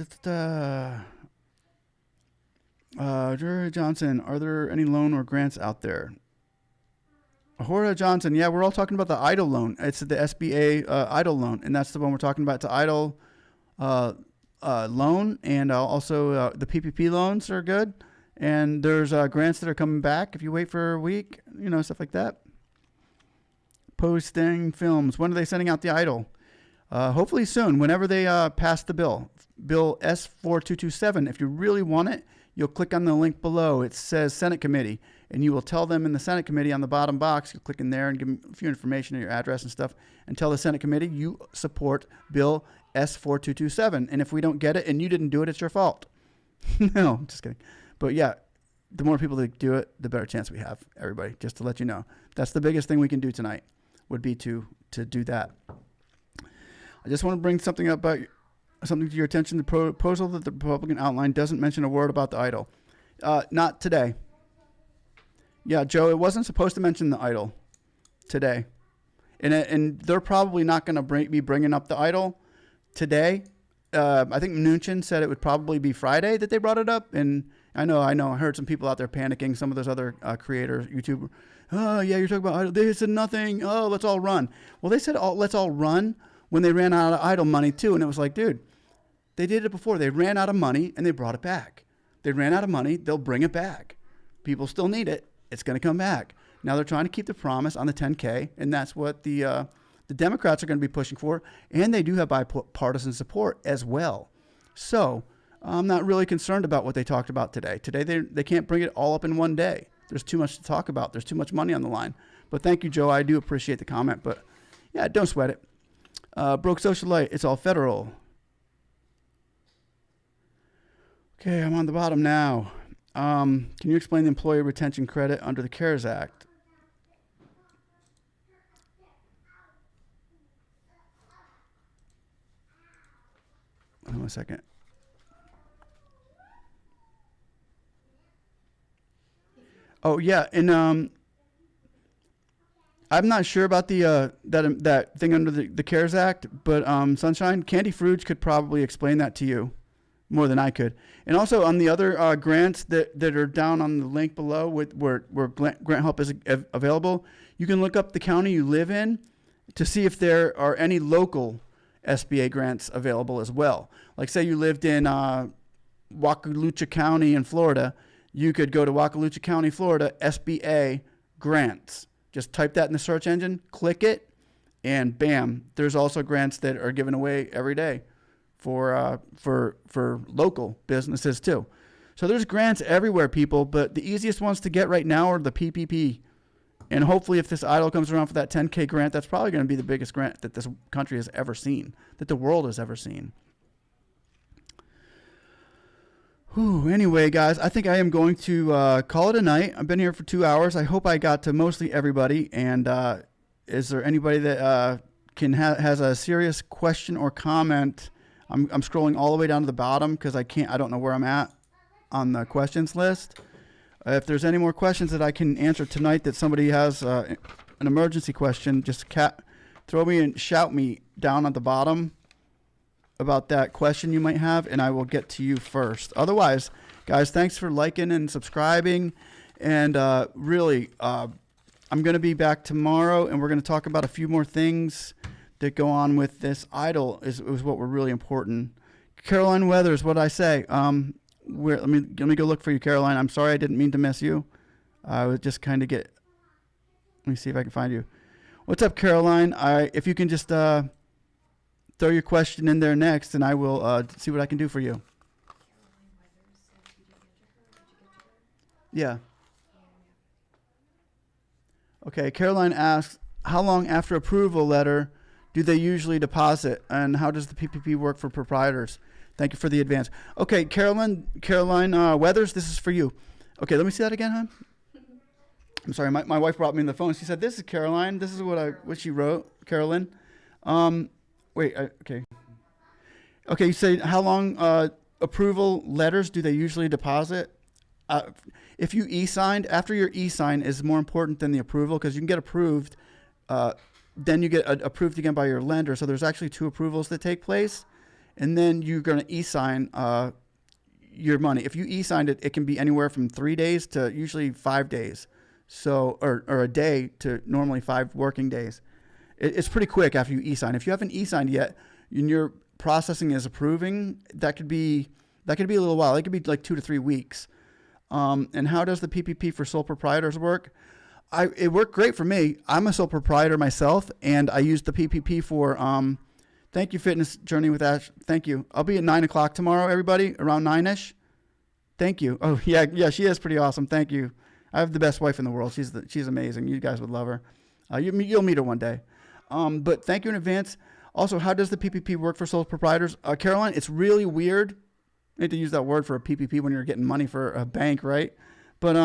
Jerry Johnson, are there any loan or grants out there? Ahura Johnson, yeah, we're all talking about the EIDL loan. It's the SBA EIDL loan, and that's the one we're talking about. It's the EIDL loan, and also the PPP loans are good. And there's grants that are coming back if you wait for a week, stuff like that. Posting films. When are they sending out the EIDL? Hopefully soon, whenever they pass the bill. Bill S4227. If you really want it, you'll click on the link below. It says Senate Committee, and you will tell them in the Senate Committee on the bottom box, you'll click in there and give them a few information and your address and stuff, and tell the Senate Committee you support Bill S4227. And if we don't get it and you didn't do it, it's your fault. No, I'm just kidding. But yeah, the more people that do it, the better chance we have, everybody, just to let you know. That's the biggest thing we can do tonight, would be to do that. I just want to bring something to your attention. The proposal that the Republican outline doesn't mention a word about the EIDL. Not today. Yeah, Joe, it wasn't supposed to mention the EIDL today. And they're probably not going to be bringing up the EIDL today. I think Mnuchin said it would probably be Friday that they brought it up, and I know. I heard some people out there panicking. Some of those other creators, YouTubers. Oh yeah, you're talking about EIDL. They said nothing. Oh, let's all run. Well, they said let's all run when they ran out of EIDL money too, and it was like, dude, they did it before. They ran out of money and they brought it back. They ran out of money. They'll bring it back. People still need it. It's going to come back. Now they're trying to keep the promise on the 10K, and that's what the Democrats are going to be pushing for, and they do have bipartisan support as well. So I'm not really concerned about what they talked about today. Today they can't bring it all up in one day. There's too much to talk about. There's too much money on the line. But thank you, Joe. I do appreciate the comment. But yeah, don't sweat it. Broke socialite. It's all federal. Okay, I'm on the bottom now. Can you explain the employee retention credit under the CARES Act? Hold on a second. Oh yeah, and I'm not sure about the that thing under the CARES Act, but Sunshine, Candy Fruge could probably explain that to you more than I could. And also on the other grants that are down on the link below where grant help is available, you can look up the county you live in to see if there are any local SBA grants available as well. Like say you lived in Wakalucha County in Florida, you could go to Wakalucha County, Florida, SBA grants. Just type that in the search engine, click it, and bam, there's also grants that are given away every day for local businesses too. So there's grants everywhere, people, but the easiest ones to get right now are the PPP. And hopefully if this EIDL comes around for that 10K grant, that's probably going to be the biggest grant that this country has ever seen, that the world has ever seen. Whew, anyway, guys, I think I am going to call it a night. I've been here for 2 hours. I hope I got to mostly everybody. And is there anybody that has a serious question or comment? I'm scrolling all the way down to the bottom because I don't know where I'm at on the questions list. If there's any more questions that I can answer tonight that somebody has an emergency question, just throw me and shout me down at the bottom about that question you might have, and I will get to you first. Otherwise, guys, thanks for liking and subscribing. And really, I'm going to be back tomorrow, and we're going to talk about a few more things that go on with this EIDL is what were really important. Caroline Weathers, what did I say? Let me go look for you, Caroline. I'm sorry I didn't mean to miss you. I was just kind of let me see if I can find you. What's up, Caroline? If you can just throw your question in there next, and I will see what I can do for you. Yeah. Okay, Caroline asks, how long after approval letter do they usually deposit, and how does the PPP work for proprietors? Thank you for the advance. Okay, Caroline Weathers, this is for you. Okay, let me see that again, hon. I'm sorry, my wife brought me on the phone. She said, "This is Caroline. This is what she wrote, Carolyn." Okay. Okay, you say how long approval letters do they usually deposit? If you e-signed, after your e-sign is more important than the approval because you can get approved. Then you get approved again by your lender. So there's actually 2 approvals that take place. And then you're going to e-sign your money. If you e-signed it, it can be anywhere from 3 days to usually 5 days. So, or a day to normally 5 working days. It's pretty quick after you e-sign. If you haven't e-signed yet and your processing is approving, that could be a little while. It could be like 2 to 3 weeks. And how does the PPP for sole proprietors work? It worked great for me. I'm a sole proprietor myself, and I used the PPP for, thank you, Fitness Journey with Ash. Thank you. I'll be at 9 o'clock tomorrow, everybody, around 9-ish. Thank you. Oh, yeah, she is pretty awesome. Thank you. I have the best wife in the world. She's amazing. You guys would love her. You'll meet her one day. But thank you in advance. Also, how does the PPP work for sole proprietors? Caroline, it's really weird. I hate to use that word for a PPP when you're getting money for a bank, right? But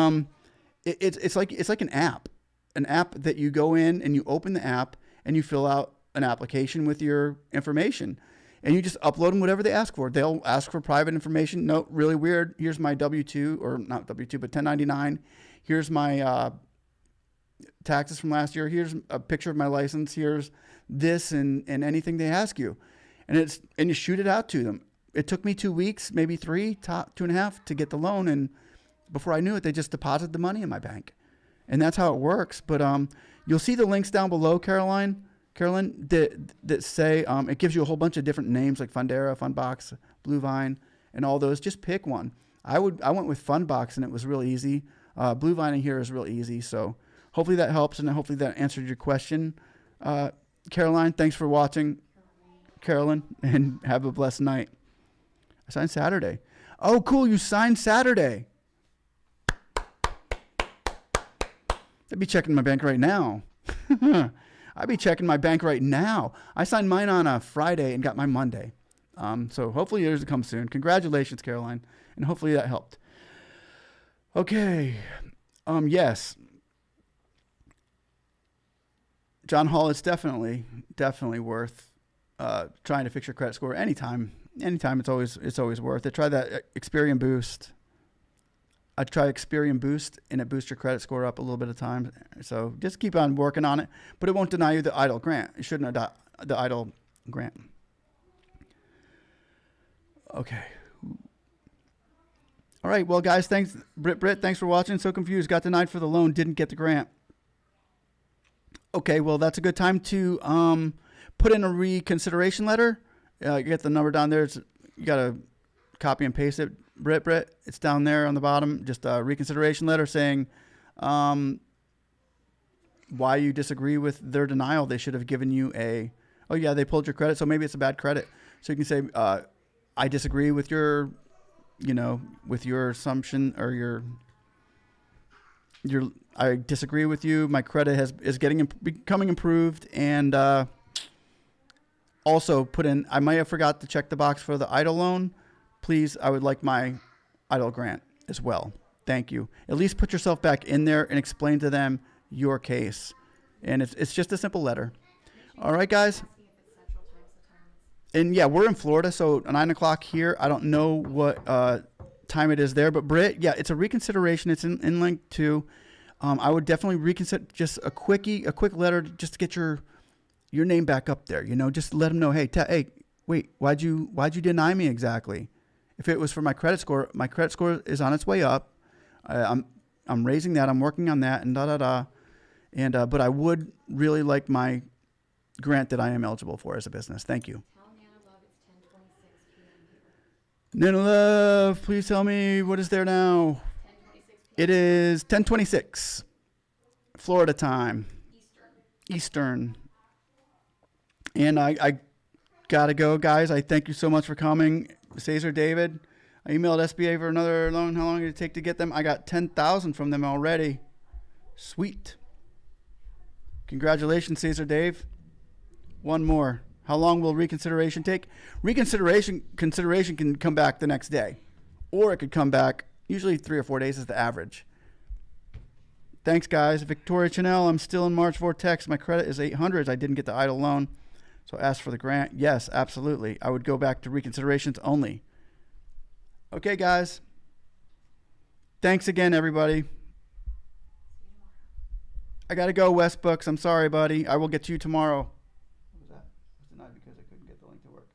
it's like an app that you go in and you open the app and you fill out an application with your information and you just upload them whatever they ask for. They'll ask for private information. No, really weird. Here's my W-2 or not W-2, but 1099. Here's my taxes from last year. Here's a picture of my license. Here's this and anything they ask you. And you shoot it out to them. It took me 2 weeks, maybe 3, 2.5 to get the loan. And before I knew it, they just deposited the money in my bank. And that's how it works. But you'll see the links down below, Carolyn, that say it gives you a whole bunch of different names like Fundera, Fundbox, Bluevine, and all those. Just pick one. I went with Fundbox, and it was real easy. Bluevine in here is real easy. So hopefully that helps, and hopefully that answered your question. Caroline, thanks for watching. Carolyn, and have a blessed night. I signed Saturday. Oh, cool. You signed Saturday. I'd be checking my bank right now. I'd be checking my bank right now. I signed mine on a Friday and got mine Monday. So hopefully yours will come soon. Congratulations, Caroline. And hopefully that helped. Okay. Yes. John Hall, it's definitely worth trying to fix your credit score anytime. Anytime, it's always worth it. Try that Experian Boost. I try Experian Boost, and it boosts your credit score up a little bit of time. So just keep on working on it, but it won't deny you the EIDL grant. It shouldn't deny the EIDL grant. Okay. All right. Well, guys, thanks, Britt. Thanks for watching. So confused. Got denied for the loan. Didn't get the grant. Okay. Well, that's a good time to put in a reconsideration letter. You get the number down there. You got to copy and paste it. Britt, it's down there on the bottom. Just a reconsideration letter saying why you disagree with their denial. They should have given you oh yeah, they pulled your credit, so maybe it's a bad credit. So you can say, I disagree with your, with your assumption or I disagree with you. My credit is becoming improved, and also put in, I might have forgot to check the box for the EIDL loan. Please, I would like my EIDL grant as well. Thank you. At least put yourself back in there and explain to them your case. And it's just a simple letter. All right, guys. And yeah, we're in Florida, so 9 o'clock here. I don't know what time it is there, but Britt, yeah, it's a reconsideration. It's in link 2. I would definitely reconsider, just a quick letter just to get your name back up there. Just let them know, hey, wait, why'd you deny me exactly? If it was for my credit score is on its way up. I'm raising that. I'm working on that, and And but I would really like my grant that I am eligible for as a business. Thank you. Nana Love, please tell me what is there now. It is 10:26 Florida time. Eastern. And I gotta go, guys. I thank you so much for coming. Cesar, David, I emailed SBA for another loan. How long did it take to get them? I got 10,000 from them already. Sweet. Congratulations, Cesar, Dave. One more. How long will reconsideration take? Consideration can come back the next day, or it could come back usually 3 or 4 days is the average. Thanks, guys. Victoria Chanel, I'm still in March Vortex. My credit is 800. I didn't get the EIDL loan, so ask for the grant. Yes, absolutely. I would go back to reconsiderations only. Okay, guys. Thanks again, everybody. I got to go, Westbooks. I'm sorry, buddy. I will get to you tomorrow. What was that? I was denied because I couldn't get the link to work.